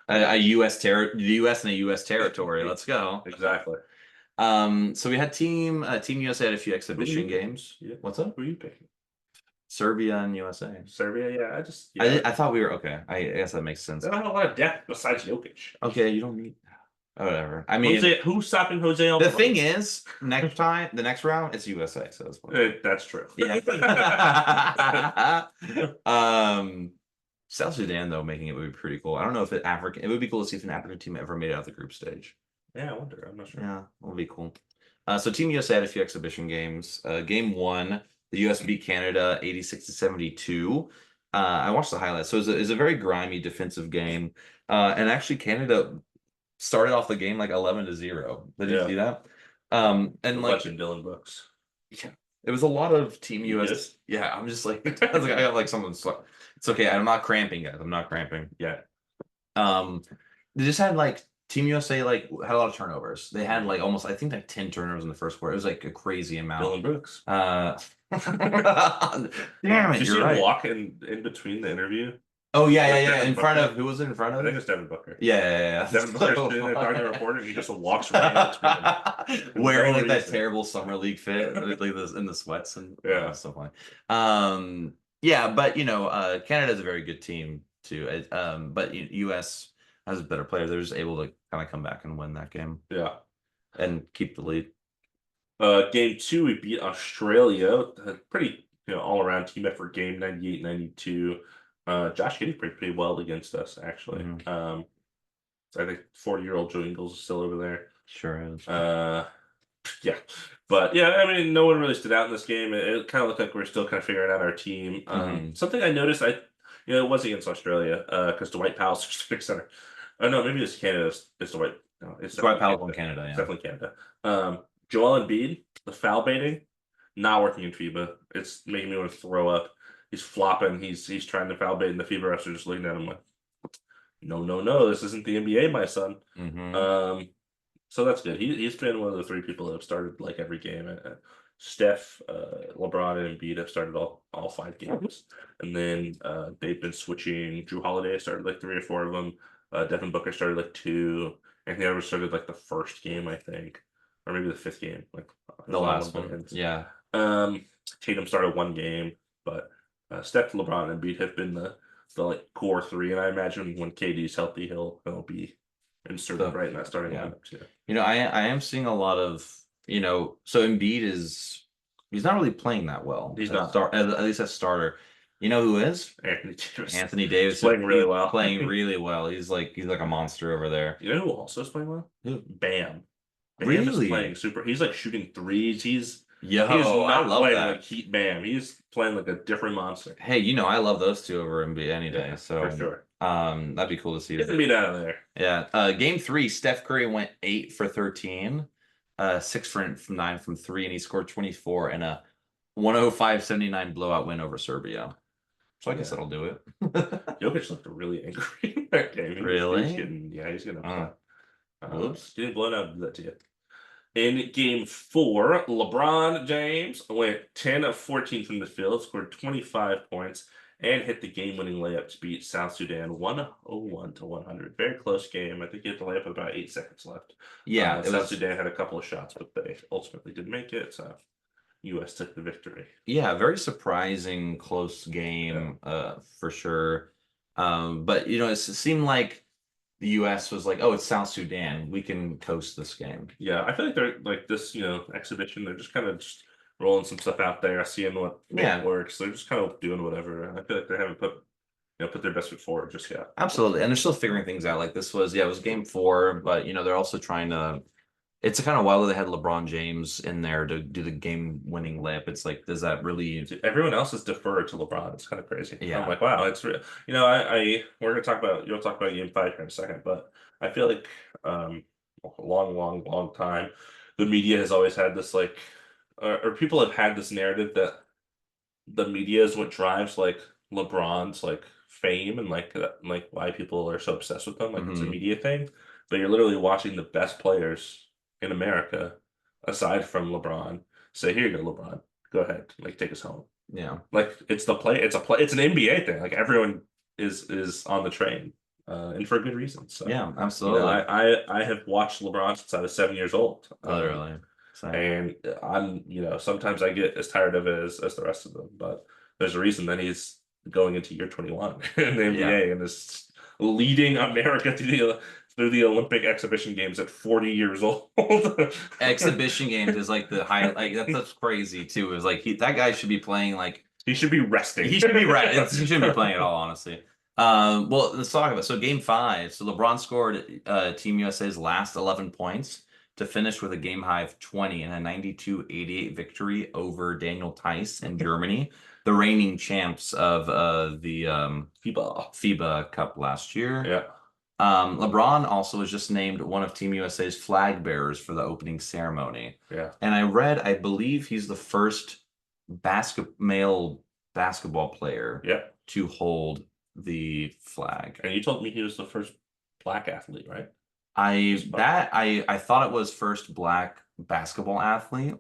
A U.S. the U.S. and a U.S. territory. Let's go. Exactly. So we had Team USA had a few exhibition games. Yeah. What's up? Who are you picking? Serbia and USA. Serbia, yeah. I thought we were okay. I guess that makes sense. They don't have a lot of depth besides Jokic. Okay, you don't need. Whatever. I mean, who's stopping Jose? The thing is, the next round, it's USA. So that's true. Yeah. South Sudan though, making it would be pretty cool. I don't know if it would be cool to see if an African team ever made it out of the group stage. Yeah, I wonder. I'm not sure. Yeah, it would be cool. So Team USA had a few exhibition games. Game 1, the US beat Canada 86-72. I watched the highlights. So it's a very grimy defensive game. And actually Canada started off the game like 11-0. Did you see that? And legend Dylan Brooks. Yeah, it was a lot of Team US. Yeah, I'm just like, I got like someone. It's okay. I'm not cramping, guys. I'm not cramping. Yeah. They just had like Team USA had a lot of turnovers. They had like almost 10 turnovers in the first quarter. It was like a crazy amount. Dylan Brooks. Damn it! Did you see him walk in between the interview? Oh yeah. In front of who was it in front of? I think it's Devin Booker. Yeah. Devin Booker's sitting there talking to a reporter, and he just walks right in between them. Wearing like that terrible summer league fit, like this in the sweats and so funny. Yeah, but Canada's a very good team too. But US has better players. They're just able to kind of come back and win that game. Yeah, and keep the lead. Game 2, we beat Australia. A pretty all around team effort game, 98-92. Josh Giddey played pretty well against us, actually. Mhm. So I think 40-year-old Joe Ingles is still over there. Sure is. Yeah, but yeah, I mean, no one really stood out in this game. It kind of looked like we're still kind of figuring out our team. Mhm. Something I noticed, it was against Australia, because Dwight Powell's our center. Oh no, maybe it's Canada. It's Dwight. No, it's Dwight definitely Powell in Canada. Canada, It's yeah. definitely Canada. Joel Embiid, the foul baiting, not working in FIBA. It's making me want to throw up. He's flopping. He's trying to foul bait, and the FIBA refs are just looking at him like, no, no, no, this isn't the NBA, my son. Mhm. Um, so that's good. He's been one of the three people that have started like every game. Steph, LeBron, and Embiid have started all 5 games, and then they've been switching. Drew Holiday started like 3 or 4 of them. Devin Booker started like 2. Anthony Edwards started like the first game, I think, or maybe the 5th game. Like it The was on last one of the one. ends. Yeah. Tatum started 1 game, but Steph, LeBron, and Embiid have been the like core 3, and I imagine when KD's healthy, he'll be inserted The right in that starting yeah. lineup too. I am seeing a lot of, so Embiid he's not really playing that well He's as not. start at least as starter. You know who is? Anthony Davis. Anthony He's Davis. playing really He's well. playing really well. He's like a monster over there. You know who also is playing well? Who? Bam. Bam is playing Really? super. He's like shooting threes. He is Yo, I not love playing like that. Heat Bam. He's playing like a different monster. Hey, I love those two over Embiid any day. Yeah, for So, sure. that'd be cool to see. Get the meat out of there. Yeah. Game 3, Steph Curry went 8 for 13, 6 from 9 from 3, and he scored 24 in a 105-79 blowout win over Serbia. So I guess Yeah. that'll do it. Jokic looked really angry in that game. Really? He's getting upset. Oops. Getting blown out of that to you. In game 4, LeBron James went 10 of 14 from the field, scored 25 points, and hit the game-winning layup to beat South Sudan 101 to 100. Very close game. I think he hit the layup with about 8 seconds left. Yeah, it South was. Sudan had a couple of shots, but they ultimately didn't make it. So U.S. took the victory. Yeah, very surprising close game, for sure. But it seemed like the U.S. was like, oh, it's South Sudan. We can coast this game. Yeah, I feel like they're like this, exhibition. They're just kind of just rolling some stuff out there, seeing what works. They're just kind of doing whatever. And I feel like they haven't put their best foot forward just yet. Absolutely. And they're still figuring things out. Like this was, it was game 4, but they're also trying to. It's kind of wild that they had LeBron James in there to do the game-winning layup. It's like, does that really? Everyone else is deferred to LeBron. It's kind of crazy. Yeah. I'm like, wow, it's real. We're gonna talk about you'll talk about game 5 here in a second, but I feel like a long, long, long time, the media has always had this like, or people have had this narrative that the media is what drives like LeBron's like fame and like why people are so obsessed with him. Like it's a media thing, but you're literally watching the best players in America, aside from LeBron, say, "Here you go, LeBron. Go ahead, like take us home." Yeah. Like it's the play. It's an NBA thing. Like everyone is on the train, and for a good reason. So yeah, absolutely. I have watched LeBron since I was 7 years old. Literally. And I'm, sometimes I get as tired of it as the rest of them, but there's a reason that he's going into year 21 in the NBA and is leading America through the Olympic exhibition games at 40 years old. Exhibition games is like the high, like that's crazy too. Is like that guy should be playing like he should be resting. He should be he shouldn't be playing at all, honestly. Well, let's talk about it. So game 5. So LeBron scored Team USA's last 11 points to finish with a game high of 20 and a 92-88 victory over Daniel Tice in Germany, the reigning champs of the FIBA Cup last year. Yeah. LeBron also was just named one of Team USA's flag bearers for the opening ceremony. Yeah. And I believe he's the first male basketball player to hold the flag. And you told me he was the first black athlete, right? I thought it was first black basketball athlete.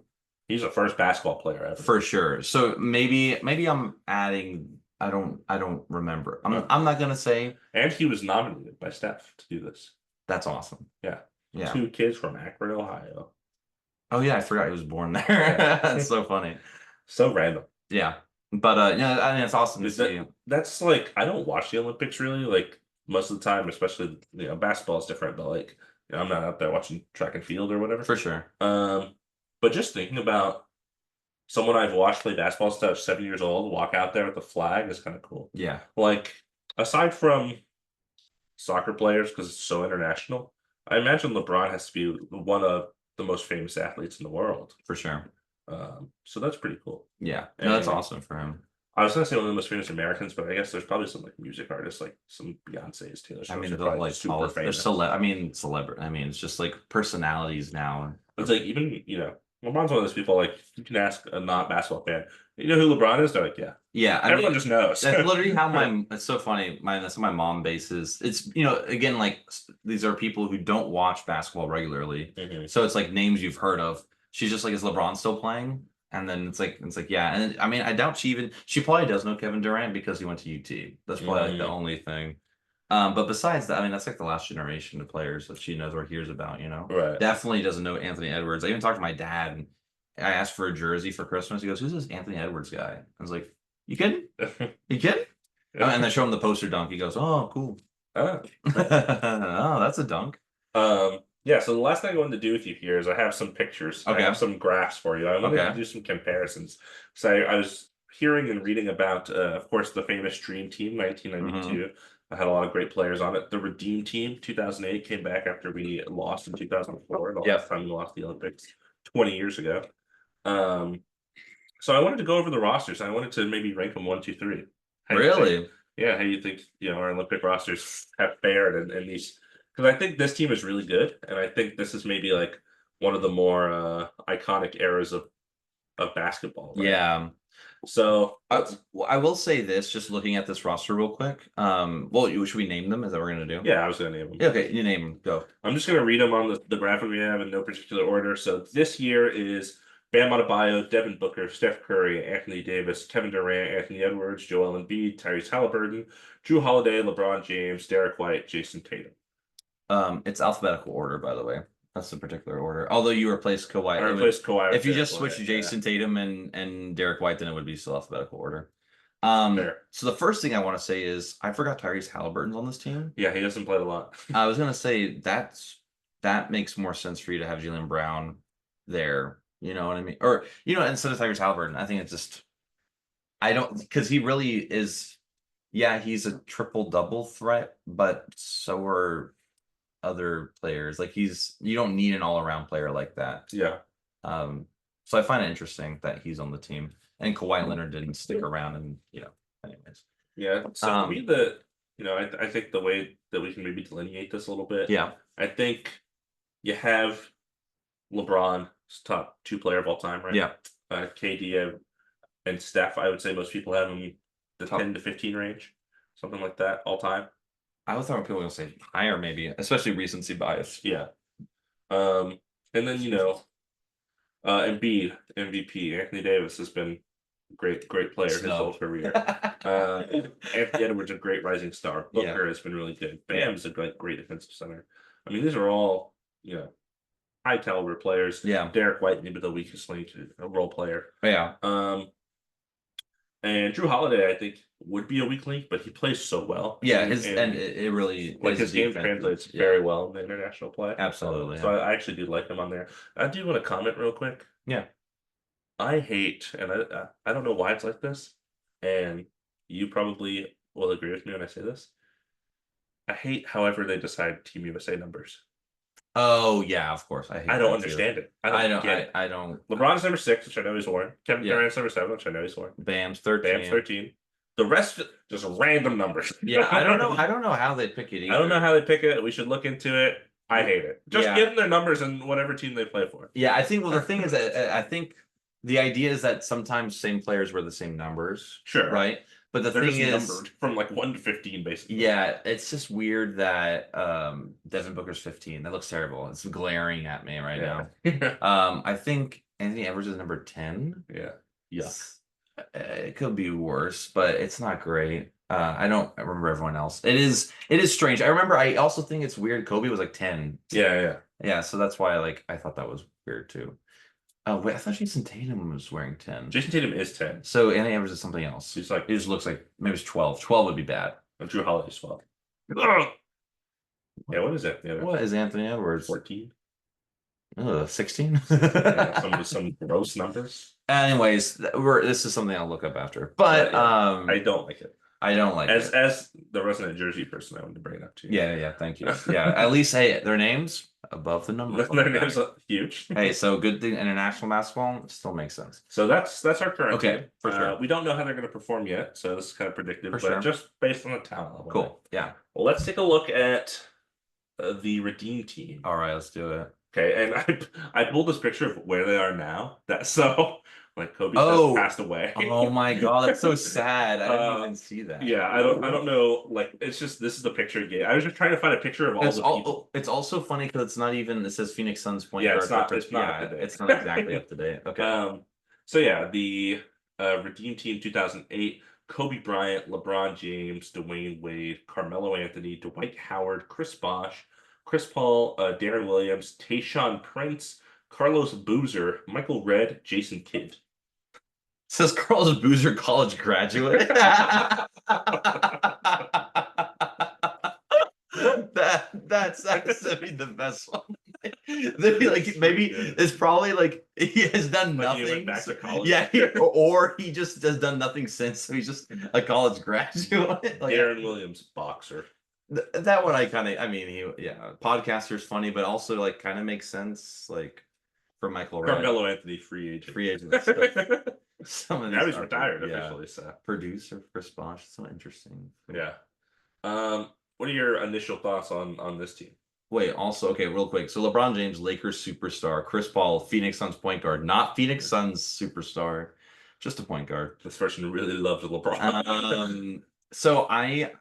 He's the first basketball player ever. For sure. So maybe I'm adding. I don't remember. I'm not gonna say. And he was nominated by Steph to do this. That's awesome. Yeah. Yeah. 2 kids from Akron, Ohio. Oh yeah, I forgot he was born there. That's so funny. So random. Yeah. But I mean it's awesome to see. That's like I don't watch the Olympics really, like most of the time, especially basketball is different, but like I'm not out there watching track and field or whatever. For sure. But just thinking about someone I've watched play basketball since I was 7 years old walk out there with the flag is kind of cool. Yeah, Like, aside from soccer players, because it's so international, I imagine LeBron has to be one of the most famous athletes in the world. for sure. So that's pretty cool. Yeah, no, that's And awesome for him. I was gonna say one of the most famous Americans, but I guess there's probably some like music artists, like some Beyonce's, Taylor I Swift, mean, are the probably like super famous. I mean, celebrity. I mean, it's just like personalities now. It's like even LeBron's one of those people like you can ask a not basketball fan, you know who LeBron is? They're like, yeah, Yeah, I everyone mean, just knows. that's literally how my. It's so funny. That's how my mom bases. It's again like these are people who don't watch basketball regularly, Mhm. so it's like names you've heard of. She's just like, is LeBron still playing? And then it's like yeah. And I mean, I doubt she probably does know Kevin Durant because he went to UT. That's probably like the only thing. But besides that, I mean, that's like the last generation of players that she knows or hears about. Right. Definitely doesn't know Anthony Edwards. I even talked to my dad. And I asked for a jersey for Christmas. He goes, "Who's this Anthony Edwards guy?" I was like, "You kidding? You kidding?" Oh, and I show him the poster dunk. He goes, "Oh, cool. Ah. Oh, that's a dunk." Yeah, so the last thing I wanted to do with you here is I have some pictures. I Okay. have some graphs for you. I wanted to Okay. do some comparisons. So I was hearing and reading about, of course, the famous Dream Team, 1992. I had a lot of great players on it. The Redeem Team, 2008, came back after we lost in 2004, the Yep. last time we lost the Olympics 20 years ago. So I wanted to go over the rosters. I wanted to maybe rank them 1, 2, 3. How do you think- Really? yeah, how do you think our Olympic rosters have fared in these? Because I think this team is really good, and I think this is maybe like one of the more iconic eras of basketball. Right? Yeah. So Well, I will say this, just looking at this roster real quick. Well, should we name them? Is that what we're gonna do? yeah, I was gonna name them. Yeah, okay, you name them. Go. I'm just gonna read them on the graphic we have in no particular order. So this year is Bam Adebayo, Devin Booker, Steph Curry, Anthony Davis, Kevin Durant, Anthony Edwards, Joel Embiid, Tyrese Halliburton, Drew Holiday, LeBron James, Derek White, Jason Tatum. It's alphabetical order, by the way. That's the particular order. Although you replaced Kawhi. I replaced Kawhi. If you Derek just switched White, Jason Tatum and Derek White, then it would be still alphabetical order. Fair. So the first thing I want to say is I forgot Tyrese Halliburton's on this team. Yeah, he doesn't play a lot. I was gonna say that makes more sense for you to have Jaylen Brown there. You know what I mean? Or instead of Tyrese Halliburton, I think it's just I don't because he really is. Yeah, he's a triple double threat, but so are other players. Like you don't need an all around player like that. Yeah. So I find it interesting that he's on the team, and Kawhi Leonard didn't stick around, and anyways. Yeah. So for me, I think the way that we can maybe delineate this a little bit. Yeah. I think you have LeBron's top 2 player of all time, right? Yeah. KD and Steph. I would say most people have them the Top. 10 to 15 range, something like that, all time. I was thought people were gonna say higher, maybe, especially recency bias. Yeah. And then Embiid, MVP. Anthony Davis has been a great player his whole career. Anthony Edwards a great rising star. Booker has been really good. Bam's a great defensive center. I mean, these are all high caliber players. Yeah. Derek White maybe the weakest link, a role player. Yeah. And Drew Holiday, I think, would be a weak link, but he plays so well. Yeah, and it really his game translates very well in the international play. Absolutely. So I actually do like him on there. I do want to comment real quick. Yeah. I hate, and I don't know why it's like this, and you probably will agree with me when I say this. I hate however they decide Team USA numbers. Oh yeah, of course. I don't understand it. I don't. LeBron's number 6, which I know he's worn. Kevin Durant's number 7, which I know he's worn. Bam's 13. The rest just random numbers. Yeah, I don't know. I don't know how they pick it either. I don't know how they pick it. We should look into it. I hate it. Just give them their numbers and whatever team they play for. Yeah, I think. Well, the thing is that I think the idea is that sometimes same players wear the same numbers. Sure. Right. But they're thing is numbered from like 1 to 15, basically. Yeah, it's just weird that Devin Booker's 15. That looks terrible. It's glaring at me right now. I think Anthony Edwards is number 10. Yeah. Yes. It could be worse, but it's not great. I don't remember everyone else. It is strange. I also think it's weird. Kobe was like 10. Yeah. So that's why I thought that was weird too. Oh wait, I thought Jason Tatum was wearing 10. Jason Tatum is 10. So Anthony Edwards is something else. He's like, it just looks like maybe it's 12. 12 would be bad. Drew Holiday's 12. Yeah, what is it? What is Anthony Edwards? 14. 16. Some gross numbers. Anyways, this is something I'll look up after. But Yeah, I don't like it. I don't like it. As the resident Jersey person, I wanted to bring it up to you. Yeah, thank you. Yeah, at least hey, their names above the number. Their names are huge. Hey, so good thing international basketball still makes sense. So that's our current team. For sure. We don't know how they're going to perform yet, so this is kind of predictive, but just based on the talent level. Cool. Yeah. Well, let's take a look at the Redeem team. All right, let's do it. Okay, and I pulled this picture of where they are now. Like Kobe just passed away. Oh my God, that's so sad. I didn't even see that. Yeah, I don't know. Like, it's just this is the picture again. I was just trying to find a picture of all the people. It's also funny because it's not even. It says Phoenix Suns point guard. It's not exactly up to date. Okay. So yeah, the Redeem Team 2008: Kobe Bryant, LeBron James, Dwayne Wade, Carmelo Anthony, Dwight Howard, Chris Bosh, Chris Paul, Darren Williams, Tayshaun Prince, Carlos Boozer, Michael Redd, Jason Kidd. Says Carlos Boozer, college graduate. That's the best one. Like maybe it's probably like he has done nothing. He went back to college. Yeah, or he just has done nothing since. So he's just a college graduate. Like, Darren Williams, boxer. That one podcaster's funny, but also like kind of makes sense. Like for Michael Redd. Carmelo Anthony, free agent. Some of now he's retired officially. So producer Chris Bosh, so interesting. Yeah. What are your initial thoughts on this team? Wait, also, okay, real quick. So LeBron James, Lakers superstar. Chris Paul, Phoenix Suns point guard. Not Phoenix Suns superstar, just a point guard. This person really loved LeBron. So I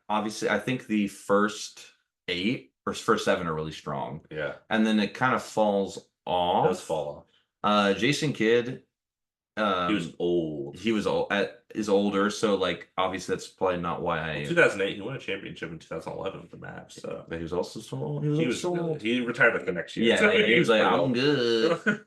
think the first 8 or first 7 are really strong. Yeah. And then it kind of falls off. It does fall off. Jason Kidd. He was old. He was is older, so like obviously that's probably not why 2008, he won a championship in 2011 with the Mavs. So but he was also so old. He retired like the next year. Yeah, so he was like, I'm good.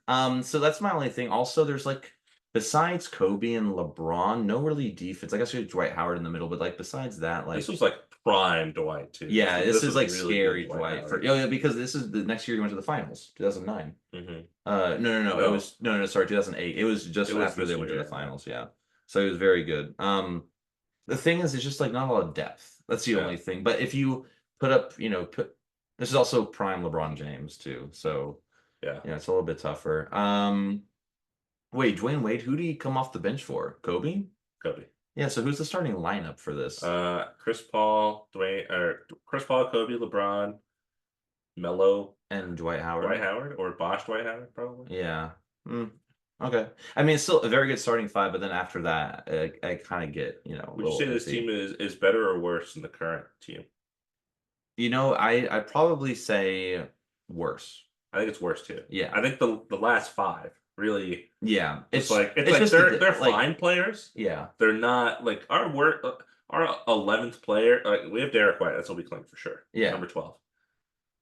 So that's my only thing. Also, there's like besides Kobe and LeBron, no really defense. I guess you have Dwight Howard in the middle, but like besides that, like this was like prime Dwight too. Yeah, this is like really scary Dwight. Because this is the next year he went to the finals, 2009. No. It was sorry, 2008. It was just after they went to the finals. Yeah, so he was very good. The thing is, it's just like not a lot of depth. That's the only thing. But if you put up, this is also prime LeBron James too. So yeah, it's a little bit tougher. Wait, Dwayne Wade, who did he come off the bench for? Kobe? Yeah, so who's the starting lineup for this? Chris Paul, Kobe, LeBron, Melo, and Dwight Howard. Or Bosh Dwight Howard, probably. Yeah. Okay. I mean, it's still a very good starting 5, but then after that, I kind of get, Would you say this team is better or worse than the current team? I'd probably say worse. I think it's worse too. Yeah. I think the last 5 really. Yeah. It's like they're fine players. Yeah. They're not like our 11th player. Like we have Derek White. That's what we claim for sure. Yeah. Number 12.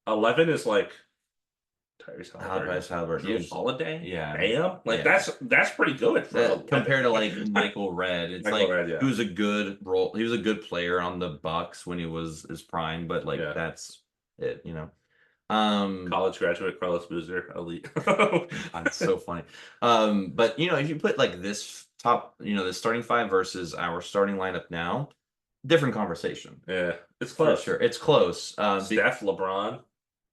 11 is like Tyrese Halliburton. Holiday. Yeah. Bam. Like that's pretty good compared to like Michael Redd. It's he was a good role. He was a good player on the Bucks when he was his prime, but like that's it. College graduate Carlos Boozer, elite. That's so funny. But if you put like this top, the starting 5 versus our starting lineup now, different conversation. Yeah, it's close. For sure, it's close. Steph, LeBron.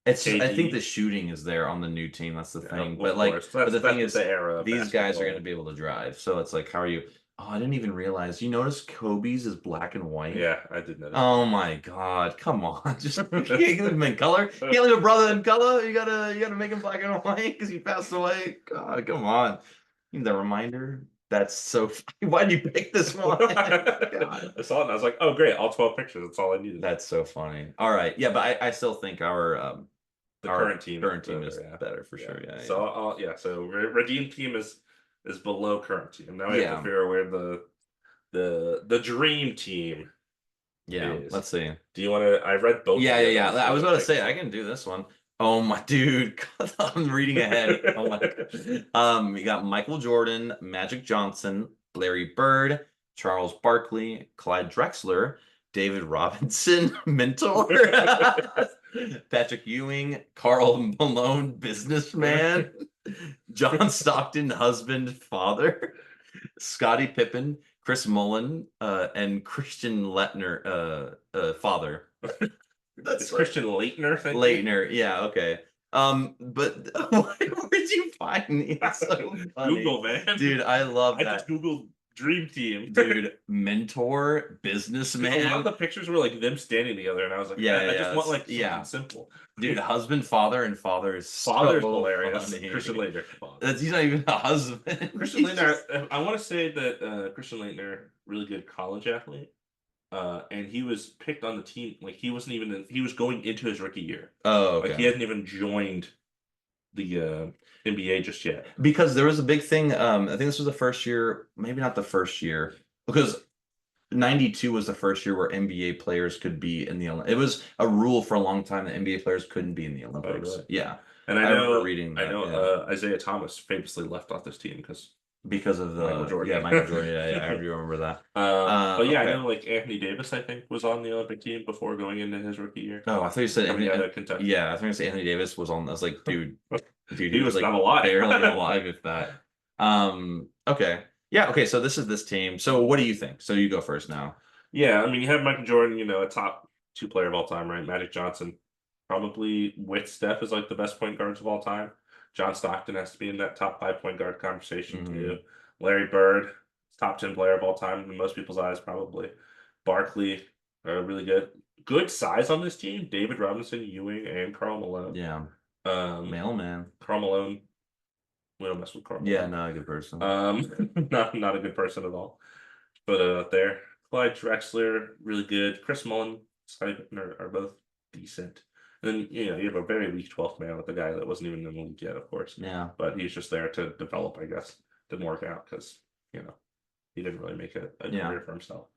I think the shooting is there on the new team. That's the thing. But the thing is, these guys are going to be able to drive. So it's like, how are you? Oh, I didn't even realize. You notice Kobe's is black and white? Yeah, I did notice. Oh my God. Come on. Just you can't leave him in color. You can't leave a brother in color. You gotta make him black and white because he passed away. God, come on. You need that reminder. That's so funny. Why did you pick this one? God. I saw it and I was like, oh great, all 12 pictures. That's all I needed. That's so funny. All right. Yeah, but I still think our current team is better for sure. Yeah. So so Redeem team is below current team. Now we have to figure out where the dream team is. Let's see. Do you want to? I read both. Yeah. I was about to say I can do this one. Oh my dude, I'm reading ahead. Oh my God. We got Michael Jordan, Magic Johnson, Larry Bird, Charles Barkley, Clyde Drexler, David Robinson, mentor. Patrick Ewing, Carl Malone, businessman, John Stockton, husband, father, Scottie Pippen, Chris Mullen, and Christian Leitner, father. That's It's Christian Leitner, thank you. Leitner, yeah, okay. But where'd you find these? So funny. Google, man. Dude, I love I that. just Googled Dream Team. Dude, mentor, A lot of businessman. the pictures were like them standing together, and I was like, Yeah, I just want that's- like something yeah. simple. Dude, husband, father, and father is Father's so hilarious. funny. Christian Leitner. He's not even a husband. Christian He's Leitner. just- I want to say that Christian Leitner, really good college athlete. And he was picked on the team. Like he wasn't even. He was going into his rookie year. Oh, okay. Like he hadn't even joined the NBA just yet. Because there was a big thing. I think this was the first year, maybe not the first year, because 92 was the first year where NBA players could be in the Olympics. It was a rule for a long time that NBA players couldn't be in the Olympics. really? Yeah. And I I remember know, reading I that, know, yeah. Isaiah Thomas famously left off this team Because of the Michael Jordan. Yeah, Michael Jordan. Yeah, I do remember that. But yeah, okay. I know like Anthony Davis, I think, was on the Olympic team before going into his rookie year. Oh, I thought you said Coming Anthony, out of Kentucky. yeah, I think I said Anthony Davis was on. I was like, dude, He was like not alive. barely alive, if that. Okay, yeah, okay. So this is this team. So what do you think? So you go first now. Yeah, I mean, you have Michael Jordan, a top two player of all time, right? Magic Johnson, probably with Steph is like the best point guards of all time. John Stockton has to be in that top 5 point guard conversation too. Larry Bird, top 10 player of all time in most people's eyes, probably. Barkley, really good. Good size on this team. David Robinson, Ewing, and Karl Malone. Yeah. Mailman. Karl Malone. We don't mess with Karl Malone. Yeah, not a good person. Not a good person at all. But there, Clyde Drexler, really good. Chris Mullen, Scottie Pippen are both decent. And then you have a very weak 12th man with a guy that wasn't even in the league yet, of course. Yeah. But he's just there to develop, I guess. Didn't work out because he didn't really make a career for himself.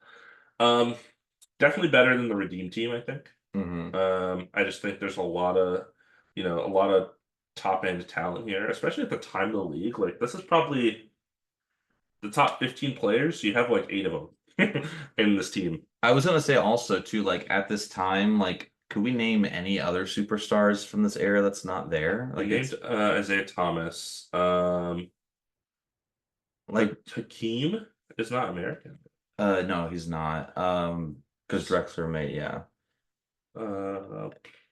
Definitely better than the Redeem team, I think. I just think there's a lot of top end talent here, especially at the time of the league. Like this is probably the top 15 players. You have like 8 of them in this team. I was gonna say also too, like at this time, like could we name any other superstars from this era that's not there? Like named Isaiah Thomas. Like Hakeem is not American. No, he's not. Because Drexler made, yeah.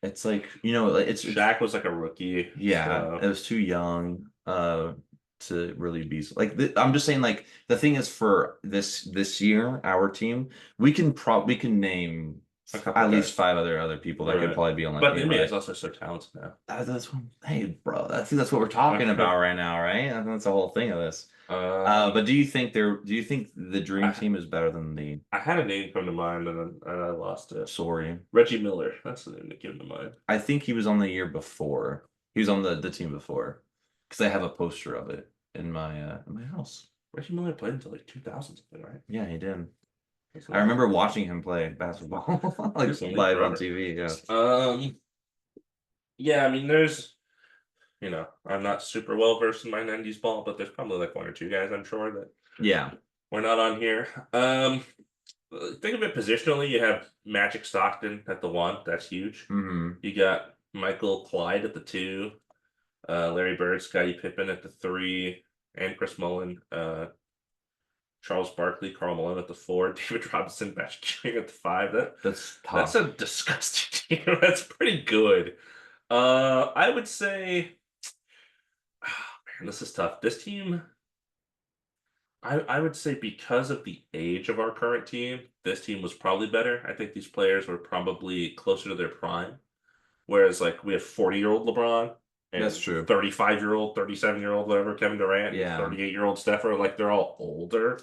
It's like it's Shaq was like a rookie. Yeah, it was too young to really be like I'm just saying, like the thing is for this year, our team, we can name at least 5 other people that could probably be on that but team. the NBA is also so talented now. That's hey, bro. I think that's what we're talking about right now, right? I think that's the whole thing of this. But do you think the Dream Team is better than the? I had a name come to mind and I lost it. Sorry, Reggie Miller. That's the name that came to mind. I think he was on the year before. He was on the team before, because I have a poster of it in my house. Reggie Miller played until like 2000 something, right? Yeah, he did. I remember watching him play basketball like live on TV. Yeah. Yeah, I mean, there's. I'm not super well versed in my 90s ball, but there's probably like 1 or 2 guys I'm sure that we're not on here. Think of it positionally. You have Magic Stockton at the 1. That's huge. You got Michael Clyde at the 2, Larry Bird, Scottie Pippen at the 3, and Chris Mullen, Charles Barkley, Karl Malone at the 4, David Robinson, Patrick Ewing at the 5. That's a disgusting team. That's pretty good. I would say. Oh, man, this is tough. This team, I would say because of the age of our current team, this team was probably better. I think these players were probably closer to their prime. Whereas, like, we have 40-year-old LeBron. And that's true. 35-year-old, 37-year-old, whatever, Kevin Durant, 38-year-old Steph, like, they're all older.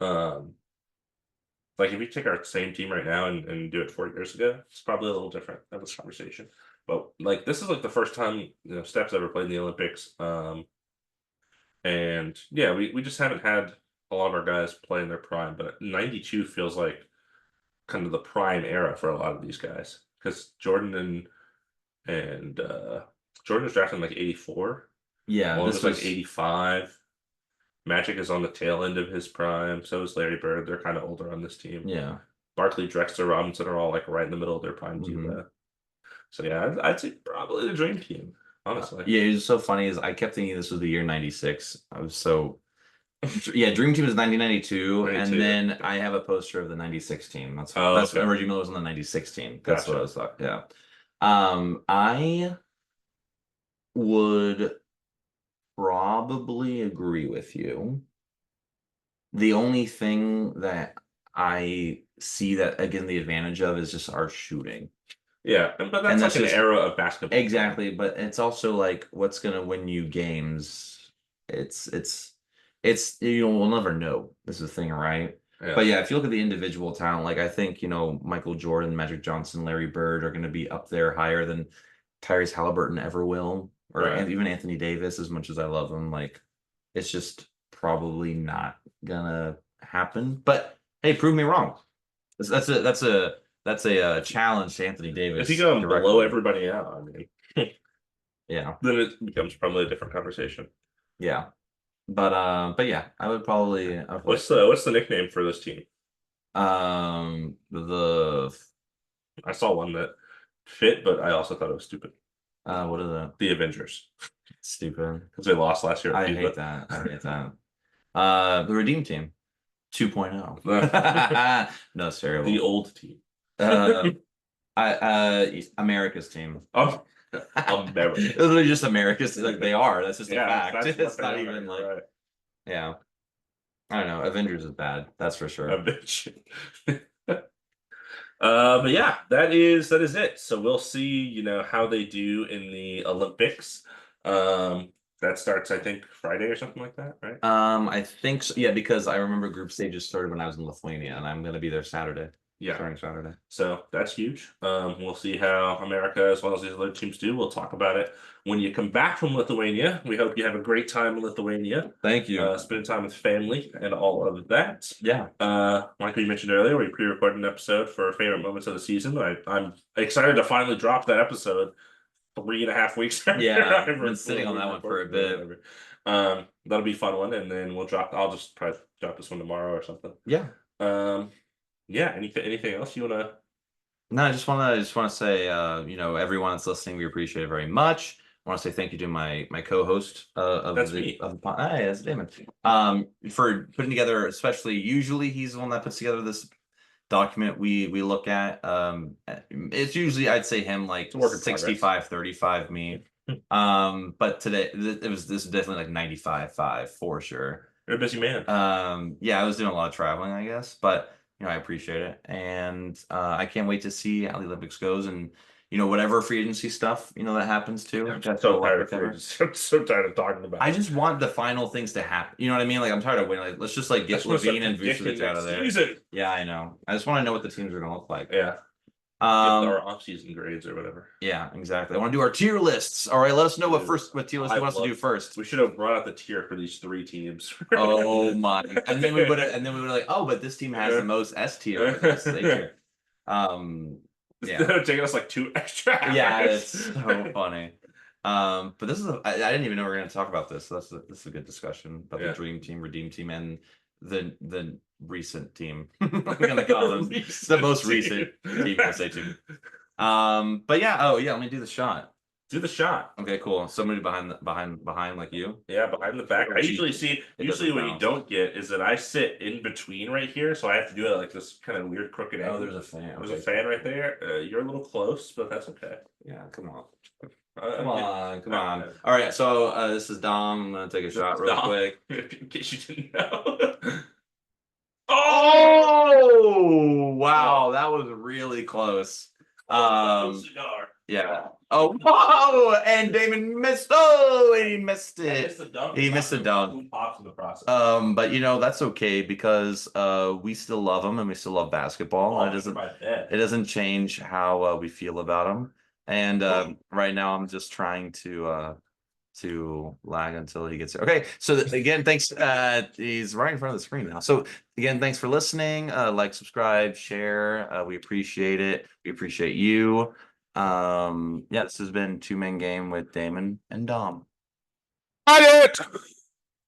Like, if you take our same team right now and do it 4 years ago, it's probably a little different of this conversation. But like this is like the first time Steph's ever played in the Olympics. And yeah, we just haven't had a lot of our guys play in their prime, but 92 feels like kind of the prime era for a lot of these guys. Because Jordan and Jordan was drafted in like 84. Yeah, this was like 85. Magic is on the tail end of his prime. So is Larry Bird. They're kind of older on this team. Yeah. Barkley, Drexler, Robinson are all like right in the middle of their prime too. So yeah, I'd say probably the dream team, honestly. Yeah, it was so funny is I kept thinking this was the year 96. I was so yeah, Dream Team is 1992, and 92. then I have a poster of the 96 team. Oh, That's okay. Reggie Miller was on the 96 team. That's what I Gotcha. was thought. Yeah. I would probably agree with you. The only thing that I see that again the advantage of is just our shooting. Yeah, but And that's like that's an just era of basketball. exactly, but it's also like what's gonna win you games. It's we'll never know. This is the thing, right? Yeah. But yeah, if you look at the individual talent, like I think, Michael Jordan, Magic Johnson, Larry Bird are gonna be up there higher than Tyrese Halliburton ever will, or Right. even Anthony Davis, as much as I love him. Like it's just probably not gonna happen. But hey, prove me wrong. That's a challenge to Anthony If you Davis go and blow directly. everybody out, I mean, Yeah, then it becomes probably a different conversation. yeah. But yeah, I would What's the nickname for this team? the I saw one that fit, but I also thought it was stupid. what is that? The Avengers, Stupid. because they lost last year at I hate FIBA. that. I hate that. The Redeem Team 2.0. No, it's The terrible. old team. Uh, America's team. Oh, America. Literally just America's. Like they are. That's just a Yeah, fact. that's what It's they not are, even like right. yeah. I don't know. Avengers is bad. That's for sure. Avengers. But yeah, that is it. So we'll see, how they do in the Olympics. That starts, I think, Friday or something like that, right? I think so. Yeah, because I remember group stages started when I was in Lithuania, and I'm gonna be there Saturday. Yeah. Starting Saturday. So that's huge. We'll see how America, as well as these other teams, do. We'll talk about it when you come back from Lithuania. We hope you have a great time in Lithuania. Thank you. Spending time with family and all of that. Yeah. Like we mentioned earlier, we pre-recorded an episode for our favorite moments of the season. I'm excited to finally drop that episode 3.5 weeks after Yeah, I I've been sitting on that one for a bit. whatever. That'll be a fun one, and then I'll just probably drop this one tomorrow or something. Yeah. Um, yeah. Anything else you wanna? No, I just wanna say, everyone that's listening, we appreciate it very much. I want to say thank you to my co-host of That's the me. of the pod. Hey, that's Damon. For putting together, especially usually he's the one that puts together this document we look at. It's usually I'd say him like It's a work in progress. 65-35 me. But today this is definitely like 95-5 for sure. You're a busy man. Yeah, I was doing a lot of traveling, I guess, but I appreciate it, and I can't wait to see how the Olympics goes, and whatever free agency stuff that happens too. I'm That's so what tired we'll of free cover. agency. I'm so tired of talking about I it. just want the final things to happen. You know what I mean? Like I'm tired of waiting. Like let's just like I get just wanna start Levine and predicting Vucevic out of next there. season. Yeah, I know. I just want to know what the teams are going to look like. Yeah. Give our off-season grades or whatever. Yeah, exactly. I want to do our tier lists. All right, let us know what tier list you want us to do first. We should have brought out the tier for these 3 teams. Oh my! And then we would like, oh, but this team has the most S tier. Yeah. Instead of taking us like 2 extra hours. Yeah, it's so funny. But this is I didn't even know we were going to talk about this. So this is a good discussion about the Dream Team, Redeem Team, and the recent team. I'm gonna call them the most recent team. I'll say too. But yeah. Oh yeah. Let me do the shot. Do the shot. Okay, cool. Somebody behind like you. Yeah, behind the back. I usually what you bounce. don't get is that I sit in between right here, so I have to do it like this kind of weird crooked angle. Oh, there's a fan. There's a fan right there. You're a little close, but that's okay. Yeah, come on. Come Come on. All right, so this is Dom. I'm gonna take a shot real quick. In case you didn't know. Oh wow, that was really close. Cigar. Yeah. Oh, whoa! And Damon missed. Oh, he missed I it. missed the dunk. He missed the dunk. Pops in the process. But that's okay because we still love him and we still love basketball. It doesn't change how we feel about him. And right now I'm just trying to lag until he gets here. Okay, so again, thanks. He's right in front of the screen now. So again, thanks for listening. Like, subscribe, share. We appreciate it. We appreciate you. Yeah, this has been Two Man Game with Damon and Dom. Got it.